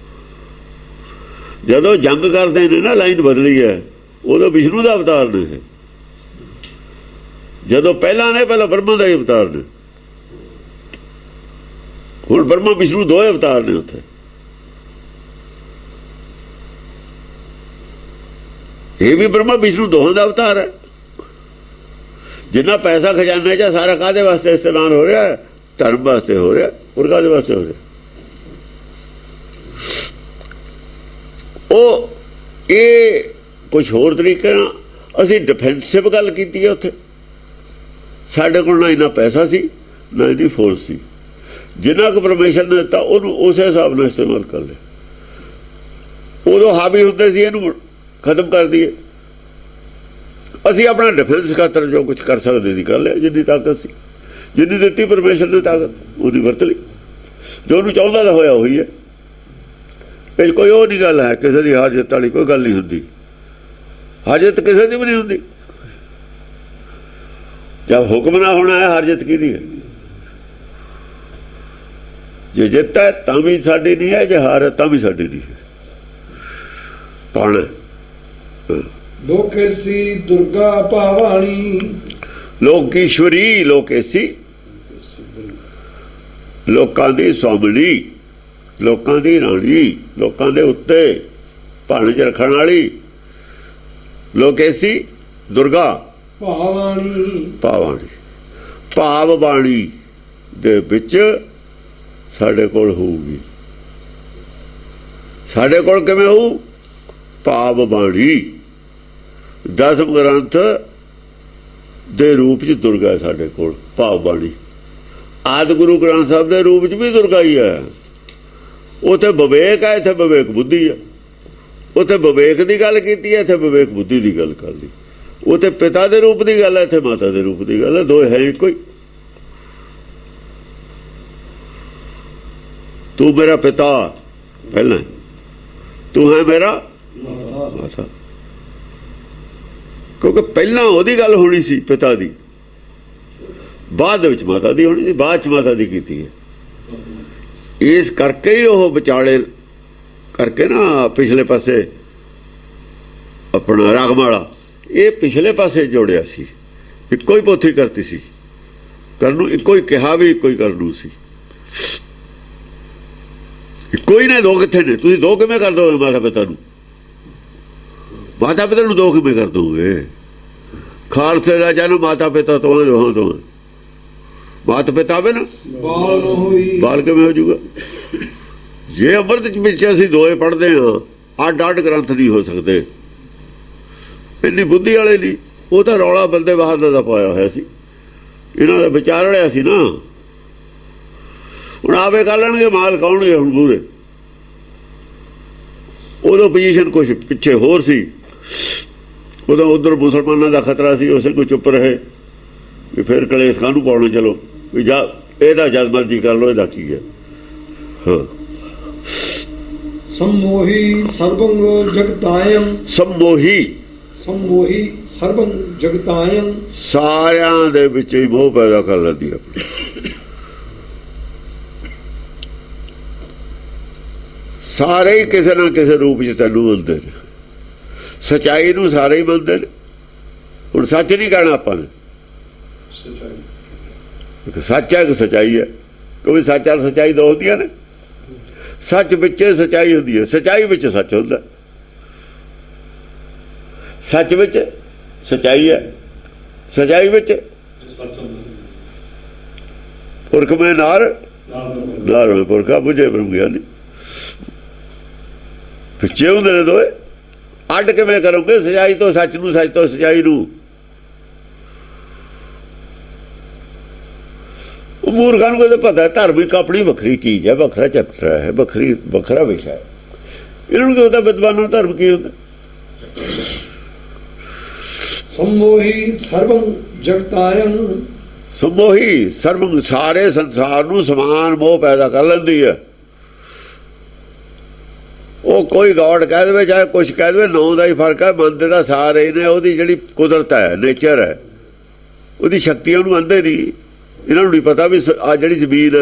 ਜਦੋਂ ਜੰਗ ਕਰਦੇ ਨੇ ਨਾ, ਲਾਈਨ ਬਦਲੀ ਹੈ, ਉਦੋਂ ਵਿਸ਼ਨੂੰ ਦਾ ਅਵਤਾਰ ਨੇ। ਜਦੋਂ ਪਹਿਲਾਂ ਬ੍ਰਹਮਾ ਦਾ ਹੀ ਅਵਤਾਰ ਨੇ। ਹੁਣ ਬ੍ਰਹਮਾ ਵਿਸ਼ਨੂੰ ਦੋਏ ਅਵਤਾਰ ਨੇ ਉੱਥੇ। ਇਹ ਵੀ ਬ੍ਰਹਮਾ ਵਿਸ਼ਨੂੰ ਦੋਹਾਂ ਦਾ ਅਵਤਾਰ ਹੈ। ਜਿੰਨਾ ਪੈਸਾ ਖਜ਼ਾਨੇ 'ਚ ਸਾਰਾ ਕਾਹਦੇ ਵਾਸਤੇ ਇਸਤੇਮਾਲ ਹੋ ਰਿਹਾ? ਧਰਮ ਵਾਸਤੇ ਹੋ ਰਿਹਾ। ਹੋਰ ਕਾਹਦੇ ਵਾਸਤੇ ਹੋ ਰਿਹਾ? ਉਹ ਇਹ ਕੁਝ ਹੋਰ ਤਰੀਕੇ ਨਾਲ ਅਸੀਂ ਡਿਫੈਂਸਿਵ ਗੱਲ ਕੀਤੀ ਹੈ। ਉੱਥੇ ਸਾਡੇ ਕੋਲ ਨਾ ਇੰਨਾ ਪੈਸਾ ਸੀ, ਨਾ ਇੰਨੀ ਫੋਰਸ ਸੀ। ਜਿੰਨਾ ਕੁ ਪਰਮੇਸ਼ਰ ਨੇ ਦਿੱਤਾ ਉਹਨੂੰ ਉਸੇ ਹਿਸਾਬ ਨਾਲ ਇਸਤੇਮਾਲ ਕਰ ਲਿਆ। ਉਦੋਂ ਹਾਵੀ ਹੁੰਦੇ ਸੀ ਇਹਨੂੰ ਖਤਮ ਕਰ ਦਈਏ। ਅਸੀਂ ਆਪਣਾ ਡਿਫੈਂਸ ਖਾਤਰ ਜੋ ਕੁਝ ਕਰ ਸਕਦੇ ਸੀ ਕਰ ਲਿਆ। ਜਿੰਨੀ ਤਾਕਤ ਸੀ, ਜਿੰਨੀ ਦਿੱਤੀ ਪਰਮੇਸ਼ਰ ਨੇ ਤਾਕਤ, ਉਹਦੀ ਵਰਤ ਲਈ। ਜੋ ਉਹਨੂੰ ਚਾਹੁੰਦਾ ਤਾਂ ਹੋਇਆ ਉਹੀ ਹੈ। ਇਹ ਕੋਈ ਉਹ ਨਹੀਂ ਗੱਲ ਹੈ, ਕਿਸੇ ਦੀ ਹਾਰ ਜਿੱਤ ਵਾਲੀ ਕੋਈ ਗੱਲ ਨਹੀਂ ਹੁੰਦੀ। ਹਾਰ ਜਿੱਤ ਕਿਸੇ ਦੀ ਵੀ ਨਹੀਂ ਹੁੰਦੀ। ਜਦ ਹੁਕਮ ਨਾ ਹੋਣਾ ਹੈ, ਹਾਰ ਜਿੱਤ ਕਿਹਦੀ ਹੈ? ਜੇ ਜਿੱਤ ਹੈ ਤਾਂ ਵੀ ਸਾਡੀ ਨਹੀਂ ਹੈ, ਜੇ ਹਾਰ ਹੈ ਤਾਂ ਵੀ ਸਾਡੀ ਨਹੀਂ ਹੈ। ਪਾਣਾ ਲੋਕੇਸੀ ਦੁਰਗਾ ਭਾਵਾਣੀ, ਲੋਕੀਸ਼ਵਰੀ ਲੋਕੇਸੀ, ਲੋਕਾਂ ਦੀ ਸਵਾਮਣੀ, ਲੋਕਾਂ ਦੀ ਰਾਣੀ, ਲੋਕਾਂ ਦੇ ਉੱਤੇ ਭਾਣੇ 'ਚ ਰੱਖਣ ਵਾਲੀ। ਲੋਕੇਸੀ ਦੁਰਗਾ ਭਾਵਾਣੀ, ਭਾਵਾਣੀ, ਭਾਵ ਬਾਣੀ ਦੇ ਵਿੱਚ ਸਾਡੇ ਕੋਲ ਹੋਊਗੀ। ਸਾਡੇ ਕੋਲ ਕਿਵੇਂ ਹੋਊ? ਭਾਵ ਬਾਣੀ 10 ਗ੍ਰੰਥ ਦੇ ਰੂਪ 'ਚ ਦੁਰਗਾ ਸਾਡੇ ਕੋਲ। ਭਾਵ ਬਾਣੀ ਆਦਿ ਗੁਰੂ ਗ੍ਰੰਥ ਸਾਹਿਬ ਦੇ ਰੂਪ 'ਚ ਵੀ ਦੁਰਗਾ ਹੀ ਹੈ। ਉੱਥੇ ਵਿਵੇਕ ਹੈ, ਇੱਥੇ ਵਿਵੇਕ ਬੁੱਧੀ ਹੈ। ਉੱਥੇ ਵਿਵੇਕ ਦੀ ਗੱਲ ਕੀਤੀ ਹੈ, ਇੱਥੇ ਵਿਵੇਕ ਬੁੱਧੀ ਦੀ ਗੱਲ ਕਰ ਲਈ। ਉੱਥੇ ਪਿਤਾ ਦੇ ਰੂਪ ਦੀ ਗੱਲ ਹੈ, ਇੱਥੇ ਮਾਤਾ ਦੇ ਰੂਪ ਦੀ ਗੱਲ ਹੈ। ਦੋਏ ਹੈ ਇੱਕੋ ਹੀ। ਤੂੰ ਮੇਰਾ ਪਿਤਾ ਪਹਿਲਾਂ, ਤੂੰ ਹੈ ਮੇਰਾ ਮਾਤਾ। ਕਿਉਂਕਿ ਪਹਿਲਾਂ ਉਹਦੀ ਗੱਲ ਹੋਣੀ ਸੀ ਪਿਤਾ ਦੀ, ਬਾਅਦ ਵਿੱਚ ਮਾਤਾ ਦੀ ਹੋਣੀ ਸੀ, ਬਾਅਦ ਚ ਮਾਤਾ ਦੀ ਕੀਤੀ ਹੈ। ਇਸ ਕਰਕੇ ਹੀ ਉਹ ਵਿਚਾਲੇ ਕਰਕੇ ਨਾ ਪਿਛਲੇ ਪਾਸੇ ਆਪਣਾ ਰਾਗਮਾਲਾ ਇਹ ਪਿਛਲੇ ਪਾਸੇ ਜੋੜਿਆ ਸੀ। ਇੱਕੋ ਹੀ ਪੋਥੀ ਕਰਤੀ ਸੀ, ਕਰਨ ਨੂੰ ਇੱਕੋ ਹੀ ਕਿਹਾ ਵੀ ਇੱਕੋ ਹੀ ਕਰਨ ਨੂੰ ਸੀ। ਇੱਕੋ ਹੀ ਨੇ, ਦੋ ਕਿੱਥੇ ਨੇ? ਤੁਸੀਂ ਦੋ ਕਿਵੇਂ ਕਰ ਦੋਗੇ ਮਾਤਾ ਪਿਤਾ ਨੂੰ? ਮਾਤਾ ਪਿਤਾ ਨੂੰ ਦੋ ਕਿਵੇਂ ਕਰ ਦੋਗੇ? ਖਾਲਸੇ ਦਾ ਜਨਮ ਮਾਤਾ ਪਿਤਾ ਤੋਂ ਦੋਹਾਂ ਤੋਂ। ਮਾਤਾ ਪਿਤਾ ਆਵੇ ਨਾ, ਬਾਲ ਨਾ ਹੋਈ, ਬਾਲ ਕਿਵੇਂ ਹੋ ਜਾਊਗਾ? ਜੇ ਅੰਮ੍ਰਿਤ ਵਿੱਚ ਅਸੀਂ ਦੋਏ ਪੜ੍ਹਦੇ ਹਾਂ, ਅੱਡ ਅੱਡ ਗ੍ਰੰਥ ਨਹੀਂ ਹੋ ਸਕਦੇ। ਇੰਨੀ ਬੁੱਧੀ ਵਾਲੇ ਨਹੀਂ। ਉਹ ਤਾਂ ਰੌਲਾ ਬੰਦੇ ਬਹਾਦਰ ਦਾ ਪਾਇਆ ਹੋਇਆ ਸੀ, ਇਹਨਾਂ ਦਾ ਵਿਚਾਰ ਰਲਿਆ ਸੀ ਨਾ। ਹੁਣ ਆਵੇ ਕਰ ਲੈਣਗੇ, ਮਾਲ ਕਾਉਣਗੇ ਹੁਣ ਪੂਰੇ। ਉਦੋਂ ਪੋਜੀਸ਼ਨ ਕੁਛ ਪਿੱਛੇ ਹੋਰ ਸੀ। ਉਦੋਂ ਉੱਧਰ ਮੁਸਲਮਾਨਾਂ ਦਾ ਖਤਰਾ ਸੀ, ਉਸੇ ਨੂੰ ਚੁੱਪ ਰਹੇ ਵੀ ਫਿਰ ਕਲੇਸ਼ ਕਾਹਨੂੰ ਪਾਉਣਾ, ਚਲੋ ਵੀ ਜਾ ਇਹਦਾ ਜਦ ਮਰਜ਼ੀ ਕਰ ਲਓ, ਇਹਦਾ ਕੀ ਹੈ। ਹਾਂ, ਸੰਮੋਹੀ ਸਰਬੰਗ ਜਗਤਾਇੰ, ਸੰਮੋਹੀ, ਸੰਮੋਹੀ ਸਰਬੰਗ ਜਗਤਾਇੰ, ਸਾਰਿਆਂ ਦੇ ਵਿੱਚ ਹੀ ਮੋਹ ਪੈਦਾ ਕਰ ਲੈਂਦੀ ਆਪਣੀ। ਸਾਰੇ ਹੀ ਕਿਸੇ ਨਾ ਕਿਸੇ ਰੂਪ 'ਚ ਤੈਨੂੰ ਮੰਨਦੇ ਨੇ। ਸੱਚਾਈ ਨੂੰ ਸਾਰੇ ਹੀ ਮੰਨਦੇ ਨੇ। ਹੁਣ ਸੱਚ ਨਹੀਂ ਕਹਿਣਾ ਆਪਾਂ ਨੇ, ਸੱਚ ਹੈ ਕਿ ਸੱਚਾਈ ਹੈ। ਕਿਉਂਕਿ ਸੱਚ ਔਰ ਸੱਚਾਈ ਦੋ ਹੁੰਦੀਆਂ ਨੇ। ਸੱਚ ਵਿੱਚ ਸੱਚਾਈ ਹੁੰਦੀ ਹੈ, ਸੱਚਾਈ ਵਿੱਚ ਸੱਚ ਹੁੰਦਾ। ਸੱਚ ਵਿੱਚ ਸੱਚਾਈ ਹੈ, ਸੱਚਾਈ ਵਿੱਚ ਪੁਰਖ ਮੈਂ ਨਾਰ ਨਾਰ ਪੁਰਖਾ ਬੁਝੇ ਬ੍ਰਹਮ ਗਿਆਨੀ। ਪਿੱਛੇ ਹੁੰਦੇ ਨੇ ਦੋਏ। ਅੱਡ ਕਿਵੇਂ ਕਰੋਗੇ ਸੱਚਾਈ ਤੋਂ ਸੱਚ ਨੂੰ, ਸੱਚ ਤੋਂ ਸੱਚਾਈ ਨੂੰ? ਉਹ ਮੂਰਖਾਂ ਨੂੰ ਪਤਾ ਹੈ ਧਾਰਮਿਕ ਆਪਣੀ ਵੱਖਰੀ ਚੀਜ਼ ਹੈ, ਵੱਖਰਾ ਚੈਪਟਰ ਹੈ, ਵੱਖਰਾ ਵਿਸ਼ਾ ਹੈ। ਇਹਨਾਂ ਨੂੰ ਕੀ ਪਤਾ ਵਿਦਵਾਨਾਂ ਨੂੰ ਧਰਮ ਕੀ ਹੁੰਦਾ? ਸੰਮੋਹੀ ਸਰਬੰਗ ਜਗਤਾਇੰ, ਸੰਮੋਹੀ ਸਰਬੰਗ, ਸਾਰੇ ਸੰਸਾਰ ਨੂੰ ਸਮਾਨ ਮੋਹ ਪੈਦਾ ਕਰ ਲੈਂਦੀ ਹੈ। ਉਹ ਕੋਈ ਗੌਡ ਕਹਿ ਦੇਵੇ ਚਾਹੇ ਕੁਛ ਕਹਿ ਦੇਵੇ, ਨਾਂ ਦਾ ਹੀ ਫਰਕ ਹੈ। ਮੰਨਦੇ ਤਾਂ ਸਾਰੇ ਨੇ ਉਹਦੀ ਜਿਹੜੀ ਕੁਦਰਤ ਹੈ, ਨੇਚਰ ਹੈ, ਉਹਦੀ ਸ਼ਕਤੀ ਉਹਨੂੰ ਮੰਨਦੇ ਨਹੀਂ। ਇਹਨਾਂ ਨੂੰ ਨਹੀਂ ਪਤਾ ਵੀ ਆ ਜਿਹੜੀ ਜ਼ਮੀਨ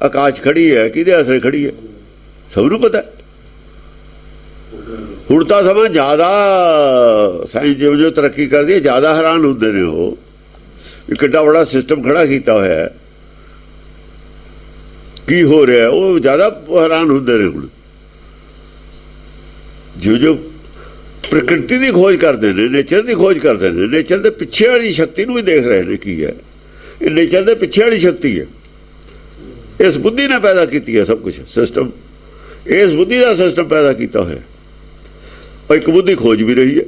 ਆਕਾਸ਼ ਖੜੀ ਹੈ ਕਿਹਦੇ ਆਸਰੇ ਖੜੀ ਹੈ, ਸਭ ਨੂੰ ਪਤਾ। ਹੁਣ ਤਾਂ ਸਮਾਂ ਜ਼ਿਆਦਾ ਸਾਇੰਸ ਜਿਉਂ ਜਿਉਂ ਤਰੱਕੀ ਕਰਦੀ ਹੈ, ਜ਼ਿਆਦਾ ਹੈਰਾਨ ਹੁੰਦੇ ਨੇ ਉਹ ਵੀ ਕਿੱਡਾ ਬੜਾ ਸਿਸਟਮ ਖੜਾ ਕੀਤਾ ਹੋਇਆ ਹੈ, ਕੀ ਹੋ ਰਿਹਾ। ਉਹ ਜ਼ਿਆਦਾ ਹੈਰਾਨ ਹੁੰਦੇ ਨੇ। ਹੁਣ ਜੋ ਪ੍ਰਕਿਰਤੀ ਦੀ ਖੋਜ ਕਰਦੇ ਨੇ, ਨੇਚਰ ਦੀ ਖੋਜ ਕਰਦੇ ਨੇ, ਨੇਚਰ ਦੇ ਪਿੱਛੇ ਵਾਲੀ ਸ਼ਕਤੀ ਨੂੰ ਵੀ ਦੇਖ ਰਹੇ ਨੇ ਕੀ ਹੈ। ਇਹ ਨੇਚਰ ਦੇ ਪਿੱਛੇ ਵਾਲੀ ਸ਼ਕਤੀ ਹੈ। ਇਸ ਬੁੱਧੀ ਨੇ ਪੈਦਾ ਕੀਤੀ ਹੈ ਸਭ ਕੁਛ ਸਿਸਟਮ। ਇਸ ਬੁੱਧੀ ਦਾ ਸਿਸਟਮ ਪੈਦਾ ਕੀਤਾ ਹੋਇਆ। ਇੱਕ ਬੁੱਧੀ ਖੋਜ ਵੀ ਰਹੀ ਹੈ,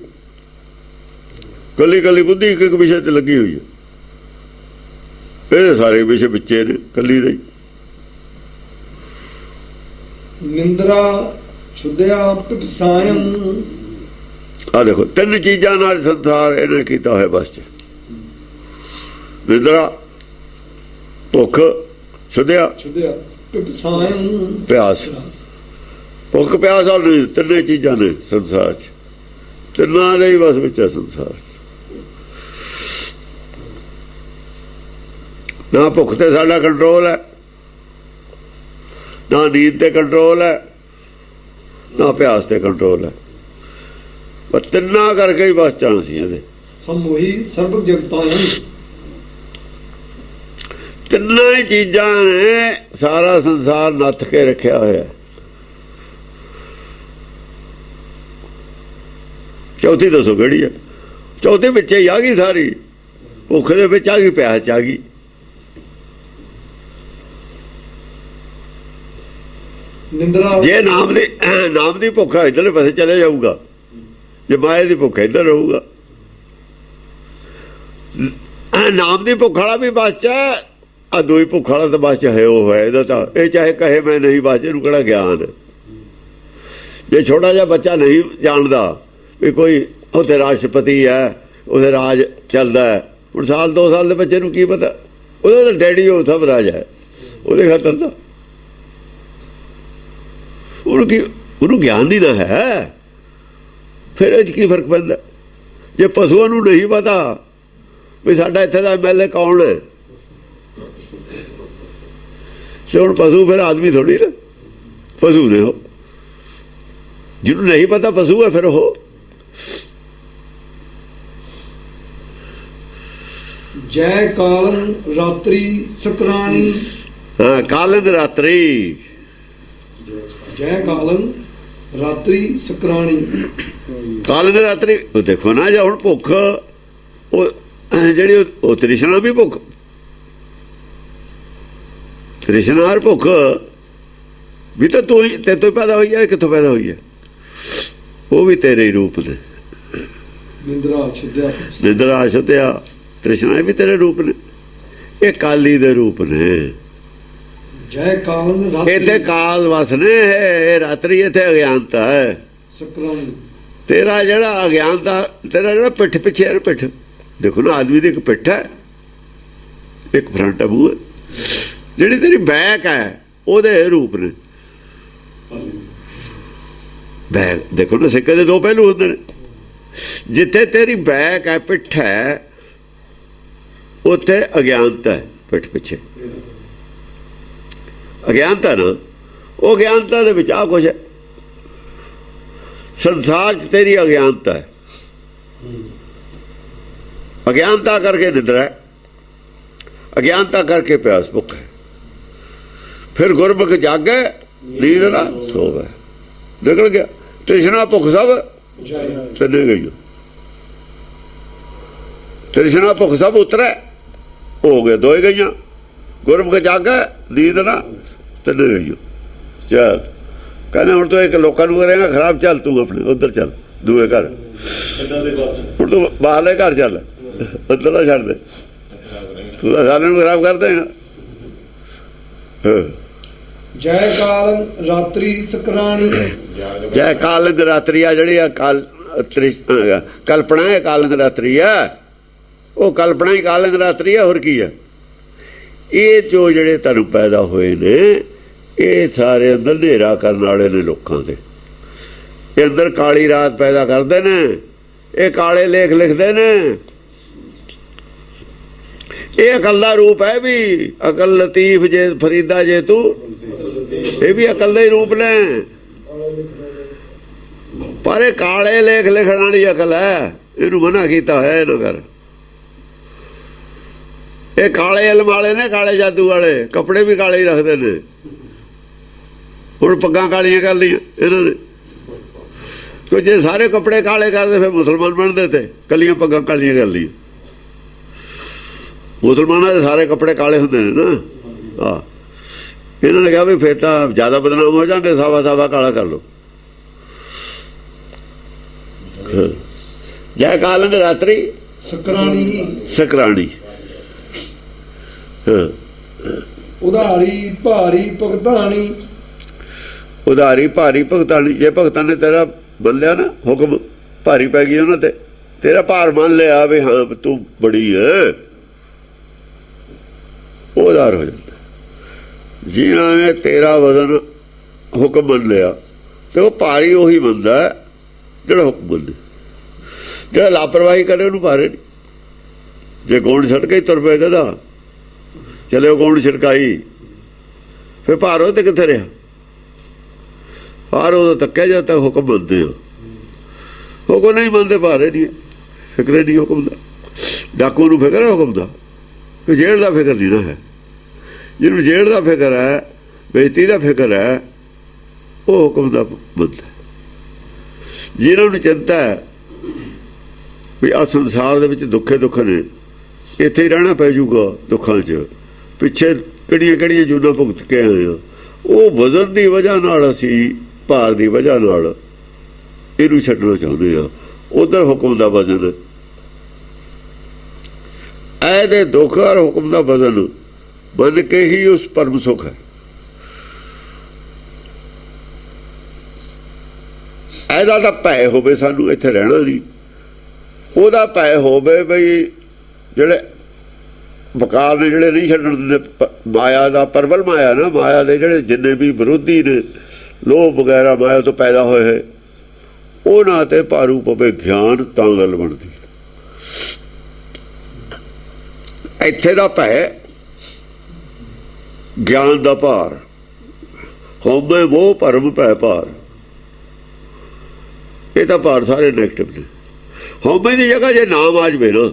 ਕੱਲੀ ਕੱਲੀ ਬੁੱਧੀ ਇੱਕ ਇੱਕ ਵਿਸ਼ੇ ਤੇ ਲੱਗੀ ਹੋਈ ਹੈ। ਇਹਦੇ ਸਾਰੇ ਵਿਸ਼ੇ ਵਿੱਚੇ ਨੇ, ਕੱਲੀ ਦੇ। ਨਿੰਦਰਾ ਛੁਦਿਆ ਪਿਪਸਾਇਮ। ਆ ਦੇਖੋ ਤਿੰਨ ਚੀਜ਼ਾਂ ਨਾਲ ਸੰਸਾਰ ਇਹਨੇ ਕੀਤਾ ਹੋਇਆ ਬਸ ਚ। ਨਿੰਦਰਾ, ਭੁੱਖ, ਛੁਦਿਆ ਪਿਪਸਾਇਮ, ਪਿਆਸ। ਭੁੱਖ ਪਿਆਸ ਔਰ ਨੀਂਦ, ਤਿੰਨੇ ਚੀਜ਼ਾਂ ਨੇ ਸੰਸਾਰ ਚ, ਤਿੰਨਾਂ ਦੇ ਹੀ ਬਸ ਵਿੱਚ ਹੈ ਸੰਸਾਰ। ਨਾ ਭੁੱਖ ਤੇ ਸਾਡਾ ਕੰਟਰੋਲ ਹੈ, ਨਾ ਨੀਂਦ ਤੇ ਕੰਟਰੋਲ ਹੈ, ਨਾ ਪਿਆਸ ਤੇ ਕੰਟਰੋਲ ਹੈ। ਪਰ ਤਿੰਨਾਂ ਕਰਕੇ ਹੀ ਬਸ ਚਾਂਸ ਸੀ ਇਹਦੇ। ਸਮੋਹੀ ਸਰਬ ਜਗਤਾਂ। ਤਿੰਨਾਂ ਹੀ ਚੀਜ਼ਾਂ ਨੇ ਸਾਰਾ ਸੰਸਾਰ ਨੱਥ ਕੇ ਰੱਖਿਆ ਹੋਇਆ। ਚੌਥੀ ਦੱਸੋ ਕਿਹੜੀ ਹੈ? ਚੌਥੀ ਵਿੱਚ ਹੀ ਆ ਗਈ ਸਾਰੀ। ਭੁੱਖ ਦੇ ਵਿੱਚ ਆ ਗਈ, ਪਿਆਸ ਚ ਆ ਗਈ। ਨਿੰਦਰਾ, ਜੇ ਨਾਮ ਦੀ ਭੁੱਖ ਇੱਧਰਲੇ ਪਾਸੇ ਚਲੇ ਜਾਊਗਾ, ਜੇ ਮਾਇਆ ਦੀ ਭੁੱਖ ਇੱਧਰ ਰਹੂਗਾ। ਨਾਮ ਦੀ ਭੁੱਖ ਵਾਲਾ ਵੀ ਬਸ ਚ ਹੈ, ਆ ਦੋਈ ਭੁੱਖ ਵਾਲਾ ਤਾਂ ਬਸ ਚ ਹੈ। ਉਹ ਹੈ ਇਹਦਾ ਤਾਂ, ਇਹ ਚਾਹੇ ਕਹੇ ਮੈਂ ਨਹੀਂ ਬਸ, ਇਹਨੂੰ ਕਿਹੜਾ ਗਿਆਨ। ਜੇ ਛੋਟਾ ਜਿਹਾ ਬੱਚਾ ਨਹੀਂ ਜਾਣਦਾ ਵੀ ਕੋਈ ਉੱਥੇ ਰਾਸ਼ਟਰਪਤੀ ਹੈ, ਉਹਦੇ ਰਾਜ ਚੱਲਦਾ ਹੈ, ਹੁਣ ਸਾਲ 2 ਸਾਲ ਦੇ ਬੱਚੇ ਨੂੰ ਕੀ ਪਤਾ? ਉਹਦਾ ਤਾਂ ਡੈਡੀ ਉਹ ਸਭ ਰਾਜ ਹੈ, ਉਹਦੇ ਖਾਤਰ ਤਾਂ ਉਹਨੂੰ ਗਿਆਨ ਨਹੀਂ ਨਾ ਹੈ। ਫਿਰ ਇਹ 'ਚ ਕੀ ਫਰਕ ਪੈਂਦਾ? ਜੇ ਪਸ਼ੂਆਂ ਨੂੰ ਨਹੀਂ ਪਤਾ ਵੀ ਸਾਡਾ ਇੱਥੇ ਦਾ MLA ਕੌਣ ਹੈ, ਤੇ ਹੁਣ ਪਸ਼ੂ ਫਿਰ ਆਦਮੀ ਥੋੜੀ ਨਾ, ਪਸ਼ੂ ਨੇ ਉਹ। ਜਿਹਨੂੰ ਨਹੀਂ ਪਤਾ ਪਸ਼ੂ ਹੈ ਫਿਰ ਉਹ। ਜੈ ਕਾਲਨ ਰਾਤਰੀ ਸਕਰਾਣੀ। ਹਾਂ, ਕਾਲਨ ਰਾਤਰੀ। ਜੈ ਕਾਲਨ ਰਾਤਰੀ ਸਕਰਾਣੀ। ਕਾਲਨ ਰਾਤਰੀ ਉਹ ਦੇਖੋ ਨਾ, ਜਾਂ ਹੁਣ ਭੁੱਖ ਉਹ ਜਿਹੜੀ ਉਹ ਤ੍ਰਿਸ਼ਨਾ ਵੀ ਭੁੱਖ, ਤ੍ਰਿਸ਼ਨਾ ਔਰ ਭੁੱਖ ਵੀ ਤਾਂ ਤੂੰ ਹੀ, ਤੇ ਤੋਂ ਪੈਦਾ ਹੋਈ ਹੈ। ਕਿੱਥੋਂ ਪੈਦਾ ਹੋਈ ਹੈ? ਉਹ ਵੀ ਤੇਰੇ ਹੀ ਰੂਪ ਨੇ। ਨਿੰਦਰਾ ਛੁਦਿਆ ਤ੍ਰਿਸ਼ਨਾ ਵੀ ਤੇਰੇ ਰੂਪ ਨੇ। ਇਹ ਕਾਲੀ ਦੇ ਰੂਪ ਨੇ। ਜੈ ਕਾਲਨ ਰਾਤਰੀ। ਇੱਥੇ ਕਾਲ ਵਸ ਨੇ, ਇਹ ਰਾਤਰੀ ਇੱਥੇ ਅਗਿਆਨਤਾ ਹੈ। ਤੇਰਾ ਜਿਹੜਾ ਅਗਿਆਨਤਾ, ਤੇਰਾ ਜਿਹੜਾ ਪਿੱਠ ਪਿੱਛੇ ਹੈ, ਪਿੱਠ ਦੇਖੋ ਨਾ, ਆਦਮੀ ਦੀ ਇੱਕ ਪਿੱਠ ਹੈ, ਇੱਕ ਫਰੰਟ ਹੈ, ਮੂੰਹ ਹੈ। ਜਿਹੜੀ ਤੇਰੀ ਬੈਕ ਹੈ ਉਹਦੇ ਰੂਪ ਨੇ। ਬੈਕ ਦੇਖੋ ਨਾ, ਸਿੱਕੇ ਦੇ 2 ਪਹਿਲੂ ਹੁੰਦੇ ਨੇ। ਜਿੱਥੇ ਤੇਰੀ ਬੈਕ ਹੈ, ਪਿੱਠ ਹੈ, ਉੱਥੇ ਅਗਿਆਨਤਾ ਹੈ। ਪਿੱਠ ਪਿੱਛੇ ਅਗਿਆਨਤਾ ਨਾ, ਉਹ ਅਗਿਆਨਤਾ ਦੇ ਵਿੱਚ ਆ ਕੁਛ ਹੈ। ਸੰਸਾਰ 'ਚ ਤੇਰੀ ਅਗਿਆਨਤਾ ਹੈ। ਅਗਿਆਨਤਾ ਕਰਕੇ ਨਿੰਦਰਾ ਹੈ, ਅਗਿਆਨਤਾ ਕਰਕੇ ਪਿਆਸ ਭੁੱਖ ਹੈ। ਫਿਰ ਗੁਰਮੁਖ ਜਾਗੇ, ਨੀਂਦ ਨਾ ਸੋਵੇ। ਨਿਕਲ ਗਿਆ ਤ੍ਰਿਸ਼ਨਾ ਭੁੱਖ ਸਭ ਚਲੇ ਗਈ। ਤ੍ਰਿਸ਼ਨਾ ਭੁੱਖ ਸਭ ਉਤਰੇ, ਹੋ ਗਏ 2 ਗਈਆਂ। ਗੁਰਮੁਖ ਜਾਗੇ, ਨੀਂਦ ਨਾ ਚਲੇ ਗਈ। ਚੱਲ ਕਹਿੰਦੇ ਹੁਣ ਤੂੰ ਇੱਕ ਲੋਕਾਂ ਨੂੰ ਕਰੇਗਾ ਖਰਾਬ, ਚੱਲ ਤੂੰ ਆਪਣੇ ਉੱਧਰ ਚੱਲ, ਦੂਏ ਘਰ। ਹੁਣ ਤੂੰ ਬਾਹਰਲੇ ਘਰ ਚੱਲ, ਉੱਧਰ ਨਾ ਛੱਡ ਦੇ, ਤੂੰ ਤਾਂ ਸਾਰਿਆਂ ਨੂੰ ਖਰਾਬ ਕਰ ਦੇਗਾ। ਜੈ ਕਾਲਨ ਰਾਤਰੀ ਸਕਰਾਣੀ। ਜੈ ਕਾਲਨ ਰਾਤਰੀ ਆ, ਜਿਹੜੀ ਆ ਕਲਪਨਾ ਹੈ, ਕਾਲਨ ਰਾਤਰੀ ਆ, ਉਹ ਕਲਪਨਾ ਹੀ ਕਾਲਨ ਰਾਤਰੀ ਆ। ਹੋਰ ਕੀ ਆ? ਇਹ ਜੋ ਜਿਹੜੇ ਤੁਹਾਨੂੰ ਪੈਦਾ ਹੋਏ ਨੇ, ਇਹ ਸਾਰੇ ਅੰਦਰ ਹਨੇਰਾ ਕਰਨ ਵਾਲੇ ਨੇ ਲੋਕਾਂ ਦੇ। ਇਹ ਅੰਦਰ ਕਾਲੀ ਰਾਤ ਪੈਦਾ ਕਰਦੇ ਨੇ, ਇਹ ਕਾਲੇ ਲੇਖ ਲਿਖਦੇ ਨੇ। ਇਹ ਅਕਲ ਦਾ ਰੂਪ ਹੈ ਵੀ। ਅਕਲ ਲਤੀਫ ਜੇ ਫਰੀਦਾ ਜੇ ਤੂੰ, ਇਹ ਵੀ ਅਕਲ ਦੇ ਰੂਪ ਨੇ। ਪਰ ਇਹ ਕਾਲੇ ਲੇਖ ਲਿਖਣ ਵਾਲੀ ਅਕਲ ਹੈ, ਇਹਨੂੰ ਮਨਾ ਕੀਤਾ ਹੋਇਆ ਨਾ ਕਰ। ਇਹ ਕਾਲੇ ਇਲਮ ਵਾਲੇ ਨੇ, ਕਾਲੇ ਜਾਦੂ ਵਾਲੇ। ਕੱਪੜੇ ਵੀ ਕਾਲੇ ਹੀ ਰੱਖਦੇ ਨੇ। ਹੁਣ ਪੱਗਾਂ ਕਾਲੀਆਂ ਕਰ ਲਈਆਂ ਇਹਨਾਂ ਨੇ, ਕਿਉਂ ਜੇ ਸਾਰੇ ਕੱਪੜੇ ਕਾਲੇ ਕਰਦੇ ਫਿਰ ਮੁਸਲਮਾਨ ਬਣਦੇ ਤੇ ਕੱਲੀਆਂ ਪੱਗਾਂ ਕਾਲੀਆਂ ਕਰ ਲਈਆਂ। ਮੁਸਲਮਾਨਾਂ ਦੇ ਸਾਰੇ ਕੱਪੜੇ ਕਾਲੇ ਹੁੰਦੇ ਨੇ ਨਾ। ਹਾਂ, ਇਹਨਾਂ ਨੇ ਕਿਹਾ ਵੀ ਫਿਰ ਤਾਂ ਜ਼ਿਆਦਾ ਬਦਨਾਮ ਹੋ ਜਾਣਗੇ, ਸਾਵਾ ਸਾਵਾ ਕਾਲਾ ਕਰ ਲਓ। ਜੈ ਕਾਲੰਗ ਰਾਤਰੀ ਸਕਰਾਣੀ। ਉਧਾਰੀ ਭਾਰੀ ਭਗਤਾਣੀ। ਉਧਾਰੀ ਭਾਰੀ ਭਗਤਾਣੀ। ਜੇ ਭਗਤਾਂ ਨੇ ਤੇਰਾ ਮੰਨ ਲਿਆ ਨਾ, ਹੁਕਮ ਭਾਰੀ ਪੈ ਗਈ ਉਹਨਾਂ ਤੇ, ਤੇਰਾ ਭਾਰ ਮੰਨ ਲਿਆ ਵੀ ਹਾਂ ਤੂੰ ਬੜੀ ਹੈ, ਉਹ ਉਧਾਰ ਹੋ ਜਾਂਦਾ। ਜਿਨ੍ਹਾਂ ਨੇ ਤੇਰਾ ਵਜ਼ਨ ਹੁਕਮ ਮੰਨ ਲਿਆ ਤੇ ਉਹ ਭਾਰੀ ਉਹੀ ਬੰਦਾ ਜਿਹੜਾ ਹੁਕਮ ਮੰਨੇ। ਜਿਹੜਾ ਲਾਪਰਵਾਹੀ ਕਰੇ ਉਹਨੂੰ ਭਾਰੇ ਨਹੀਂ। ਜੇ ਗੋਂਡ ਛੱਡ ਕੇ ਤੁਰ ਪਏ ਗਧਾ, ਚਲੇ ਉਹ ਗੋਂਡ ਛਿੜਕਾਈ, ਫਿਰ ਭਾਰ ਉਹ ਤੇ ਕਿੱਥੇ ਰਿਹਾ? ਭਾਰ ਉਦੋਂ ਤੱਕਿਆ ਜਦ ਤੱਕ ਹੁਕਮ ਮੰਨਦੇ ਹੋ। ਹੁਕਮ ਨਹੀਂ ਮੰਨਦੇ, ਭਾਰੇ ਨਹੀਂ, ਫਿਕਰ ਨਹੀਂ ਹੁਕਮ ਦਾ। ਡਾਕੂ ਨੂੰ ਫਿਕਰ ਹੈ ਹੁਕਮ ਦਾ, ਕਿ ਜੇਲ੍ਹ ਦਾ ਫਿਕਰ ਨਹੀਂ ਨਾ ਹੈ। ਜਿਹਨੂੰ ਜੇਲ੍ਹ ਦਾ ਫਿਕਰ ਹੈ, ਬੇਇੱਜ਼ਤੀ ਦਾ ਫਿਕਰ ਹੈ, ਉਹ ਹੁਕਮ ਦਾ ਮੰਨਦਾ। ਜਿਹਨਾਂ ਨੂੰ ਚਿੰਤਾ ਹੈ ਵੀ ਆਹ ਸੰਸਾਰ ਦੇ ਵਿੱਚ ਦੁੱਖੇ ਦੁੱਖ ਨੇ, ਇੱਥੇ ਹੀ ਰਹਿਣਾ ਪੈ ਜਾਊਗਾ ਦੁੱਖਾਂ 'ਚ, ਪਿੱਛੇ ਕਿਹੜੀਆਂ ਕਿਹੜੀਆਂ ਜੂਨਾਂ ਭੁਗਤ ਕੇ ਆਏ ਆ, ਉਹ ਵਜ਼ਨ ਦੀ ਵਜ੍ਹਾ ਨਾਲ, ਅਸੀਂ ਭਾਰ ਦੀ ਵਜ੍ਹਾ ਨਾਲ ਇਹਨੂੰ ਛੱਡਣਾ ਚਾਹੁੰਦੇ ਆ। ਉਧਰ ਹੁਕਮ ਦਾ ਵਜ਼ਨ, ਇਹਦੇ ਦੁੱਖ ਔਰ ਹੁਕਮ ਦਾ ਵਜ਼ਨ ਮੰਨ ਕੇ ਹੀ ਉਸ ਪਰਮ ਸੁਖ ਹੈ। ਇਹਦਾ ਤਾਂ ਭੈ ਹੋਵੇ ਸਾਨੂੰ ਇੱਥੇ ਰਹਿਣਾ ਨਹੀਂ, ਉਹਦਾ ਭੈ ਹੋਵੇ ਬਈ ਜਿਹੜੇ ਵਕਾਰ ਨੇ, ਜਿਹੜੇ ਨਹੀਂ ਛੱਡਣ ਦਿੰਦੇ, ਮਾਇਆ ਦਾ ਪ੍ਰਬਲ ਮਾਇਆ ਨਾ, ਮਾਇਆ ਦੇ ਜਿਹੜੇ ਜਿੰਨੇ ਵੀ ਵਿਰੋਧੀ ਨੇ, ਲੋਭ ਵਗੈਰਾ ਮਾਇਆ ਤੋਂ ਪੈਦਾ ਹੋਏ, ਉਹਨਾਂ ਤੇ ਭਾਰੂ ਪਵੇ ਗਿਆਨ, ਤਾਂ ਗੱਲ ਬਣਦੀ। ਇੱਥੇ ਦਾ ਭੈ ਗਿਆਨ ਦਾ ਭਾਰ, ਹਉਮੈ ਮੋਹ ਭਰਮ ਭੈ ਭਾਰ, ਇਹ ਤਾਂ ਭਾਰ ਸਾਰੇ ਨੈਗੇਟਿਵ ਨੇ। ਹਉਮੈ ਦੀ ਜਗ੍ਹਾ ਜੇ ਨਾਮ ਆ ਜਾਵੇ ਨਾ,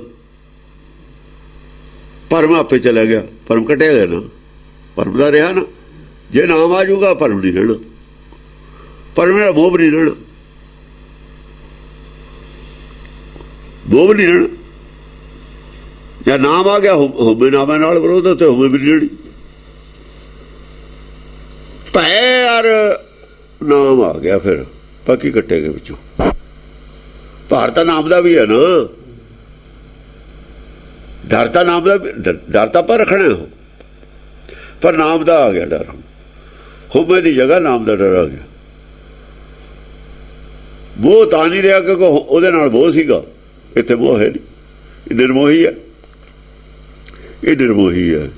ਭਰਮ ਆਪੇ ਚਲਾ ਗਿਆ, ਭਰਮ ਕੱਟਿਆ ਗਿਆ ਨਾ, ਭਰਮ ਦਾ ਰਿਹਾ ਨਾ। ਜੇ ਨਾਮ ਆ ਜਾਊਗਾ ਭਰਮ ਨਹੀਂ ਰਹਿਣਾ, ਭਰਮ ਦਾ ਮੋਹ ਨਹੀਂ ਰਹਿਣਾ, ਮੋਹ ਨਹੀਂ ਰਹਿਣਾ। ਜਾਂ ਨਾਮ ਆ ਗਿਆ, ਹਉਮੈ ਨਾਮਾਂ ਨਾਲ ਵਿਰੋਧ ਤੇ ਹਉਮੈ ਵੀ ਨਹੀਂ ਰਹਿਣੀ। ਭੈ ਔਰ ਨਾਮ ਆ ਗਿਆ, ਫਿਰ ਬਾਕੀ ਕੱਟੇ ਗਏ ਵਿੱਚੋਂ। ਭਾਰ ਤਾਂ ਨਾਮ ਦਾ ਵੀ ਹੈ ਨਾ, ਡਰ ਤਾਂ ਨਾਮ ਦਾ, ਡਰ ਤਾਂ ਆਪਾਂ ਰੱਖਣਾ, ਪਰ ਨਾਮ ਦਾ ਆ ਗਿਆ ਡਰ। ਹਉਮੈ ਦੀ ਜਗ੍ਹਾ ਨਾਮ ਦਾ ਡਰ ਆ ਗਿਆ। ਮੋਹ ਤਾਂ ਨਹੀਂ ਰਿਹਾ ਕਿਉਂਕਿ ਉਹਦੇ ਨਾਲ ਮੋਹ ਸੀਗਾ, ਇੱਥੇ ਮੋਹ ਹੈ ਨਹੀਂ, ਇਹ ਨਿਰਮੋਹੀ ਹੈ, ਇਹ ਨਿਰਮੋਹੀ ਹੈ।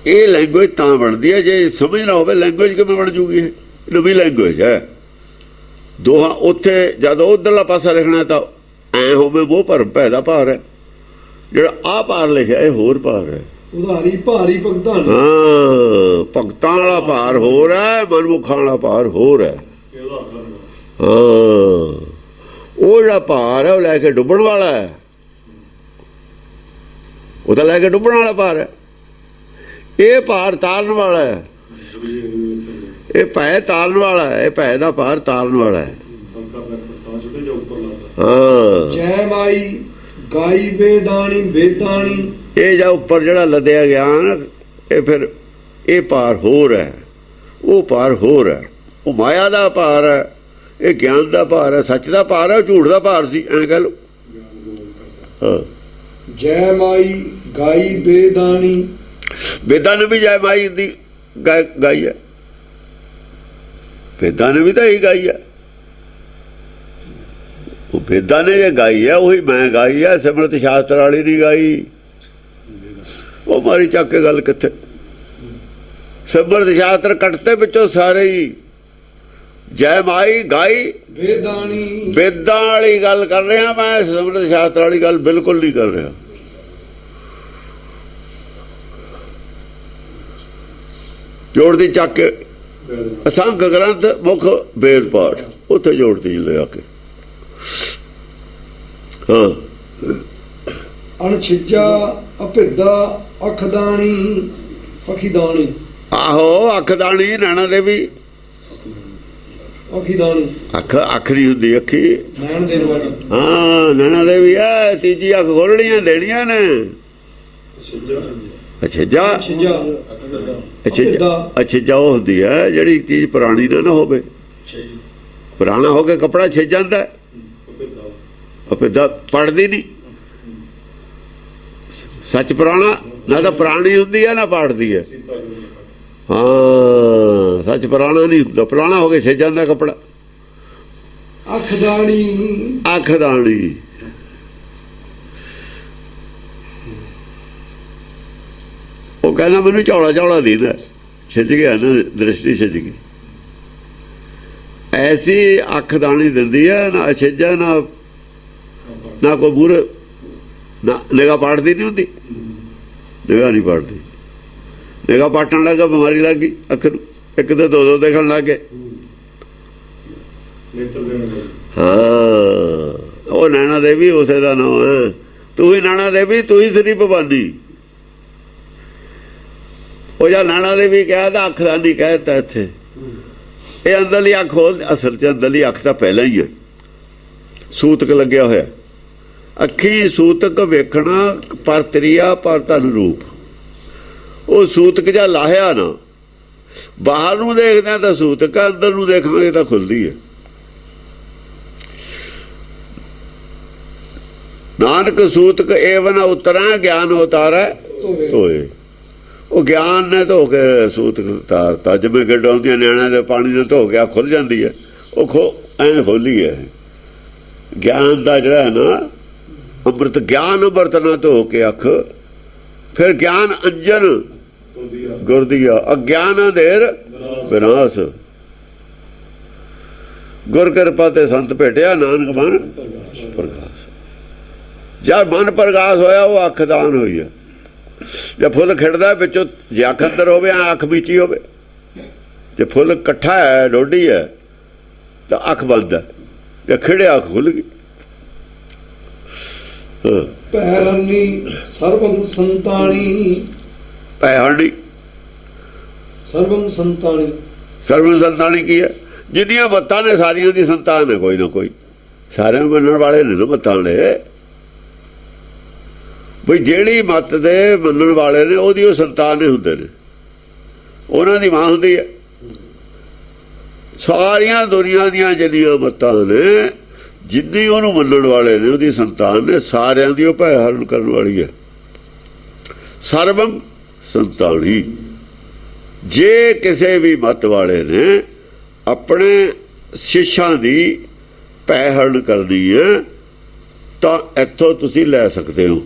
ਇਹ ਲੈਂਗੁਏਜ ਤਾਂ ਬਣਦੀ ਹੈ, ਜੇ ਸਮਝ ਨਾ ਹੋਵੇ ਲੈਂਗੁਏਜ ਕਿਵੇਂ ਬਣ ਜੂਗੀ? ਇਹ ਨਵੀਂ ਲੈਂਗੁਏਜ ਹੈ। ਦੋਹਾਂ ਉੱਥੇ ਜਦ ਉੱਧਰਲਾ ਪਾਸਾ ਲਿਖਣਾ ਤਾਂ ਐ ਹੋਵੇ ਮੋਹ ਭਰਮ ਭੈ ਦਾ ਭਾਰ ਹੈ, ਜਿਹੜਾ ਆਹ ਭਾਰ ਲਿਖਿਆ ਇਹ ਹੋਰ ਭਾਰ ਹੈ। ਉਧਾਰੀ ਭਾਰੀ ਭਗਤਾਣੀ। ਹਾਂ, ਭਗਤਾਂ ਵਾਲਾ ਭਾਰ ਹੋਰ ਹੈ, ਮਨਮੁਖਾਂ ਵਾਲਾ ਭਾਰ ਹੋਰ ਹੈ। ਹਾਂ, ਉਹ ਜਿਹੜਾ ਭਾਰ ਹੈ ਉਹ ਲੈ ਕੇ ਡੁੱਬਣ ਵਾਲਾ ਹੈ, ਉਹ ਤਾਂ ਲੈ ਕੇ ਡੁੱਬਣ ਵਾਲਾ ਭਾਰ ਹੈ। ਇਹ ਭਾਰ ਤਾਰਨ ਵਾਲਾ ਹੈ, ਇਹ ਭੈ ਤਾਰਨ ਵਾਲਾ ਹੈ, ਇਹ ਭੈ ਦਾ ਭਾਰ ਤਾਰਨ ਵਾਲਾ ਹੈ। ਹਾਂ, ਜੈ ਮਾਈ ਗਾਈ ਵੇਦਾਣੀ ਵੇਦਾਣੀ। ਇਹ ਜਾਂ ਉੱਪਰ ਜਿਹੜਾ ਲੱਦਿਆ ਗਿਆ ਨਾ, ਇਹ ਫਿਰ ਇਹ ਭਾਰ ਹੋਰ ਹੈ, ਉਹ ਭਾਰ ਹੋਰ ਹੈ। ਉਹ ਮਾਇਆ ਦਾ ਭਾਰ ਹੈ, ਇਹ ਗਿਆਨ ਦਾ ਭਾਰ ਹੈ, ਸੱਚ ਦਾ ਭਾਰ ਹੈ, ਉਹ ਝੂਠ ਦਾ ਭਾਰ ਸੀ, ਐਂ ਕਹਿ ਲਓ। ਹਾਂ, ਜੈ ਮਾਈ ਗਾਈ ਵੇਦਾਣੀ। ਵੇਦਾਂ ਨੇ ਵੀ ਜੈ ਮਾਈ ਦੀ ਗਾਈ ਹੈ, ਵੇਦਾਂ ਨੇ ਵੀ ਤਾਂ ਇਹੀ ਗਾਈ ਹੈ। ਉਹ ਵੇਦਾਂ ਨੇ ਜੇ ਗਾਈ ਹੈ, ਉਹੀ ਮੈਂ ਗਾਈ ਹੈ, ਸਿਮਰਤ ਸ਼ਾਸਤਰ ਵਾਲੀ ਨਹੀਂ ਗਾਈ। ਉਹ ਮਾਰੀ ਚੱਕ ਕੇ ਗੱਲ ਕਿੱਥੇ? ਸਿਮਰਤ ਸ਼ਾਸਤਰ ਕੱਟਤੇ ਵਿੱਚੋਂ ਸਾਰੇ ਹੀ। ਜੈ ਮਾਈ ਗਾਈ ਵੇਦਾਣੀ, ਵੇਦਾਂ ਵਾਲੀ ਗੱਲ ਕਰ ਰਿਹਾ ਮੈਂ, ਸਿਮਰਤ ਸ਼ਾਸਤਰ ਵਾਲੀ ਗੱਲ ਬਿਲਕੁਲ ਨਹੀਂ ਕਰ ਰਿਹਾ। ਜੋੜਦੀ ਚੱਕ ਕੇ ਅਸੰਖ ਗ੍ਰੰਥ ਮੁੱਖ ਵੇਦ ਪਾਠ, ਉੱਥੇ ਜੋੜਦੀ ਲਿਆ ਕੇ। ਹਾਂ, ਅਣਛਿਜਾ ਅਭਿਦਾ ਅਖਦਾਣੀ ਅਖੀਦਾਣੀ। ਆਹੋ, ਅੱਖਦਾਣੀ ਨੈਣਾ ਦੇਵੀ। ਅਖੀਦਾਣੀ ਅੱਖ ਨਹੀਂ ਹੁੰਦੀ, ਅੱਖੀ ਨੈਣ ਦੇਣ ਵਾਲੀ। ਹਾਂ, ਨੈਣਾ ਦੇਵੀ ਹੈ, ਤੀਜੀ ਅੱਖ ਖੋਲਣੀਆਂ ਦੇਣੀਆਂ ਨੇ। ਅੱਛਾ ਜਾ, ਅੱਛਾ ਉਹ ਹੁੰਦੀ ਹੈ ਜਿਹੜੀ ਚੀਜ਼ ਪੁਰਾਣੀ ਨਾ ਹੋਵੇ, ਪੁਰਾਣਾ ਹੋ ਕੇ ਕੱਪੜਾ ਛਿੱਜ ਜਾਂਦਾ ਹੈ, ਅਪਿੱਦਾ ਪੜਦੀ ਨਹੀਂ। ਸੱਚ ਪੁਰਾਣਾ ਨਾ ਤਾਂ ਪੁਰਾਣੀ ਹੁੰਦੀ ਹੈ ਨਾ ਪਾੜਦੀ ਹੈ। ਹਾਂ, ਸੱਚ ਪੁਰਾਣਾ ਨਹੀਂ ਹੁੰਦਾ, ਪੁਰਾਣਾ ਹੋ ਕੇ ਛਿੱਜ ਜਾਂਦਾ ਕੱਪੜਾ। ਅੱਖਦਾਣੀ ਅੱਖਦਾਣੀ ਉਹ ਕਹਿੰਦਾ ਮੈਨੂੰ ਝੌਲਾ ਝੌਲਾ ਦੀਦਾ, ਛਿੱਜ ਗਿਆ ਨਾ, ਦ੍ਰਿਸ਼ਟੀ ਛਿੱਜ ਗਈ। ਐਸੀ ਅੱਖਦਾਣੀ ਦਿੰਦੀ ਹੈ, ਨਾ ਛਿੱਜਾ ਨਾ ਕੋਈ ਮੂਹਰੇ, ਨਾ ਨਿਗਾਹ ਪਾੜਦੀ ਨਹੀਂ ਹੁੰਦੀ, ਨਿਗਾਹ ਨਹੀਂ ਪਾੜਦੀ। ਨਿਗਾਹ ਪਾਟਣ ਲੱਗਾ ਬਿਮਾਰੀ ਲੱਗ ਗਈ ਅੱਖ ਨੂੰ, ਇੱਕ ਤੇ ਦੋ ਦੇਖਣ ਲੱਗ ਗਏ। ਹਾਂ, ਉਹ ਨੈਣਾ ਦੇਵੀ ਉਸੇ ਦਾ ਨਾਮ ਹੈ। ਤੂੰ ਹੀ ਨੈਣਾ ਦੇਵੀ, ਤੂੰ ਹੀ ਸ੍ਰੀ ਭਵਾਨੀ। ਉਹ ਜਾਂ ਨੈਣਾ ਦੇਵੀ ਕਿਹਾ ਤਾਂ ਅੱਖ ਦਾ ਨਹੀਂ ਕਹਿਤਾ ਇੱਥੇ। ਇਹ ਅੰਦਰਲੀ ਅੱਖ ਖੋਲ, ਅਸਲ 'ਚ ਅੰਦਰਲੀ ਅੱਖ ਤਾਂ ਪਹਿਲਾਂ ਹੀ ਹੈ, ਸੂਤਕ ਲੱਗਿਆ ਹੋਇਆ। ਅੱਖੀ ਸੂਤਕ ਵੇਖਣਾ ਪਰ ਤ੍ਰਿਆ ਪਰ ਧਨ ਰੂਪ। ਉਹ ਸੂਤਕ ਜਾਂ ਲਾਹਿਆ ਨਾ, ਬਾਹਰ ਨੂੰ ਦੇਖਦੇ ਤਾਂ ਸੂਤਕ, ਅੰਦਰ ਨੂੰ ਦੇਖਾਂਗੇ ਤਾਂ ਖੁੱਲਦੀ ਹੈ। ਨਾਨਕ ਸੂਤਕ ਏਵ ਨ ਉਤਰੈ ਗਿਆਨ ਉਤਾਰੈ ਧੋਏ। ਉਹ ਗਿਆਨ ਨੇ ਧੋ ਕੇ ਸੂਤਕ ਉਤਾਰਤਾ। ਜਿਵੇਂ ਗੱਡਾਉਂਦੀਆਂ ਨਿਆਣਿਆਂ ਦੇ ਪਾਣੀ ਨਾਲ ਧੋ ਕੇ ਖੁੱਲ ਜਾਂਦੀ ਹੈ, ਉਹ ਐਂ ਖੋਲੀ ਹੈ। ਗਿਆਨ ਦਾ ਜਿਹੜਾ ਹੈ ਨਾ ਅੰਮ੍ਰਿਤ, ਗਿਆਨ ਅੰਮ੍ਰਿਤ ਨਾਲ ਧੋ ਕੇ ਅੱਖ, ਫਿਰ ਗਿਆਨ ਅੰਜਨ ਗੁਰਦੀਆ, ਅਗਿਆਨ ਅੰਧੇਰ ਵਿਨਾਸ਼। ਗੁਰ ਕਿਰਪਾ ਤੇ ਸੰਤ ਭੇਟਿਆ, ਨਾਨਕ ਮਨ ਪ੍ਰਕਾਸ਼। ਜਦ ਮਨ ਪ੍ਰਕਾਸ਼ ਹੋਇਆ, ਉਹ ਅੱਖ ਦਾਨ ਹੋਈ ਹੈ। ਜੇ ਫੁੱਲ ਖਿੜਦਾ ਵਿੱਚੋਂ, ਜੇ ਅੱਖ ਅੰਦਰ ਹੋਵੇ, ਅੱਖ ਬੀਚੀ ਹੋਵੇ। ਜੇ ਫੁੱਲ ਇਕੱਠਾ ਹੈ, ਡੋਡੀ ਹੈ, ਤਾਂ ਅੱਖ ਬੰਦ ਹੈ। ਜੇ ਖਿੜਿਆ, ਅੱਖ ਖੁੱਲ ਗਈ। ਪੈਰਨੀ ਸਰਬੰ ਸੰਤਾਣੀ, ਪੈਰਨੀ ਸਰਬੰ ਸੰਤਾਣੀ। ਸਰਬੰ ਸੰਤਾਣੀ ਕੀ ਹੈ? ਜਿੰਨੀਆਂ ਮੱਤਾਂ ਨੇ ਸਾਰੀਆਂ ਦੀ ਸੰਤਾਨ ਹੈ ਕੋਈ ਨਾ ਕੋਈ। ਸਾਰਿਆਂ ਮੰਨਣ ਵਾਲੇ ਨੇ ਨਾ ਮੱਤਾਂ ਵਾਲੇ। ਬਈ ਜਿਹੜੀ ਮੱਤ ਦੇ ਮੰਨਣ ਵਾਲੇ ਨੇ, ਉਹਦੀ ਉਹ ਸੰਤਾਨ ਹੀ ਹੁੰਦੇ ਨੇ, ਉਹਨਾਂ ਦੀ ਮਾਂ ਹੁੰਦੀ ਹੈ। ਸਾਰੀਆਂ ਦੁਨੀਆਂ ਦੀਆਂ ਜਿੰਨੀਆਂ ਮੱਤਾਂ ਨੇ, ਜਿੰਨੀ ਉਹਨੂੰ ਮੰਨਣ ਵਾਲੇ ਨੇ, ਉਹਦੀ ਸੰਤਾਨ ਨੇ। ਸਾਰਿਆਂ ਦੀ ਉਹ ਭੈ ਹਰਨ ਕਰਨ ਵਾਲੀ ਹੈ। ਸਰਬੰ ਸੰਤਾਣੀ। ਜੇ ਕਿਸੇ ਵੀ ਮੱਤ ਵਾਲੇ ਨੇ ਆਪਣੇ ਸ਼ਿਸ਼ਾਂ ਦੀ ਭੈ ਹਰਨ ਕਰਨੀ ਹੈ, ਤਾਂ ਇੱਥੋਂ ਤੁਸੀਂ ਲੈ ਸਕਦੇ ਹੋ।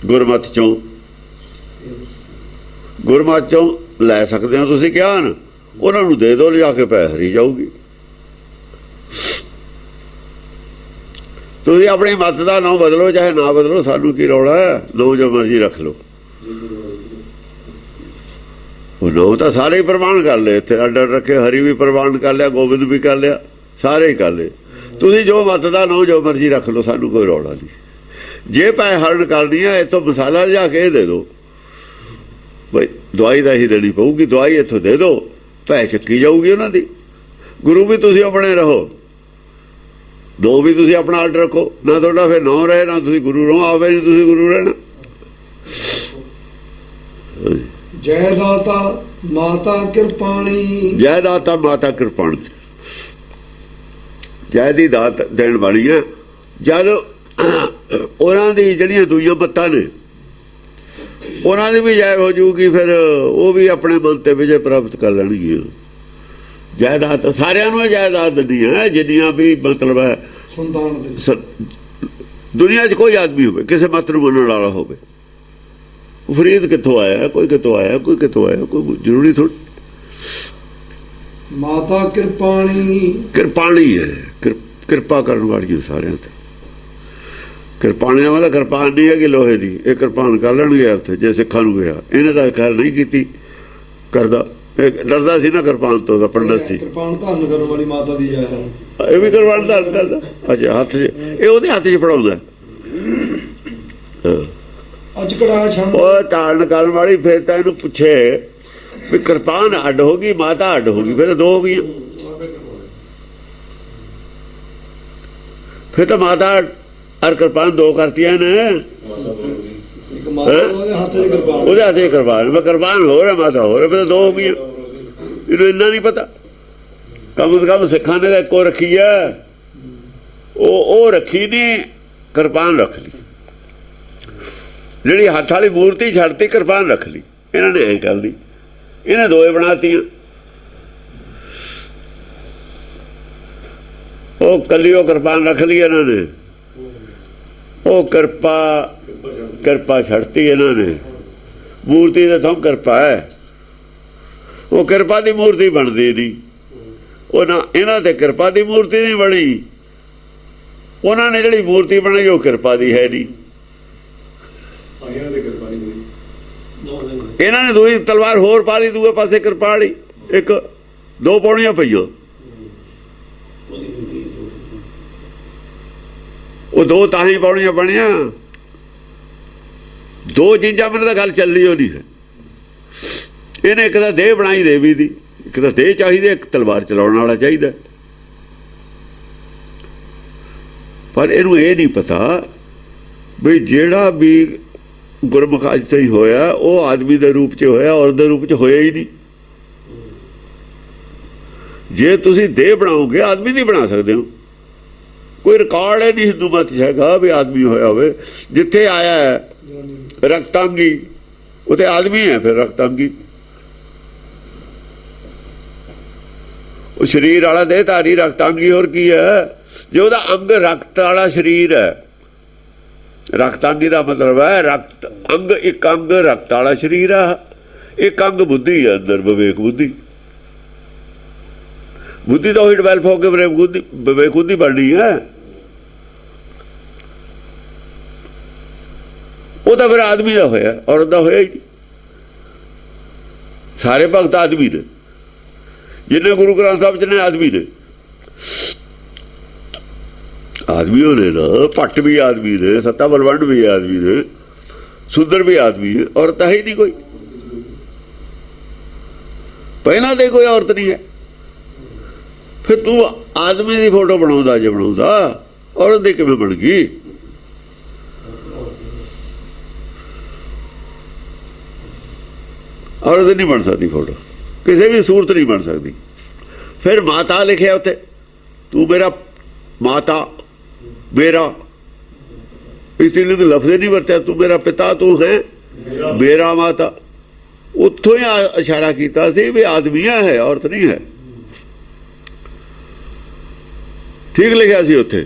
ਗੁਰਮਤਿ ਚੋਂ ਲੈ ਸਕਦੇ ਹੋ ਤੁਸੀਂ ਗਿਆਨ। ਉਹਨਾਂ ਨੂੰ ਦੇ ਦਿਓ, ਲਿਜਾ ਕੇ ਪੈ ਹਰੀ ਜਾਊਗੀ। ਤੁਸੀਂ ਆਪਣੀ ਮੱਤ ਦਾ ਨਾਂ ਬਦਲੋ ਚਾਹੇ ਨਾ ਬਦਲੋ, ਸਾਨੂੰ ਕੀ ਰੌਲਾ ਹੈ। ਨਾਂ ਜੋ ਮਰਜ਼ੀ ਰੱਖ ਲਓ। ਉਹ ਨਾਂ ਤਾਂ ਸਾਰੇ ਹੀ ਪ੍ਰਵਾਨ ਕਰ ਲਏ, ਇੱਥੇ ਅੱਡ ਰੱਖੇ। ਹਰੀ ਵੀ ਪ੍ਰਵਾਨ ਕਰ ਲਿਆ, ਗੋਬਿੰਦ ਵੀ ਕਰ ਲਿਆ, ਸਾਰੇ ਹੀ ਕਰ ਲਏ। ਤੁਸੀਂ ਜੋ ਮੱਤ ਦਾ ਨਾਂ ਜੋ ਮਰਜ਼ੀ ਰੱਖ ਲਓ, ਸਾਨੂੰ ਕੋਈ ਰੌਲਾ ਨਹੀਂ। ਜੇ ਪੈ ਹਰਨ ਕਰਨੀ ਹੈ, ਇੱਥੋਂ ਮਸਾਲਾ ਲਿਜਾ ਕੇ ਦੇ ਦਿਓ। ਬਈ ਦਵਾਈ ਦਾ ਹੀ ਦੇਣੀ ਪਊਗੀ, ਦਵਾਈ ਇੱਥੋਂ ਦੇ ਦਿਓ, ਭੈ ਚੱਕੀ ਜਾਊਗੀ ਉਹਨਾਂ ਦੀ। ਗੁਰੂ ਵੀ ਤੁਸੀਂ ਆਪਣੇ ਰਹੋ, ਦੋ ਵੀ ਤੁਸੀਂ ਆਪਣਾ ਆਰਡਰ ਰੱਖੋ। ਨਾ ਤੁਹਾਡਾ ਫਿਰ ਨਾਂ ਰਹੇ, ਨਾ ਤੁਸੀਂ ਗੁਰੂ ਰਹੋ। ਆਵੇ ਨਹੀਂ ਤੁਸੀਂ ਗੁਰੂ ਰਹਿਣਾ। ਜੈ ਦਾਤਾ ਮਾਤਾ ਕਿਰਪਾਣੀ। ਜੈ ਦਾਤਾ ਮਾਤਾ ਕਿਰਪਾਣੀ। ਜੈ ਦੀ ਦਾਤ ਦੇਣ ਵਾਲੀ ਹੈ। ਜਦ ਉਹਨਾਂ ਦੀ ਜਿਹੜੀਆਂ ਦੂਜੀਆਂ ਮੱਤਾਂ ਨੇ, ਉਹਨਾਂ ਦੀ ਵੀ ਜੈ ਹੋ ਜੂਗੀ, ਫਿਰ ਉਹ ਵੀ ਆਪਣੇ ਮਨ ਤੇ ਵਿਜੇ ਪ੍ਰਾਪਤ ਕਰ ਲੈਣਗੇ। ਜਾਇਦਾਦ ਸਾਰਿਆਂ ਨੂੰ ਜਾਇਦਾਦ ਦਿੰਦੀ ਹੈ, ਜਿੰਨੀਆਂ ਵੀ ਮਤਲਬ ਹੈ ਸੰਤਾਨ। ਦੁਨੀਆ 'ਚ ਕੋਈ ਆਦਮੀ ਹੋਵੇ, ਕਿਸੇ ਮਤ ਨੂੰ ਮੰਨਣ ਵਾਲਾ ਹੋਵੇ, ਫਰੀਦ ਕਿੱਥੋਂ ਆਇਆ, ਕੋਈ ਕਿੱਥੋਂ ਆਇਆ, ਕੋਈ ਕਿੱਥੋਂ ਆਇਆ, ਕੋਈ ਜ਼ਰੂਰੀ ਥੋੜ੍ਹੀ। ਮਾਤਾ ਕਿਰਪਾਣੀ। ਕਿਰਪਾਣੀ ਹੈ, ਕਿਰਪਾ ਕਰਨ ਵਾਲੀ ਹੈ ਸਾਰਿਆਂ ਤੇ। ਕਿਰਪਾਣੀਆਂ ਵਾਲਾ ਕਿਰਪਾਨ ਨਹੀਂ ਹੈਗੀ ਲੋਹੇ ਦੀ, ਇਹ ਕਿਰਪਾਨ ਕਰ ਲੈਣਗੇ ਅਰਥ। ਜੇ ਸਿੱਖਾਂ ਨੂੰ ਗਿਆ, ਇਹਨੇ ਤਾਂ ਖੈਰ ਨਹੀਂ ਕੀਤੀ ਕਰਦਾ, ਇਹ ਡਰਦਾ ਸੀ ਨਾ ਕਿਰਪਾਨ ਤੋਂ, ਦਾ ਪੰਡਤ ਸੀ। ਕਿਰਪਾਨ ਧਾਰਨ ਕਰਨ ਵਾਲੀ ਮਾਤਾ ਦੀ ਜੈ। ਇਹ ਵੀ ਕਿਰਪਾਨ ਧਾਰਨ ਕਰਦਾ। ਅੱਛਾ, ਹੱਥ 'ਚ ਇਹ ਉਹਦੇ ਹੱਥ 'ਚ ਫੜਾਉਂਦਾ। ਉਹ ਧਾਰਨ ਕਰਨ ਵਾਲੀ। ਫਿਰ ਤਾਂ ਇਹਨੂੰ ਪੁੱਛੇ ਵੀ ਕਿਰਪਾਨ ਅੱਡ ਹੋ ਗਈ, ਮਾਤਾ ਅੱਡ ਹੋ ਗਈ, ਫਿਰ ਦੋ ਹੋ ਗਈਆਂ। ਫਿਰ ਤਾਂ ਮਾਤਾ ਔਰ ਕਿਰਪਾਨ ਦੋ ਕਰਤੀਆਂ ਨੇ। ਉਹਦੇ ਹੱਥ 'ਚ ਕਿਰਪਾਨ, ਮੈਂ ਕਿਰਪਾਨ ਹੋ ਰਿਹਾ, ਮਾਤਾ ਹੋ ਰਿਹਾ, ਫਿਰ ਦੋ ਹੋ ਗਈਆਂ। ਇਹਨੂੰ ਇੰਨਾ ਨਹੀਂ ਪਤਾ। ਕਮ ਸੇ ਕਮ ਸਿੱਖਾਂ ਨੇ ਤਾਂ ਇੱਕੋ ਰੱਖੀ ਹੈ, ਉਹ ਰੱਖੀ ਨਹੀਂ, ਕਿਰਪਾਨ ਰੱਖ ਲਈ। ਜਿਹੜੀ ਹੱਥ ਵਾਲੀ ਮੂਰਤੀ ਛੱਡਤੀ, ਕਿਰਪਾਨ ਰੱਖ ਲਈ। ਇਹਨਾਂ ਨੇ ਐਂ ਕਰ ਲਈ, ਇਹਨੇ ਦੋਏ ਬਣਾਤੀਆਂ। ਉਹ ਕੱਲੀ ਉਹ ਕਿਰਪਾਨ ਰੱਖ ਲਈ ਇਹਨਾਂ ਨੇ, ਉਹ ਕਿਰਪਾ ਛੱਡਤੀ ਇਹਨਾਂ ਨੇ। ਮੂਰਤੀ ਦਾ ਥੋਂ ਕਿਰਪਾ ਹੈ, ਉਹ ਕਿਰਪਾ ਦੀ ਮੂਰਤੀ ਬਣਦੀ ਨਹੀਂ। ਉਹ ਨਾ ਇਹਨਾਂ ਤੇ ਕਿਰਪਾ ਦੀ ਮੂਰਤੀ ਨਹੀਂ ਬਣੀ, ਉਹਨਾਂ ਨੇ ਜਿਹੜੀ ਮੂਰਤੀ ਬਣਾਈ ਉਹ ਕਿਰਪਾ ਦੀ ਹੈ ਨਹੀਂ। ਇਹਨਾਂ ਨੇ ਦੂਈ ਤਲਵਾਰ ਹੋਰ ਪਾ ਲਈ, ਦੂਏ ਪਾਸੇ ਕਿਰਪਾ ਵਾਲੀ, ਇੱਕ ਦੋ ਪੌੜੀਆਂ ਪਈਆਂ। ਉਹ ਦੋ ਤਾਂ ਹੀ ਪੌੜੀਆਂ ਬਣੀਆਂ, ਦੋ ਚੀਜ਼ਾਂ ਮੈਨੂੰ ਤਾਂ ਗੱਲ ਚੱਲਦੀ ਹੋਣੀ ਹੈ। ਇਹਨੇ ਇੱਕ ਤਾਂ ਦੇਹ ਬਣਾਈ ਦੇਵੀ ਦੀ, ਇੱਕ ਤਾਂ ਦੇਹ ਚਾਹੀਦੀ, ਇੱਕ ਤਲਵਾਰ ਚਲਾਉਣ ਵਾਲਾ ਚਾਹੀਦਾ। ਪਰ ਇਹਨੂੰ ਇਹ ਨਹੀਂ ਪਤਾ ਵੀ ਜਿਹੜਾ ਵੀ ਗੁਰਮੁਖ ਅੱਜ ਤਾਈਂ ਹੋਇਆ ਉਹ ਆਦਮੀ ਦੇ ਰੂਪ 'ਚ ਹੋਇਆ, ਔਰਤ ਦੇ ਰੂਪ 'ਚ ਹੋਇਆ ਹੀ ਨਹੀਂ। ਜੇ ਤੁਸੀਂ ਦੇਹ ਬਣਾਓਗੇ ਆਦਮੀ ਦੀ ਬਣਾ ਸਕਦੇ ਹੋ, ਕੋਈ ਰਿਕਾਰਡ ਹੈ ਨਹੀਂ ਹਿੰਦੂ ਮਤ 'ਚ ਹੈਗਾ ਵੀ ਆਦਮੀ ਹੋਇਆ ਹੋਵੇ। ਜਿੱਥੇ ਆਇਆ ਹੈ ਰਕਤਾਂਗੀ, ਉੱਥੇ ਆਦਮੀ ਹੈ, ਫਿਰ ਰਕਤਾਂਗੀ। ਉਹ ਸਰੀਰ ਵਾਲਾ ਦੇਹਧਾਰੀ ਰਕਤਾਂਗੀ, ਹੋਰ ਕੀ ਹੈ? ਜੇ ਉਹਦਾ ਅੰਗ ਰਕਤ ਵਾਲਾ ਸਰੀਰ ਹੈ, ਰਕਤਾਂਗੀ ਦਾ ਮਤਲਬ ਹੈ ਰਕਤ ਅੰਗ, ਇੱਕ ਅੰਗ ਰਕਤ ਵਾਲਾ ਸਰੀਰ ਆ, ਇੱਕ ਅੰਗ ਬੁੱਧੀ ਹੈ ਅੰਦਰ, ਵਿਵੇਕ ਬੁੱਧੀ। ਬੁੱਧੀ ਤਾਂ ਉਹੀ ਡਿਵੈਲਪ ਹੋ ਕੇ ਵਿਵੇਕ ਬੁੱਧੀ ਬਣਨੀ ਹੈ। ਉਹ ਤਾਂ ਫਿਰ ਆਦਮੀ ਦਾ ਹੋਇਆ, ਔਰਤ ਦਾ ਹੋਇਆ ਹੀ ਨਹੀਂ। ਸਾਰੇ ਭਗਤ ਆਦਮੀ ਨੇ, ਜਿੰਨੇ ਗੁਰੂ ਗ੍ਰੰਥ ਸਾਹਿਬ 'ਚ ਨੇ ਆਦਮੀ ਨੇ। ਆਦਮੀ ਹੋਣੇ ਨਾ, ਭੱਟ ਵੀ ਆਦਮੀ ਨੇ, ਸੱਤਾ ਬਲਵੰਡ ਵੀ ਆਦਮੀ ਨੇ, ਸੁੰਦਰ ਵੀ ਆਦਮੀ ਹੈ, ਔਰਤ ਹੈ ਹੀ ਨਹੀਂ ਕੋਈ। ਪਹਿਲਾਂ ਤੇ ਕੋਈ ਔਰਤ ਨਹੀਂ ਹੈ। ਫਿਰ ਤੂੰ ਆਦਮੀ ਦੀ ਫੋਟੋ ਬਣਾਉਂਦਾ, ਜੇ ਬਣਾਉਂਦਾ ਔਰਤ ਦੀ ਕਿਵੇਂ ਬਣ ਗਈ? ਔਰਤ ਨਹੀਂ ਬਣ ਸਕਦੀ ਫੋਟੋ, ਕਿਸੇ ਵੀ ਸੂਰਤ ਨਹੀਂ ਬਣ ਸਕਦੀ। ਫਿਰ ਮਾਤਾ ਲਿਖਿਆ ਉੱਥੇ, ਤੂੰ ਮੇਰਾ ਮਾਤਾ, ਮੇਰਾ ਇਸ ਲਈ ਲਫ਼ਜ਼ ਨਹੀਂ ਵਰਤਿਆ, ਤੂੰ ਮੇਰਾ ਪਿਤਾ, ਤੂੰ ਹੈ ਮੇਰਾ ਮਾਤਾ। ਉੱਥੋਂ ਹੀ ਇਸ਼ਾਰਾ ਕੀਤਾ ਸੀ ਵੀ ਆਦਮੀਆਂ ਹੈ, ਔਰਤ ਨਹੀਂ ਹੈ। ਠੀਕ ਲਿਖਿਆ ਸੀ ਉੱਥੇ।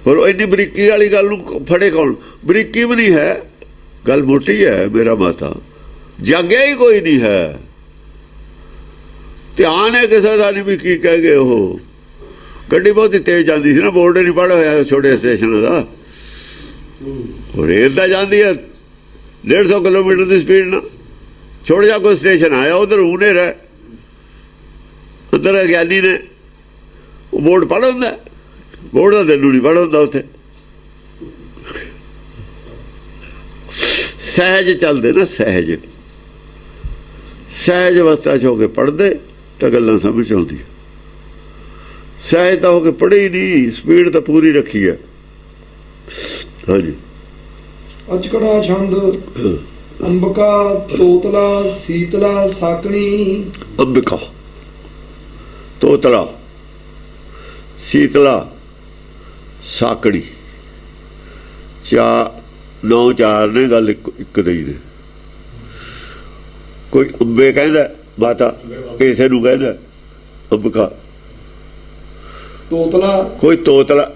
ਪਰ ਉਹ ਇੰਨੀ ਬਰੀਕੀ ਵਾਲੀ ਗੱਲ ਨੂੰ ਫੜੇ ਕੌਣ? ਬਰੀਕੀ ਵੀ ਨਹੀਂ ਹੈ, ਗੱਲ ਮੋਟੀ ਹੈ। ਮੇਰਾ ਮਾਤਾ ਜਾਗਿਆ ਹੀ ਕੋਈ ਨਹੀਂ ਹੈ, ਧਿਆਨ ਹੈ ਕਿਸੇ ਦਾ ਨਹੀਂ ਵੀ ਕੀ ਕਹਿ ਗਏ। ਉਹ ਗੱਡੀ ਬਹੁਤੀ ਤੇਜ਼ ਜਾਂਦੀ ਸੀ ਨਾ, ਬੋਰਡ ਨਹੀਂ ਪੜ੍ਹਿਆ ਹੋਇਆ ਛੋਟੇ ਸਟੇਸ਼ਨ ਦਾ। ਉਹ ਰੇਲ ਦਾ ਜਾਂਦੀ ਹੈ 150 ਕਿਲੋਮੀਟਰ ਦੀ ਸਪੀਡ ਨਾਲ। ਛੋੜ ਜਾ ਕੋਈ ਸਟੇਸ਼ਨ ਆਇਆ, ਉਧਰ ਊਨੇ ਰਹਿ, ਅੰਦਰ ਗਿਆਨੀ ਨੇ ਉਹ ਬੋਰਡ ਪੜ੍ਹ ਹੁੰਦਾ, ਬੋਰਡ ਦਾ ਤੈਨੂੰ ਨਹੀਂ ਪੜ੍ਹ ਹੁੰਦਾ। ਉੱਥੇ ਸਹਿਜ ਚੱਲਦੇ ਨਾ, ਸਹਿਜ ਅਵਸਥਾ 'ਚ ਹੋ ਕੇ ਪੜ੍ਹਦੇ ਤਾਂ ਗੱਲਾਂ ਸਮਝ ਆਉਂਦੀ। ਸਹਿਜ ਤਾਂ ਹੋ ਕੇ ਪੜ੍ਹੇ ਹੀ ਨਹੀਂ, ਸਪੀਡ ਤਾਂ ਪੂਰੀ ਰੱਖੀ ਹੈ। ਹਾਂਜੀ, ਅਚਕੜਾ ਛੰਦ ਅੰਬਿਕਾ ਤੋਤਲਾ ਸੀਤਲਾ ਸਾਕਣੀ। ਅੰਬਿਕਾ ਤੋਤਲਾ ਸੀਤਲਾ ਸਾਕੜੀ, ਨੌ ਚਾਰ ਨੇ, ਗੱਲ ਇੱਕ ਦੀ ਨੇ। ਕੋਈ ਅੰਬੇ ਕਹਿੰਦਾ ਮਾਤਾ, ਕਿਸੇ ਨੂੰ ਕਹਿੰਦਾ ਅੰਬਿਕਾ। ਤੋਤਲਾ, ਕੋਈ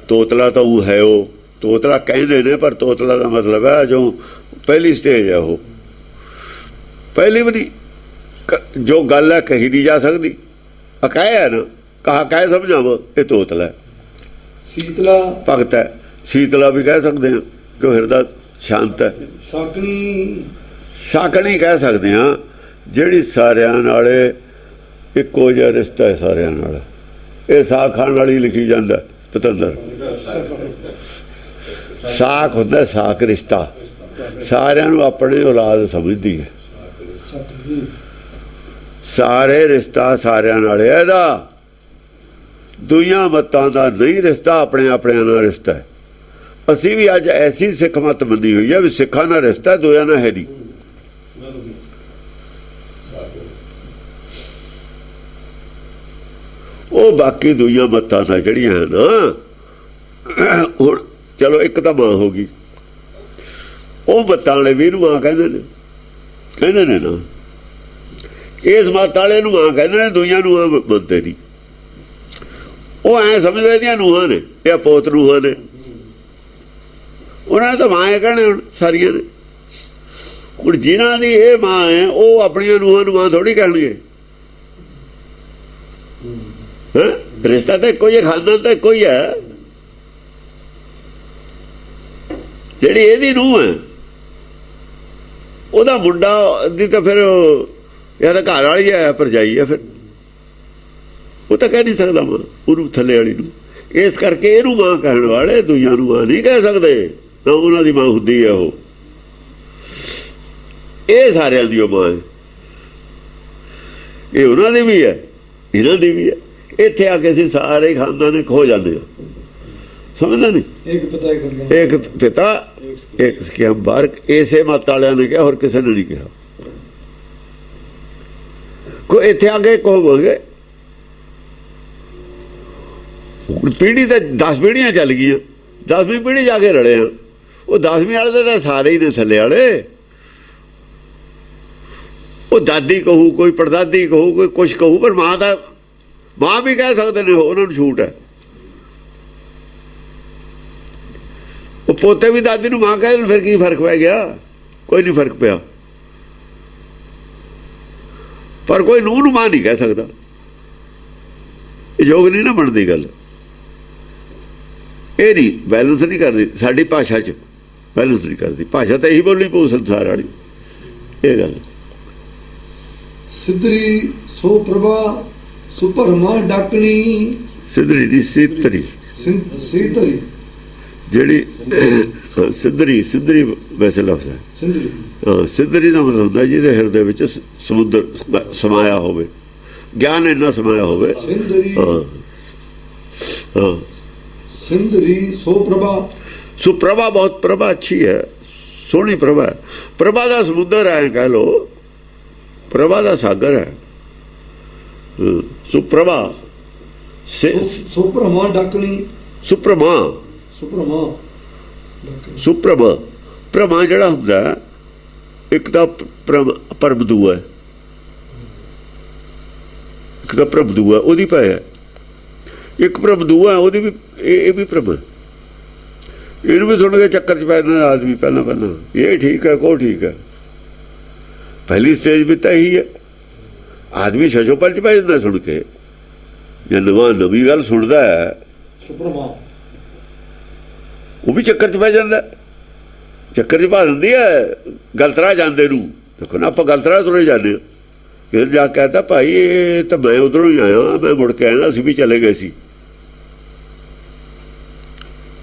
ਤੋਤਲਾ ਤਾਂ ਉਹ ਹੈ, ਉਹ ਤੋਤਲਾ ਕਹਿੰਦੇ ਨੇ, ਪਰ ਤੋਤਲਾ ਦਾ ਮਤਲਬ ਹੈ ਜੋ ਪਹਿਲੀ ਸਟੇਜ ਹੈ। ਉਹ ਪਹਿਲੀ ਵੀ ਨਹੀਂ, ਜੋ ਗੱਲ ਹੈ ਕਹੀ ਨਹੀਂ ਜਾ ਸਕਦੀ, ਅਕਾਇ ਹੈ ਨਾ, ਕਹਾ ਕਹਿ ਸਮਝਾਵੋ, ਇਹ ਤੋਤਲਾ ਹੈ। ਸੀਤਲਾ ਭਗਤ ਹੈ, ਸੀਤਲਾ ਵੀ ਕਹਿ ਸਕਦੇ ਹਾਂ ਕਿ ਹਿਰਦਾ ਸ਼ਾਂਤ ਹੈ। ਸਾਕਣੀ ਕਹਿ ਸਕਦੇ ਹਾਂ, ਜਿਹੜੀ ਸਾਰਿਆਂ ਨਾਲ ਇੱਕੋ ਜਿਹਾ ਰਿਸ਼ਤਾ ਹੈ, ਸਾਰਿਆਂ ਨਾਲ। ਇਹ ਸਾਖ ਖਾਣ ਵਾਲੀ ਲਿਖੀ ਜਾਂਦਾ ਪਤੰਦਰ। ਸਾਖ ਹੁੰਦਾ, ਸਾਖ ਰਿਸ਼ਤਾ, ਸਾਰਿਆਂ ਨੂੰ ਆਪਣੀ ਔਲਾਦ ਸਮਝਦੀ ਹੈ। ਸਾਰੇ ਰਿਸ਼ਤਾ ਸਾਰਿਆਂ ਨਾਲ ਹੈ। ਇਹਦਾ ਦੁਨੀਆਂ ਮਤਾਂ ਦਾ ਨਹੀਂ ਰਿਸ਼ਤਾ, ਆਪਣੇ ਆਪਣਿਆਂ ਨਾਲ ਰਿਸ਼ਤਾ ਹੈ। ਅਸੀਂ ਵੀ ਅੱਜ ਐਸੀ ਸਿੱਖ ਮਤ ਮੰਨੀ ਹੋਈ ਹੈ ਵੀ ਸਿੱਖਾਂ ਨਾਲ ਰਿਸ਼ਤਾ, ਦੋਆਂ ਨਾਲ ਹੈ ਨਹੀਂ। ਉਹ ਬਾਕੀ ਦੂਈਆਂ ਮੱਤਾਂ ਤਾਂ ਜਿਹੜੀਆਂ ਹਨ ਹੁਣ ਚਲੋ ਇੱਕ ਤਾਂ ਮਾਂ ਹੋ ਗਈ, ਉਹ ਮੱਤਾਂ ਵਾਲੇ ਵੀ ਇਹਨੂੰ ਮਾਂ ਕਹਿੰਦੇ ਨੇ ਨਾ, ਇਸ ਮੱਤ ਵਾਲੇ ਨੂੰ ਮਾਂ ਕਹਿੰਦੇ ਨੇ, ਦੂਈਆਂ ਨੂੰ ਮੰਨਦੇ ਨਹੀਂ। ਉਹ ਐਂ ਸਮਝਦੇ ਦੀਆਂ ਨੂੰਹਾਂ ਨੇ, ਇਹ ਪੋਤ ਨੂੰਹਾਂ ਨੇ, ਉਹਨਾਂ ਨੇ ਤਾਂ ਮਾਂ ਇਹ ਕਹਿਣੇ ਹੁਣ ਸਾਰੀਆਂ ਨੇ। ਹੁਣ ਜਿਨ੍ਹਾਂ ਦੀ ਇਹ ਮਾਂ ਹੈ ਉਹ ਆਪਣੀਆਂ ਨੂੰਹਾਂ ਨੂੰ ਮਾਂ ਥੋੜ੍ਹੀ ਕਹਿਣਗੇ। ਰਿਸ਼ਤਾ ਤਾਂ ਇੱਕੋ ਹੀ, ਖਾਨਦਾਨ ਤਾਂ ਇੱਕੋ ਹੀ ਹੈ। ਜਿਹੜੀ ਇਹਦੀ ਨੂੰਹ ਹੈ ਉਹਦਾ ਮੁੰਡਾ ਦੀ ਤਾਂ ਫਿਰ ਜਾਂ ਤਾਂ ਘਰ ਵਾਲੀ ਹੈ ਭਰਜਾਈ ਹੈ, ਫਿਰ ਉਹ ਤਾਂ ਕਹਿ ਨਹੀਂ ਸਕਦਾ ਮਾਂ ਉਹਨੂੰ, ਥੱਲੇ ਵਾਲੀ ਨੂੰ। ਇਸ ਕਰਕੇ ਇਹਨੂੰ ਮਾਂ ਕਹਿਣ ਵਾਲੇ ਦੂਜਿਆਂ ਨੂੰ ਮਾਂ ਨਹੀਂ ਕਹਿ ਸਕਦੇ, ਨਾ ਉਹਨਾਂ ਦੀ ਮਾਂ ਹੁੰਦੀ ਹੈ ਉਹ। ਇਹ ਸਾਰਿਆਂ ਦੀ ਉਹ ਮਾਂ ਹੈ, ਇਹ ਉਹਨਾਂ ਦੀ ਵੀ ਹੈ, ਇਹਨਾਂ ਦੀ ਵੀ ਹੈ। ਇੱਥੇ ਆ ਕੇ ਅਸੀਂ ਸਾਰੇ ਖਾਨਦਾਨ ਖੋ ਜਾਂਦੇ ਹਾਂ, ਸਮਝਦਾ ਨਹੀਂ। ਇੱਕ ਪਿਤਾ ਇੱਕ ਸਿੱਖਿਆ ਬਾਰਕ, ਇਸੇ ਮੱਤ ਵਾਲਿਆਂ ਨੇ ਕਿਹਾ, ਹੋਰ ਕਿਸੇ ਨੇ ਨਹੀਂ ਕਿਹਾ। ਕੋਈ ਇੱਥੇ ਆ ਕੇ ਕਹੋਗੇ ਪੀੜ੍ਹੀ ਤਾਂ 10 ਪੀੜ੍ਹੀਆਂ ਚੱਲ ਗਈਆਂ, 10ਵੀਂ ਪੀੜ੍ਹੀ ਜਾ ਕੇ ਰਲੇ ਆ। ਉਹ 10ਵੀਂ ਵਾਲੇ ਤਾਂ ਸਾਰੇ ਹੀ ਨੇ ਥੱਲੇ ਵਾਲੇ। ਉਹ ਦਾਦੀ ਕਹੂ, ਕੋਈ ਪੜਦਾਦੀ ਕਹੂ, ਕੋਈ ਕੁਛ ਕਹੂ, ਪਰ ਮਾਂ ਦਾ ਮਾਂ ਵੀ ਕਹਿ ਸਕਦੇ ਨੇ, ਉਹਨਾਂ ਨੂੰ ਛੂਟ ਹੈ। ਉਹ ਪੋਤੇ ਵੀ ਦਾਦੀ ਨੂੰ ਮਾਂ ਕਹਿ ਦੇਣ, ਫਿਰ ਕੀ ਫਰਕ ਪੈ ਗਿਆ? ਕੋਈ ਨਹੀਂ ਫਰਕ ਪਿਆ। ਪਰ ਕੋਈ ਨੂੰਹ ਨੂੰ ਮਾਂ ਨਹੀਂ ਕਹਿ ਸਕਦਾ, ਇਹ ਯੋਗ ਨਹੀਂ ਨਾ ਬਣਦੀ ਗੱਲ। ਇਹ ਨਹੀਂ ਬੈਲੈਂਸ ਨਹੀਂ ਕਰਦੀ ਸਾਡੀ ਭਾਸ਼ਾ 'ਚ, ਬੈਲੈਂਸ ਨਹੀਂ ਕਰਦੀ ਭਾਸ਼ਾ। ਤਾਂ ਇਹੀ ਬੋਲਣੀ ਪਊ ਸੰਸਾਰ ਵਾਲੀ ਇਹ ਗੱਲ। ਸਿੱਧਰੀ ਸੋ ਪ੍ਰਭਾ ਸੁਪਰਮਾ ਡਾਕਣੀ, ਸਿੱਧਰੀ ਦੀ ਸੀਤਰੀ, ਸੀਤਰੀ ਜਿਹੜੀ ਸਿੱਧਰੀ ਵੈਸੇ ਲਫ਼ਜ਼ ਹੈ। ਸਿੱਧਰੀ ਦਾ ਮਤਲਬ ਹੁੰਦਾ ਜਿਹਦੇ ਹਿਰਦੇ ਵਿੱਚ ਸਮੁੰਦਰ ਸਮਾਇਆ ਹੋਵੇ, ਗਿਆਨ ਇੰਨਾ ਸਮਾਇਆ ਹੋਵੇ। ਸਿੰਦਰੀ ਸੋ ਪ੍ਰਭਾ, ਸੁਪ੍ਰਭਾ ਬਹੁਤ ਪ੍ਰਭਾ ਅੱਛੀ ਹੈ, ਸੋਹਣੀ ਪ੍ਰਭਾ ਹੈ। ਪ੍ਰਭਾ ਦਾ ਸਮੁੰਦਰ ਹੈ ਕਹਿ ਲੋ, ਪ੍ਰਭਾ ਦਾ ਸਾਗਰ ਹੈ ਸੁਪ੍ਰਭਾ। ਸੁਪਰਮਾ ਡਾਕਣੀ, ਸੁਪ੍ਰਭਾ ਪ੍ਰਭਾ ਜਿਹੜਾ ਹੁੰਦਾ ਇੱਕ ਤਾਂ ਪਰਮਦੂ ਹੈ, ਇੱਕ ਤਾਂ ਪ੍ਰਭਦੂ ਹੈ, ਉਹਦੀ ਪੈ ਹੈ। ਇੱਕ ਪ੍ਰਭਦੂ ਹੈ, ਉਹਦੀ ਵੀ ਇਹ ਵੀ ਪ੍ਰਭ। ਇਹਨੂੰ ਵੀ ਸੁਣ ਕੇ ਚੱਕਰ 'ਚ ਪੈ ਜਾਂਦਾ ਆਦਮੀ ਪਹਿਲਾਂ ਇਹ ਠੀਕ ਹੈ, ਕੋ ਠੀਕ ਹੈ। ਪਹਿਲੀ ਸਟੇਜ ਵੀ ਤਾਂ ਇਹੀ ਹੈ, ਆਦਮੀ ਛਛੋਪਲ 'ਚ ਪੈ ਜਾਂਦਾ ਸੁਣ ਕੇ। ਜੇ ਨਵੀਂ ਗੱਲ ਸੁਣਦਾ ਹੈ ਉਹ ਵੀ ਚੱਕਰ 'ਚ ਪੈ ਜਾਂਦਾ, ਚੱਕਰ 'ਚ ਪਾ ਦਿੰਦੀ ਹੈ ਗਲਤਰਾ ਜਾਂਦੇ ਨੂੰ। ਦੇਖੋ ਨਾ ਆਪਾਂ ਗਲਤਰਾ ਤੁਰੇ ਜਾਂਦੇ ਹਾਂ, ਫਿਰ ਜਾ ਕੇ ਕਹਿੰਦਾ ਭਾਈ ਇਹ ਤਾਂ ਮੈਂ ਉੱਧਰੋਂ ਹੀ ਆਇਆ, ਮੈਂ ਮੁੜ ਕੇ ਆਇਆ, ਅਸੀਂ ਵੀ ਚਲੇ ਗਏ ਸੀ,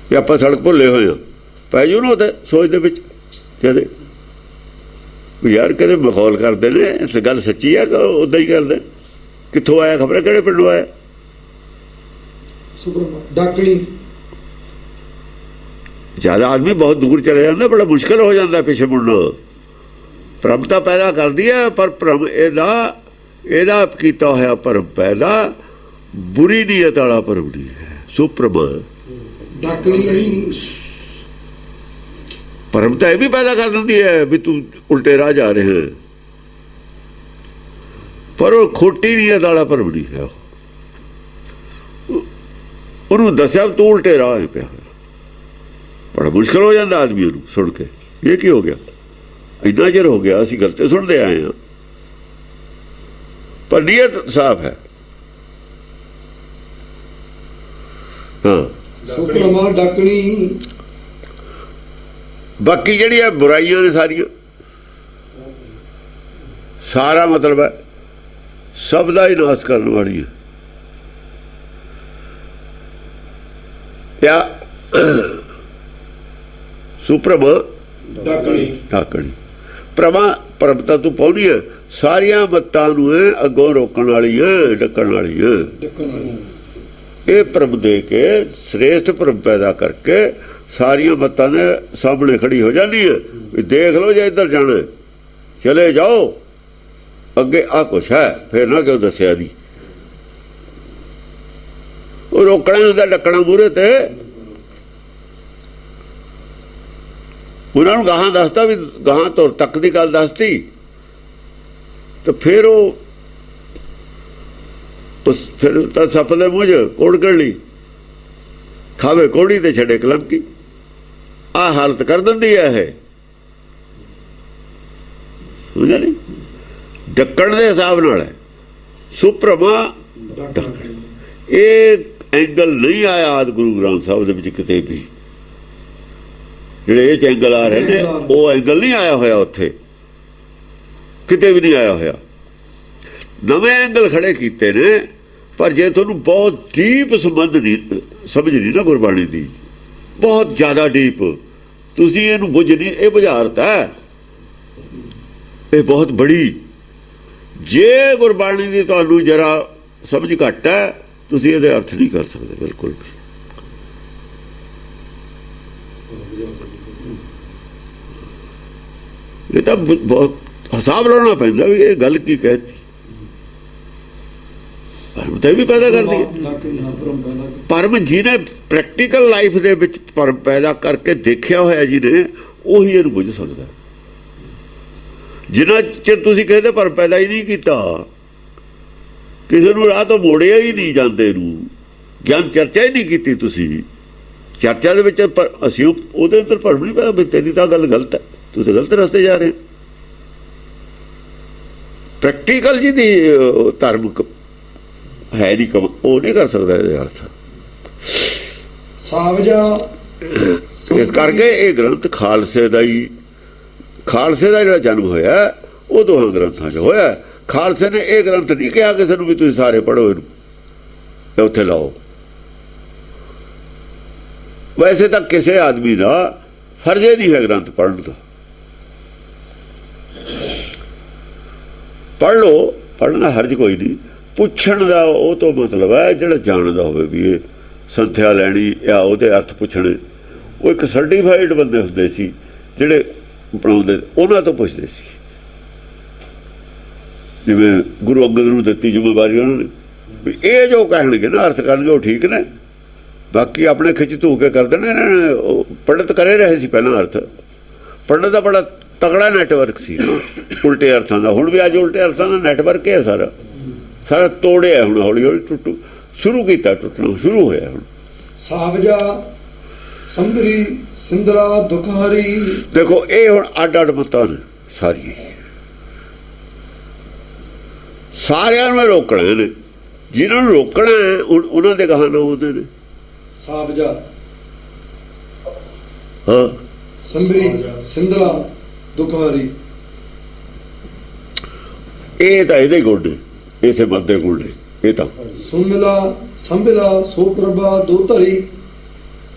ਕਿ ਆਪਾਂ ਸੜਕ ਭੁੱਲੇ ਹੋਏ ਹਾਂ। ਪੈ ਜੂ ਨਾ ਉਹਦੇ ਸੋਚ ਦੇ ਵਿੱਚ ਜਦੇ ਯਾਰ ਕਦੇ ਮਖੌਲ ਕਰਦੇ ਨੇ, ਇਸ ਗੱਲ ਸੱਚੀ ਹੈ ਕਿ ਉੱਦਾਂ ਹੀ ਕਰਦੇ। ਕਿੱਥੋਂ ਆਇਆ ਖਬਰ, ਕਿਹੜੇ ਪਿੰਡੋਂ ਆਇਆ। ਡਾਕਣੀ ਜ਼ਿਆਦਾ ਆਦਮੀ ਬਹੁਤ ਦੂਰ ਚਲੇ ਜਾਂਦਾ, ਬੜਾ ਮੁਸ਼ਕਿਲ ਹੋ ਜਾਂਦਾ ਪਿੱਛੇ ਮੁੜਨਾ। ਭਰਮ ਤਾਂ ਪੈਦਾ ਕਰਦੀ ਹੈ, ਪਰ ਭਰਮ ਇਹਦਾ ਕੀਤਾ ਹੋਇਆ ਭਰਮ ਪੈਦਾ ਬੁਰੀ ਨੀਅਤ ਵਾਲਾ ਭਰਮ ਨਹੀਂ ਹੈ। ਸੁਪ੍ਰਭਾ ਡਾਕਣੀ ਭਰਮ ਤਾਂ ਇਹ ਵੀ ਪੈਦਾ ਕਰ ਦਿੰਦੀ ਹੈ ਵੀ ਤੂੰ ਉਲਟੇ ਰਾਹ ਜਾ ਰਹੇ ਹੈ, ਪਰ ਉਹ ਖੋਟੀ ਨੀਅਤ ਵਾਲਾ ਭਰਮ ਨਹੀਂ ਹੈ। ਉਹਨੂੰ ਦੱਸਿਆ ਤੂੰ ਉਲਟੇ ਰਾਹ ਪਿਆ, ਬੜਾ ਮੁਸ਼ਕਿਲ ਹੋ ਜਾਂਦਾ ਆਦਮੀ ਨੂੰ ਸੁਣ ਕੇ। ਇਹ ਕੀ ਹੋ ਗਿਆ, ਇੰਨਾ ਚਿਰ ਹੋ ਗਿਆ ਅਸੀਂ ਗਲਤੀ ਸੁਣਦੇ ਆਏ ਹਾਂ, ਪਰ ਨੀਅਤ ਸਾਫ਼ ਹੈ। ਸੁਪਰਮਾ ਡਾਕਣੀ ਬਾਕੀ ਜਿਹੜੀਆਂ ਬੁਰਾਈਆਂ ਨੇ ਸਾਰੀਆਂ, ਸਾਰਾ ਮਤਲਬ ਹੈ ਸਭ ਦਾ ਹੀ ਨਾਸ਼ ਕਰਨ ਵਾਲੀ ਹੈ। ਪਿਆ ਸੁਪ੍ਰਭਾ ਡਾਕਣੀ ਪ੍ਰਭਤਾ ਤੂੰ ਪਾਉਣੀ ਹੈ, ਸਾਰੀਆਂ ਮੱਤਾਂ ਨੂੰ ਅੱਗੋਂ ਰੋਕਣ ਵਾਲੀ ਹੈ, ਡੱਕਣ ਵਾਲੀ ਹੈ। ਇਹ ਪ੍ਰਭ ਦੇ ਕੇ ਸ੍ਰੇਸ਼ਟ ਪ੍ਰਭ ਪੈਦਾ ਕਰਕੇ ਸਾਰੀਆਂ ਮੱਤਾਂ ਦੇ ਸਾਹਮਣੇ ਖੜੀ ਹੋ ਜਾਂਦੀ ਹੈ ਵੀ ਦੇਖ ਲਓ, ਜੇ ਇੱਧਰ ਜਾਣਾ ਚਲੇ ਜਾਓ, ਅੱਗੇ ਆ ਕੁਛ ਹੈ, ਫਿਰ ਨਾ ਕਿਉਂ ਦੱਸਿਆ ਨਹੀਂ। ਉਹ ਰੋਕਣਾ ਹੁੰਦਾ, ਡੱਕਣਾ ਮੂਹਰੇ ਤੇ। ਉਹਨਾਂ ਨੂੰ ਗਾਹਾਂ ਦੱਸਦਾ ਵੀ ਗਾਹਾਂ ਤੁਰ ਤੱਕ ਦੀ ਗੱਲ ਦੱਸਤੀ, ਤੇ ਫਿਰ ਉਹ ਫਿਰ ਤਾਂ ਸੱਪ ਦੇ ਮੂੰਹ 'ਚ ਕੋੜ ਗਲੀ, ਖਾਵੇ ਕੋੜੀ ਤੇ ਛੱਡੇ ਕਲੰਕੀ। ਆਹ ਹਾਲਤ ਕਰ ਦਿੰਦੀ ਹੈ ਇਹ, ਸਮਝਿਆ ਨਹੀਂ? ਡੱਕਣ ਦੇ ਹਿਸਾਬ ਨਾਲ ਹੈ ਸੁਪਰਮਾ। ਇਹ ਐਂਗਲ ਨਹੀਂ ਆਇਆ ਆਦਿ ਗੁਰੂ ਗ੍ਰੰਥ ਸਾਹਿਬ ਦੇ ਵਿੱਚ ਕਿਤੇ ਵੀ। ਜਿਹੜੇ ਇਹ 'ਚ ਐਂਗਲ ਆ ਰਹੇ ਨੇ ਉਹ ਐਂਗਲ ਨਹੀਂ ਆਇਆ ਹੋਇਆ, ਉੱਥੇ ਕਿਤੇ ਵੀ ਨਹੀਂ ਆਇਆ ਹੋਇਆ। ਨਵੇਂ ਐਂਗਲ ਖੜੇ ਕੀਤੇ ਨੇ, ਪਰ ਜੇ ਤੁਹਾਨੂੰ ਬਹੁਤ ਡੀਪ ਸਮਝ ਨਹੀਂ ਨਾ ਗੁਰਬਾਣੀ ਦੀ, ਬਹੁਤ ਜ਼ਿਆਦਾ ਡੀਪ, ਤੁਸੀਂ ਇਹਨੂੰ ਬੁੱਝ ਨਹੀਂ, ਇਹ ਬੁਝਾਰਤ ਹੈ, ਇਹ ਬਹੁਤ ਬੜੀ। ਜੇ ਗੁਰਬਾਣੀ ਦੀ ਤੁਹਾਨੂੰ ਜਰਾ ਸਮਝ ਘੱਟ ਹੈ, ਤੁਸੀਂ ਇਹਦੇ ਅਰਥ ਨਹੀਂ ਕਰ ਸਕਦੇ ਬਿਲਕੁਲ ਵੀ। ਇਹ ਤਾਂ ਬਹੁਤ ਹਿਸਾਬ ਲਾਉਣਾ ਪੈਂਦਾ ਵੀ ਇਹ ਗੱਲ ਕੀ ਕਹਿਤੀ। ਭਰਮ ਤਾਂ ਵੀ ਪੈਦਾ ਕਰਦੀ ਹੈ। ਭਰਮ ਜਿਹਨੇ ਪ੍ਰੈਕਟੀਕਲ ਲਾਈਫ ਦੇ ਵਿੱਚ ਭਰਮ ਪੈਦਾ ਕਰਕੇ ਦੇਖਿਆ ਹੋਇਆ ਜਿਹਨੇ, ਉਹੀ ਇਹਨੂੰ ਬੁੱਝ ਸਕਦਾ। ਜਿੰਨਾ ਚਿਰ ਤੁਸੀਂ ਕਹਿੰਦੇ ਭਰਮ ਪੈਦਾ ਹੀ ਨਹੀਂ ਕੀਤਾ, ਕਿਸੇ ਨੂੰ ਰਾਹ ਤੋਂ ਮੋੜਿਆ ਹੀ ਨਹੀਂ ਜਾਂਦੇ ਨੂੰ, ਗਿਆਨ ਚਰਚਾ ਹੀ ਨਹੀਂ ਕੀਤੀ ਤੁਸੀਂ, ਚਰਚਾ ਦੇ ਵਿੱਚ ਅਸੀਂ ਉਹਦੇ ਅੰਦਰ ਭਰਮ ਨਹੀਂ ਪੈਦਾ ਵੀ ਤੇਰੀ ਤਾਂ ਗੱਲ ਗਲਤ ਹੈ, ਤੂੰ ਤਾਂ ਗਲਤ ਰਸਤੇ ਜਾ ਰਹੇ। ਪ੍ਰੈਕਟੀਕਲ ਜਿਹਦੀ ਧਰਮ ਹੈ ਨਹੀਂ, ਉਹ ਨਹੀਂ ਕਰ ਸਕਦਾ ਇਹਦੇ ਅਰਥ। ਸਾਵਜਾ ਇਸ ਕਰਕੇ ਇਹ ਗ੍ਰੰਥ ਖਾਲਸੇ ਦਾ ਹੀ, ਖਾਲਸੇ ਦਾ ਜਿਹੜਾ ਜਨਮ ਹੋਇਆ ਉਹ ਦੋਹਾਂ ਗ੍ਰੰਥਾਂ 'ਚ ਹੋਇਆ। ਖਾਲਸੇ ਨੇ ਇਹ ਗ੍ਰੰਥ ਨਹੀਂ ਕਿਹਾ ਕਿਸੇ ਨੂੰ ਵੀ ਤੁਸੀਂ ਸਾਰੇ ਪੜ੍ਹੋ ਇਹਨੂੰ, ਉੱਥੇ ਲਾਓ। ਵੈਸੇ ਤਾਂ ਕਿਸੇ ਆਦਮੀ ਦਾ ਫਰਜ਼ ਨਹੀਂ ਹੈ ਗ੍ਰੰਥ ਪੜ੍ਹਨ ਦਾ। ਪੜ੍ਹ ਲਓ, ਪੜ੍ਹਨਾ ਹਰਜ ਕੋਈ ਨਹੀਂ। ਪੁੱਛਣ ਦਾ ਉਹ ਤੋਂ ਮਤਲਬ ਹੈ ਜਿਹੜਾ ਜਾਣਦਾ ਹੋਵੇ ਵੀ ਇਹ ਸੰਥਿਆ ਲੈਣੀ ਜਾਂ ਉਹਦੇ ਅਰਥ ਪੁੱਛਣੇ। ਉਹ ਇੱਕ ਸਰਟੀਫਾਈਡ ਬੰਦੇ ਹੁੰਦੇ ਸੀ ਜਿਹੜੇ ਬਣਾਉਂਦੇ, ਉਹਨਾਂ ਤੋਂ ਪੁੱਛਦੇ ਸੀ। ਜਿਵੇਂ ਗੁਰੂ ਅੰਗਦ ਨੂੰ ਦਿੱਤੀ ਜ਼ਿੰਮੇਵਾਰੀ ਉਹਨਾਂ ਨੇ ਵੀ ਇਹ ਜੋ ਕਹਿਣਗੇ ਨਾ ਅਰਥ ਕਰਨਗੇ ਉਹ ਠੀਕ ਨੇ, ਬਾਕੀ ਆਪਣੇ ਖਿੱਚ ਧੂ ਕੇ ਕਰ ਦੇਣਾ। ਇਹਨਾਂ ਨੇ ਪੰਡਤ ਕਰੇ ਰਹੇ ਸੀ ਪਹਿਲਾਂ ਅਰਥ। ਪੰਡਤ ਦਾ ਬੜਾ ਤਕੜਾ ਨੈਟਵਰਕ ਸੀ ਉਲਟੇ ਅਰਥਾਂ ਦਾ। ਹੁਣ ਵੀ ਅੱਜ ਉਲਟੇ ਅਰਥਾਂ ਦਾ ਨੈਟਵਰਕ ਹੈ ਸਾਰਾ, ਸਾਰਾ ਤੋੜਿਆ ਹੁਣ, ਹੌਲੀ ਹੌਲੀ ਟੁੱਟੂ ਸ਼ੁਰੂ ਕੀਤਾ, ਟੁੱਟਣਾ ਸ਼ੁਰੂ ਹੋਇਆ ਹੁਣ। ਸਾਵਜਾ ਸੰਭਰੀ ਸਿੰਦਰਾ ਦੁਖਹਰੀ। ਦੇਖੋ ਇਹ ਹੁਣ ਅੱਡ ਅੱਡ ਮਤਾਂ ਨੇ ਸਾਰੀਆਂ, ਸਾਰਿਆਂ ਨੂੰ ਰੋਕਣਾ ਨੇ। ਜਿਹਨਾਂ ਨੂੰ ਰੋਕਣਾ ਉਹਨਾਂ ਦੇ ਗਾਹਾਂ ਨਾ ਹੁੰਦੇ ਨੇ। ਸਾਵਜਾ ਹਾਂ, ਸੰਭਰੀ ਸਿੰਦਰਾ ਦੁਖਹਰੀ, ਇਹ ਤਾਂ ਇਹਦੇ ਗੁਣ ਨੇ, ਇਸੇ ਮਤ ਦੇ ਗੁਣ ਨੇ। ਇਹ ਤਾਂ ਸੁਮਿਲਾ ਸੰਭਿਲਾ ਸੋ ਪ੍ਰਭਾ ਦੋ ਧਰੀ।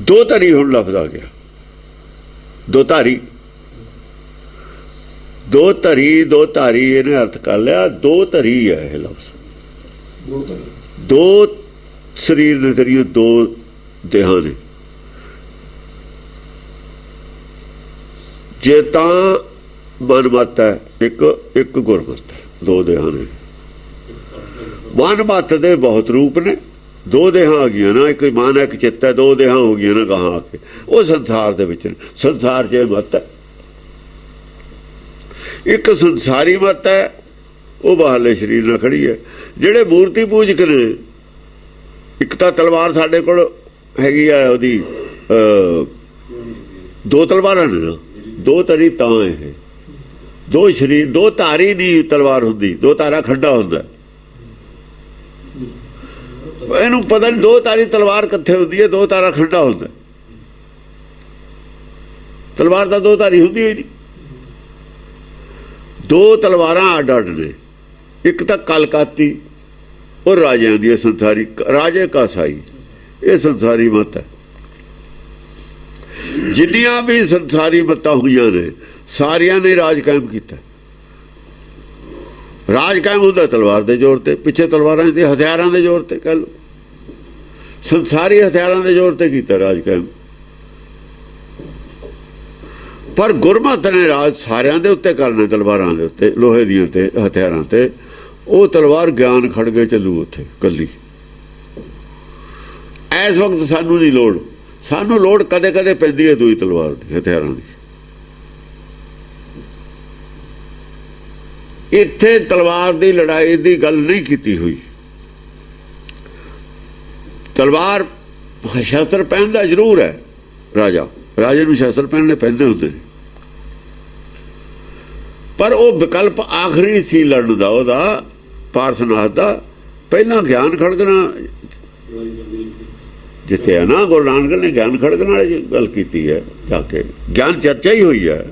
ਦੋ ਧਰੀ ਹੁਣ ਲਫ਼ਜ਼ ਆ ਗਿਆ, ਦੋ ਧਾਰੀ, ਦੋ ਧਰੀ, ਦੋ ਧਾਰੀ ਇਹਨੇ ਅਰਥ ਕਰ ਲਿਆ। ਦੋ ਧਰੀ ਹੈ ਇਹ ਲਫ਼ਜ਼। ਦੋ ਧਰੀ, ਦੋ ਸਰੀਰ ਨੇ ਤੇਰੀਆਂ, ਦੋ ਦੇਹਾਂ ਨੇ। ਜੇ ਤਾਂ ਮਨ ਮਤ ਹੈ ਇੱਕ, ਇੱਕ ਗੁਰਮਤ ਹੈ, ਦੋ ਦੇਹਾਂ ਨੇ। ਮਨ ਮਤ ਦੇ ਬਹੁਤ ਰੂਪ ਨੇ, ਦੋ ਦੇਹਾਂ ਆ ਗਈਆਂ ਨਾ, ਇੱਕ ਮਨ ਹੈ ਇੱਕ ਚਿੱਤ ਹੈ, ਦੋ ਦੇਹਾਂ ਹੋ ਗਈਆਂ ਨਾ ਗਾਹਾਂ ਆ ਕੇ। ਉਹ ਸੰਸਾਰ ਦੇ ਵਿੱਚ, ਸੰਸਾਰ 'ਚ ਮਤ ਹੈ। ਇੱਕ ਸੰਸਾਰੀ ਮਤ ਹੈ, ਉਹ ਬਾਹਰਲੇ ਸਰੀਰ ਨਾਲ ਖੜੀ ਹੈ। ਜਿਹੜੇ ਮੂਰਤੀ ਪੂਜਕ ਨੇ, ਇੱਕ ਤਾਂ ਤਲਵਾਰ ਸਾਡੇ ਕੋਲ ਹੈਗੀ ਆ, ਉਹਦੀ ਦੋ ਤਲਵਾਰਾਂ ਨੇ ਨਾ, ਦੋ ਧਰੀ ਤਾਂ ਇਹ ਦੋ ਸਰੀਰ, ਦੋ ਧਾਰੀ ਨਹੀਂ ਤਲਵਾਰ ਹੁੰਦੀ, ਦੋ ਧਾਰਾ ਖੱਡਾ ਹੁੰਦਾ। ਇਹਨੂੰ ਪਤਾ ਨਹੀਂ ਦੋ ਧਾਰੀ ਤਲਵਾਰ ਕਿੱਥੇ ਹੁੰਦੀ ਹੈ, ਦੋ ਧਾਰਾ ਖੱਡਾ ਹੁੰਦਾ। ਤਲਵਾਰ ਤਾਂ ਦੋ ਧਾਰੀ ਹੁੰਦੀ ਹੀ ਨਹੀਂ। ਦੋ ਤਲਵਾਰਾਂ ਅੱਡ ਅੱਡ ਨੇ। ਇੱਕ ਤਾਂ ਕਲਕਾਤੀ, ਉਹ ਰਾਜਿਆਂ ਦੀ ਸੰਸਾਰੀ, ਰਾਜੇ ਕਾ ਸਾਈ, ਇਹ ਸੰਸਾਰੀ ਮਤ ਹੈ। ਜਿੰਨੀਆਂ ਵੀ ਸੰਸਾਰੀ ਮਤਾਂ ਹੋਈਆਂ ਨੇ ਸਾਰਿਆਂ ਨੇ ਰਾਜ ਕਾਇਮ ਕੀਤਾ। ਰਾਜ ਕਾਇਮ ਹੁੰਦਾ ਤਲਵਾਰ ਦੇ ਜ਼ੋਰ ਤੇ, ਪਿੱਛੇ ਤਲਵਾਰਾਂ ਦੇ ਹਥਿਆਰਾਂ ਦੇ ਜ਼ੋਰ ਤੇ, ਕਹਿ ਲਓ ਸੰਸਾਰੀ ਹਥਿਆਰਾਂ ਦੇ ਜ਼ੋਰ ਤੇ ਕੀਤਾ ਰਾਜ ਕਾਇਮ। ਪਰ ਗੁਰਮਤ ਨੇ ਰਾਜ ਸਾਰਿਆਂ ਦੇ ਉੱਤੇ ਕਰਨਾ, ਤਲਵਾਰਾਂ ਦੇ ਉੱਤੇ, ਲੋਹੇ ਦੀਆਂ ਤੇ ਹਥਿਆਰਾਂ ਤੇ। ਉਹ ਤਲਵਾਰ ਗਿਆਨ ਖੜਗੇ ਚੱਲੂ ਉੱਥੇ ਕੱਲੀ। ਇਸ ਵਕਤ ਸਾਨੂੰ ਨਹੀਂ ਲੋੜ, ਸਾਨੂੰ ਲੋੜ ਕਦੇ ਕਦੇ ਪੈਂਦੀ ਹੈ ਦੂਈ ਤਲਵਾਰ ਦੀ, ਹਥਿਆਰਾਂ ਦੀ। ਇੱਥੇ ਤਲਵਾਰ ਦੀ ਲੜਾਈ ਦੀ ਗੱਲ ਨਹੀਂ ਕੀਤੀ ਹੋਈ। ਤਲਵਾਰ ਸ਼ਸਤਰ ਪਹਿਨਦਾ ਜ਼ਰੂਰ ਹੈ ਰਾਜੇ ਨੂੰ ਸ਼ਸਤਰ ਪਹਿਨਣੇ ਪੈਂਦੇ ਹੁੰਦੇ ਨੇ, ਪਰ ਉਹ ਵਿਕਲਪ ਆਖਰੀ ਸੀ ਲੜਨ ਦਾ, ਉਹਦਾ ਪਾਰਸਨਾਥ ਦਾ। ਪਹਿਲਾਂ ਗਿਆਨ ਖੜਕਣਾ ਜਿੱਥੇ ਨਾ ਗੁਰੂ ਨਾਨਕ ਨੇ ਗਿਆਨ ਖੜਕਣ ਵਾਲੀ ਗੱਲ ਕੀਤੀ ਹੈ, ਜਾ ਕੇ ਗਿਆਨ ਚਰਚਾ ਹੀ ਹੋਈ ਹੈ।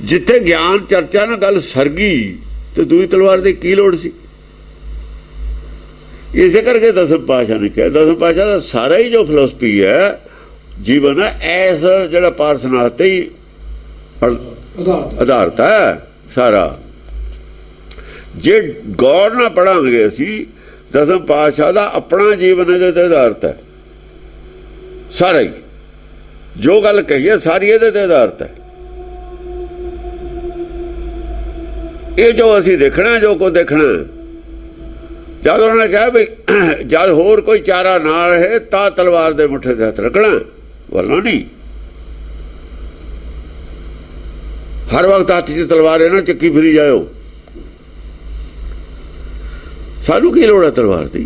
ਜਿੱਥੇ ਗਿਆਨ ਚਰਚਾ ਨਾਲ ਗੱਲ ਸਰ ਗਈ ਤੇ ਦੂਈ ਤਲਵਾਰ ਦੀ ਕੀ ਲੋੜ ਸੀ? ਇਸੇ ਕਰਕੇ ਦਸਮ ਪਾਤਸ਼ਾਹ ਨੇ ਕਿਹਾ, ਦਸਮ ਪਾਤਸ਼ਾਹ ਦਾ ਸਾਰਾ ਹੀ ਜੋ ਫਿਲਾਸਫੀ ਹੈ ਜੀਵਨ ਹੈ ਐਸ ਜਿਹੜਾ ਪਾਰਸਨਾਥ ਤੇ ਹੀ ਆਧਾਰਿਤ ਹੈ ਸਾਰਾ। ਜੇ ਗੌਰ ਨਾਲ ਪੜਾਂਗੇ ਅਸੀਂ, ਦਸਮ ਪਾਤਸ਼ਾਹ ਦਾ ਆਪਣਾ ਜੀਵਨ ਇਹਦੇ ਤੇ ਆਧਾਰਿਤ ਹੈ ਸਾਰਾ ਹੀ, ਜੋ ਗੱਲ ਕਹੀਏ ਸਾਰੀ ਇਹਦੇ ਤੇ ਆਧਾਰਿਤ ਹੈ। ਇਹ ਜੋ ਅਸੀਂ ਦੇਖਣਾ, ਜੋ ਕੋ ਦੇਖਣਾ, ਜਦ ਉਹਨਾਂ ਨੇ ਕਿਹਾ ਵੀ ਜਦ ਹੋਰ ਕੋਈ ਚਾਰਾ ਨਾ ਰਹੇ ਤਾਂ ਤਲਵਾਰ ਦੇ ਮੁੱਠੇ ਤੇ ਹੱਥ ਰੱਖਣਾ, ਵੱਲੋਂ ਨਹੀਂ। ਹਰ ਵਕਤ ਹੱਥ 'ਚ ਤਲਵਾਰ ਇਹਨਾਂ ਚੱਕੀ ਫਿਰੀ ਜਾਇਓ, ਸਾਨੂੰ ਕੀ ਲੋੜ ਹੈ ਤਲਵਾਰ ਦੀ?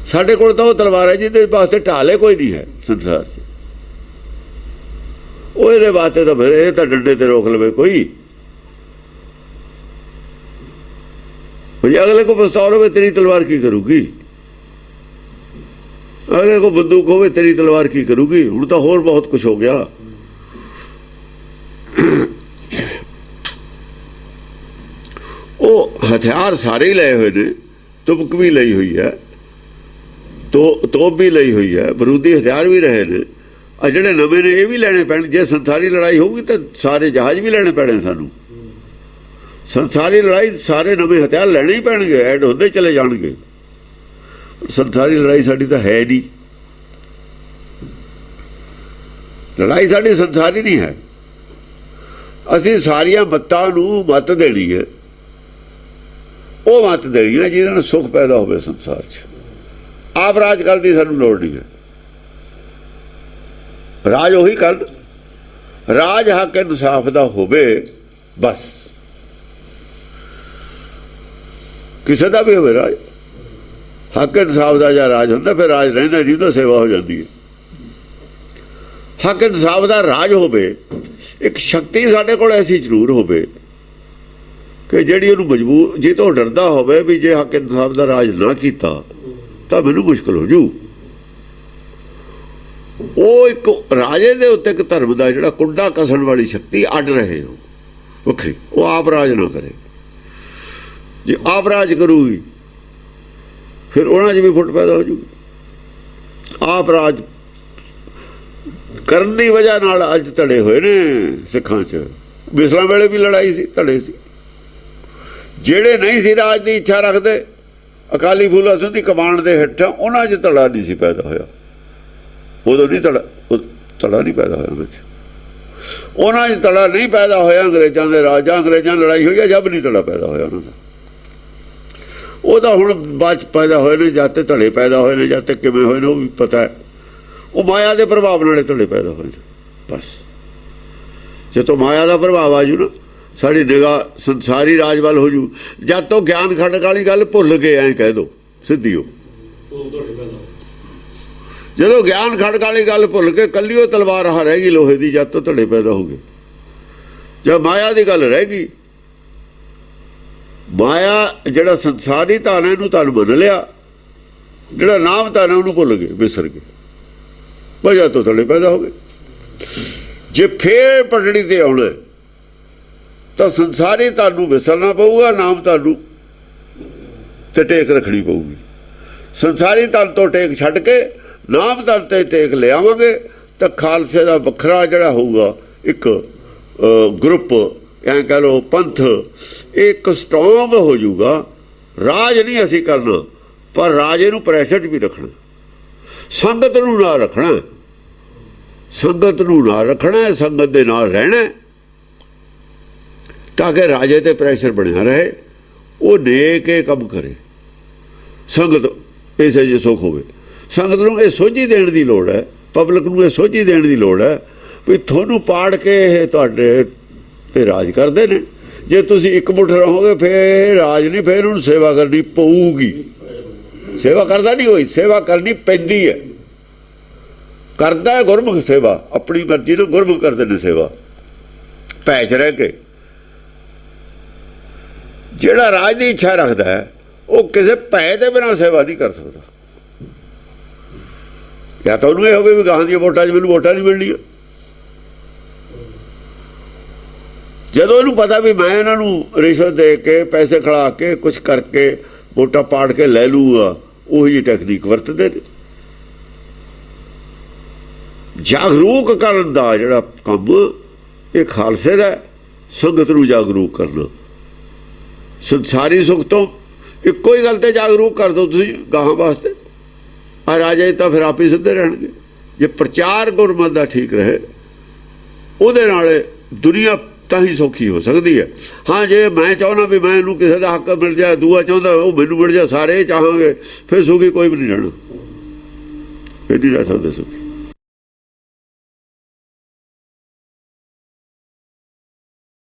ਸਾਡੇ ਕੋਲ ਤਾਂ ਉਹ ਤਲਵਾਰ ਹੈ ਜਿਹਦੇ ਵਾਸਤੇ ਢਾਲੇ ਕੋਈ ਨਹੀਂ ਹੈ ਸੰਸਾਰ 'ਚ। ਉਹ ਇਹਦੇ ਵਾਸਤੇ ਤਾਂ ਫਿਰ ਇਹ ਤਾਂ ਡੰਡੇ ਤੇ ਰੋਕ ਲਵੇ ਕੋਈ। ਅਗਲੇ ਕੋ ਪਿਸਤੌਲ ਹੋਵੇ ਤੇਰੀ ਤਲਵਾਰ ਕੀ ਕਰੂਗੀ? ਅਗਲੇ ਕੋ ਬੰਦੂਕ ਹੋਵੇ ਤੇਰੀ ਤਲਵਾਰ ਕੀ ਕਰੂਗੀ? ਹੁਣ ਤਾਂ ਹੋਰ ਬਹੁਤ ਕੁਝ ਹੋ ਗਿਆ। ਉਹ ਹਥਿਆਰ ਸਾਰੇ ਹੀ ਲਏ ਹੋਏ ਨੇ, ਤੁਪਕ ਵੀ ਲਈ ਹੋਈ ਹੈ, ਤੋਪ ਵੀ ਲਈ ਹੋਈ ਹੈ, ਬਰੂਦੀ ਹਥਿਆਰ ਵੀ ਰਹੇ ਨੇ। ਆ ਜਿਹੜੇ ਨਵੇਂ ਨੇ ਇਹ ਵੀ ਲੈਣੇ ਪੈਣ। ਜੇ ਸੰਸਾਰੀ ਲੜਾਈ ਹੋਊਗੀ ਤਾਂ ਸਾਰੇ ਜਹਾਜ਼ ਵੀ ਲੈਣੇ ਪੈਣੇ ਸਾਨੂੰ। ਸੰਸਾਰੀ ਲੜਾਈ ਸਾਰੇ ਨਵੇਂ ਹਥਿਆਰ ਲੈਣੇ ਹੀ ਪੈਣਗੇ, ਐਡ ਹੁੰਦੇ ਚਲੇ ਜਾਣਗੇ। ਸੰਸਾਰੀ ਲੜਾਈ ਸਾਡੀ ਤਾਂ ਹੈ ਨਹੀਂ, ਲੜਾਈ ਸਾਡੀ ਸੰਸਾਰੀ ਨਹੀਂ ਹੈ। ਅਸੀਂ ਸਾਰੀਆਂ ਮੱਤਾਂ ਨੂੰ ਮੱਤ ਦੇਣੀ ਹੈ, ਉਹ ਮੱਤ ਦੇਣੀ ਹੈ ਜਿਹਦੇ ਨਾਲ ਸੁੱਖ ਪੈਦਾ ਹੋਵੇ ਸੰਸਾਰ 'ਚ। ਆਪ ਰਾਜ ਕਰਨ ਦੀ ਸਾਨੂੰ ਲੋੜ ਨਹੀਂ ਹੈ। ਰਾਜ ਉਹੀ ਕਰਨ, ਰਾਜ ਹੱਕ ਇਨਸਾਫ ਦਾ ਹੋਵੇ ਬਸ। ਕਿਸੇ ਦਾ ਵੀ ਹੋਵੇ ਰਾਜ, ਹੱਕ ਇਨਸਾਫ ਦਾ ਜਾਂ ਰਾਜ ਹੁੰਦਾ, ਫਿਰ ਰਾਜ ਰਹਿੰਦਾ ਜਿਹਦਾ ਸੇਵਾ ਹੋ ਜਾਂਦੀ ਹੈ। ਹੱਕ ਇਨਸਾਫ ਦਾ ਰਾਜ ਹੋਵੇ, ਇੱਕ ਸ਼ਕਤੀ ਸਾਡੇ ਕੋਲ ਐਸੀ ਜ਼ਰੂਰ ਹੋਵੇ ਕਿ ਜਿਹੜੀ ਉਹਨੂੰ ਮਜਬੂਰ, ਜੇ ਤੋਂ ਡਰਦਾ ਹੋਵੇ ਵੀ ਜੇ ਹੱਕ ਇਨਸਾਫ ਦਾ ਰਾਜ ਨਾ ਕੀਤਾ ਤਾਂ ਮੈਨੂੰ ਮੁਸ਼ਕਲ ਹੋ ਜੂ। ਉਹ ਇੱਕ ਰਾਜੇ ਦੇ ਉੱਤੇ ਇੱਕ ਧਰਮ ਦਾ ਜਿਹੜਾ ਕੁੰਡਾ ਕਸਣ ਵਾਲੀ ਸ਼ਕਤੀ ਅੱਡ ਰਹੇ ਹੋ ਵੱਖਰੀ, ਉਹ ਆਪ ਰਾਜ ਨਾ ਕਰੇ। ਜੇ ਆਪ ਰਾਜ ਕਰੂਗੀ ਫਿਰ ਉਹਨਾਂ 'ਚ ਵੀ ਫੁੱਟ ਪੈਦਾ ਹੋ ਜੂਗੀ। ਆਪ ਰਾਜ ਕਰਨ ਦੀ ਵਜ੍ਹਾ ਨਾਲ ਅੱਜ ਧੜੇ ਹੋਏ ਨੇ ਸਿੱਖਾਂ 'ਚ। ਬਿਸਲਾਂ ਵੇਲੇ ਵੀ ਲੜਾਈ ਸੀ, ਧੜੇ ਸੀ। ਜਿਹੜੇ ਨਹੀਂ ਸੀ ਰਾਜ ਦੀ ਇੱਛਾ ਰੱਖਦੇ, ਅਕਾਲੀ ਫੂਲਾ ਸਿੰਘ ਦੀ ਕਮਾਂਡ ਦੇ ਹੇਠਾਂ, ਉਹਨਾਂ 'ਚ ਧੜਾ ਨਹੀਂ ਸੀ ਪੈਦਾ ਹੋਇਆ। ਉਦੋਂ ਨਹੀਂ ਧੜਾ ਨਹੀਂ ਪੈਦਾ ਹੋਇਆ ਉਹਨਾਂ 'ਚ। ਉਹਨਾਂ 'ਚ ਧੜਾ ਨਹੀਂ ਪੈਦਾ ਹੋਇਆ ਅੰਗਰੇਜ਼ਾਂ ਦੇ ਰਾਜਾਂ, ਅੰਗਰੇਜ਼ਾਂ ਲੜਾਈ ਹੋਈ ਹੈ, ਜਦ ਨਹੀਂ ਧੜਾ ਪੈਦਾ ਹੋਇਆ ਉਹਨਾਂ ਦਾ। ਉਹ ਤਾਂ ਹੁਣ ਬਾਅਦ 'ਚ ਪੈਦਾ ਹੋਏ ਨੇ, ਜਦ ਤੇ ਧੜੇ ਪੈਦਾ ਹੋਏ ਨੇ, ਜਦ ਤੱਕ ਕਿਵੇਂ ਹੋਏ ਨੇ ਉਹ ਵੀ ਪਤਾ ਹੈ। ਉਹ ਮਾਇਆ ਦੇ ਪ੍ਰਭਾਵ ਨਾਲ ਧੜੇ ਪੈਦਾ ਹੋਏ ਨੇ ਬਸ। ਜਦੋਂ ਮਾਇਆ ਦਾ ਪ੍ਰਭਾਵ ਆ ਜੂ ਨਾ, ਸਾਡੀ ਨਿਗਾਹ ਸੰਸਾਰੀ ਰਾਜ ਵੱਲ ਹੋ ਜੂ। ਜਦ ਤੋਂ ਗਿਆਨ ਖੜਕ ਵਾਲੀ ਗੱਲ ਭੁੱਲ ਗਏ, ਐਂ ਕਹਿ ਦੋ ਸਿੱਧੀ। ਉਹ ਜਦੋਂ ਗਿਆਨ ਖੜਕ ਵਾਲੀ ਗੱਲ ਭੁੱਲ ਕੇ ਕੱਲੀ ਉਹ ਤਲਵਾਰ ਆ ਰਹਿ ਗਈ ਲੋਹੇ ਦੀ, ਜਦ ਤੋਂ ਧੜੇ ਪੈਦਾ ਹੋ ਗਏ। ਜਦ ਮਾਇਆ ਦੀ ਗੱਲ ਰਹਿ ਗਈ, ਮਾਇਆ ਜਿਹੜਾ ਸੰਸਾਰੀ ਧਨ ਇਹਨੂੰ ਧਨ ਮੰਨ ਲਿਆ, ਜਿਹੜਾ ਨਾਮ ਧਨ ਉਹਨੂੰ ਭੁੱਲ ਗਏ, ਵਿਸਰ ਗਏ, ਵਜ੍ਹਾ ਤੋਂ ਧੜੇ ਪੈਦਾ ਹੋ ਗਏ। ਜੇ ਫੇਰ ਪਟੜੀ ਤੇ ਆਉਣਾ ਤਾਂ ਸੰਸਾਰੀ ਧਨ ਨੂੰ ਵਿਸਰਨਾ ਪਊਗਾ, ਨਾਮ ਧਨ ਨੂੰ ਤੇ ਟੇਕ ਰੱਖਣੀ ਪਊਗੀ। ਸੰਸਾਰੀ ਧਨ ਤੋਂ ਟੇਕ ਛੱਡ ਕੇ ਨਾਮ ਧਨ ਤੇ ਟੇਕ ਲਿਆਵਾਂਗੇ ਤਾਂ ਖਾਲਸੇ ਦਾ ਵੱਖਰਾ ਜਿਹੜਾ ਹੋਊਗਾ ਇੱਕ ਗਰੁੱਪ, ਐਂ ਕਹਿ ਲਓ ਪੰਥ, ਇੱਕ ਸਟਰੋਂਗ ਹੋ ਜਾਊਗਾ। ਰਾਜ ਨਹੀਂ ਅਸੀਂ ਕਰਨਾ, ਪਰ ਰਾਜੇ ਨੂੰ ਪ੍ਰੈਸ਼ਰ 'ਚ ਵੀ ਰੱਖਣਾ, ਸੰਗਤ ਨੂੰ ਨਾ ਰੱਖਣਾ, ਸੰਗਤ ਨੂੰ ਨਾ ਰੱਖਣਾ, ਸੰਗਤ ਦੇ ਨਾਲ ਰਹਿਣਾ ਤਾਂ ਕਿ ਰਾਜੇ ਤੇ ਪ੍ਰੈਸ਼ਰ ਬਣਿਆ ਰਹੇ, ਉਹ ਨੇਕ ਕੰਮ ਕਰੇ। ਸੰਗਤ ਇਸੇ ਜੇ ਸੁੱਖ ਹੋਵੇ। ਸੰਗਤ ਨੂੰ ਇਹ ਸੋਝੀ ਦੇਣ ਦੀ ਲੋੜ ਹੈ, ਪਬਲਿਕ ਨੂੰ ਇਹ ਸੋਝੀ ਦੇਣ ਦੀ ਲੋੜ ਹੈ ਵੀ ਤੁਹਾਨੂੰ ਪਾੜ ਕੇ ਇਹ ਤੁਹਾਡੇ ਤੇ ਰਾਜ ਕਰਦੇ ਨੇ। ਜੇ ਤੁਸੀਂ ਇਕਮੁੱਠ ਰਹੋਗੇ ਫਿਰ ਰਾਜ ਨਹੀਂ, ਫਿਰ ਉਹਨੂੰ ਸੇਵਾ ਕਰਨੀ ਪਊਗੀ। ਸੇਵਾ ਕਰਦਾ ਨਹੀਂ ਹੋਈ, ਸੇਵਾ ਕਰਨੀ ਪੈਂਦੀ ਹੈ। ਕਰਦਾ ਹੈ ਗੁਰਮੁਖ ਸੇਵਾ, ਆਪਣੀ ਮਰਜ਼ੀ ਨਾਲ ਗੁਰਮੁਖ ਕਰਦੇ ਨੇ ਸੇਵਾ ਭੈ 'ਚ ਰਹਿ ਕੇ। ਜਿਹੜਾ ਰਾਜ ਦੀ ਇੱਛਾ ਰੱਖਦਾ ਹੈ ਉਹ ਕਿਸੇ ਭੈ ਦੇ ਬਿਨਾਂ ਸੇਵਾ ਨਹੀਂ ਕਰ ਸਕਦਾ। ਜਾਂ ਤਾਂ ਉਹਨੂੰ ਇਹ ਹੋਵੇ ਵੀ ਗਾਹਾਂ ਦੀਆਂ ਵੋਟਾਂ 'ਚ ਮੈਨੂੰ ਵੋਟਾਂ ਨਹੀਂ ਮਿਲਣੀਆਂ। ਜਦੋਂ ਇਹਨੂੰ ਪਤਾ ਵੀ ਮੈਂ ਇਹਨਾਂ ਨੂੰ ਰਿਸ਼ਵਤ ਦੇ ਕੇ ਪੈਸੇ ਖੜਾ ਕੇ ਕੁਛ ਕਰਕੇ ਵੋਟਾਂ ਪਾੜ ਕੇ ਲੈ ਲੂਗਾ, ਉਹੀ ਜਿਹੀ ਟੈਕਨੀਕ ਵਰਤਦੇ ਨੇ। ਜਾਗਰੂਕ ਕਰਨ ਦਾ ਜਿਹੜਾ ਕੰਮ ਇਹ ਖਾਲਸੇ ਦਾ, ਸੰਗਤ ਨੂੰ ਜਾਗਰੂਕ ਕਰਨਾ। ਸੰਸਾਰੀ ਸੁੱਖ ਤੋਂ ਇੱਕੋ ਹੀ ਗੱਲ ਤੇ ਜਾਗਰੂਕ ਕਰ ਦਿਓ ਤੁਸੀਂ ਗਾਹਾਂ ਵਾਸਤੇ, ਆ ਰਾਜੇ ਤਾਂ ਫਿਰ ਆਪ ਹੀ ਸਿੱਧੇ ਰਹਿਣਗੇ। ਜੇ ਪ੍ਰਚਾਰ ਗੁਰਮਤਿ ਦਾ ਠੀਕ ਰਹੇ ਉਹਦੇ ਨਾਲ ਦੁਨੀਆ ਤਾਂ ਹੀ ਸੌਖੀ ਹੋ ਸਕਦੀ ਹੈ। ਹਾਂ, ਜੇ ਮੈਂ ਚਾਹੁੰਦਾ ਵੀ ਮੈਂ ਇਹਨੂੰ ਕਿਸੇ ਦਾ ਹੱਕ ਮਿਲ ਜਾਏ, ਦੂਆ ਚਾਹੁੰਦਾ ਉਹ ਮੈਨੂੰ ਮਿਲ ਜਾਏ, ਸਾਰੇ ਚਾਹਾਂਗੇ, ਫਿਰ ਸੁਖੀ ਕੋਈ ਵੀ ਨਹੀਂ ਰਹਿਣਾ, ਫਿਰ ਨਹੀਂ ਰਹਿ ਸਕਦੇ ਸੁਖੀ।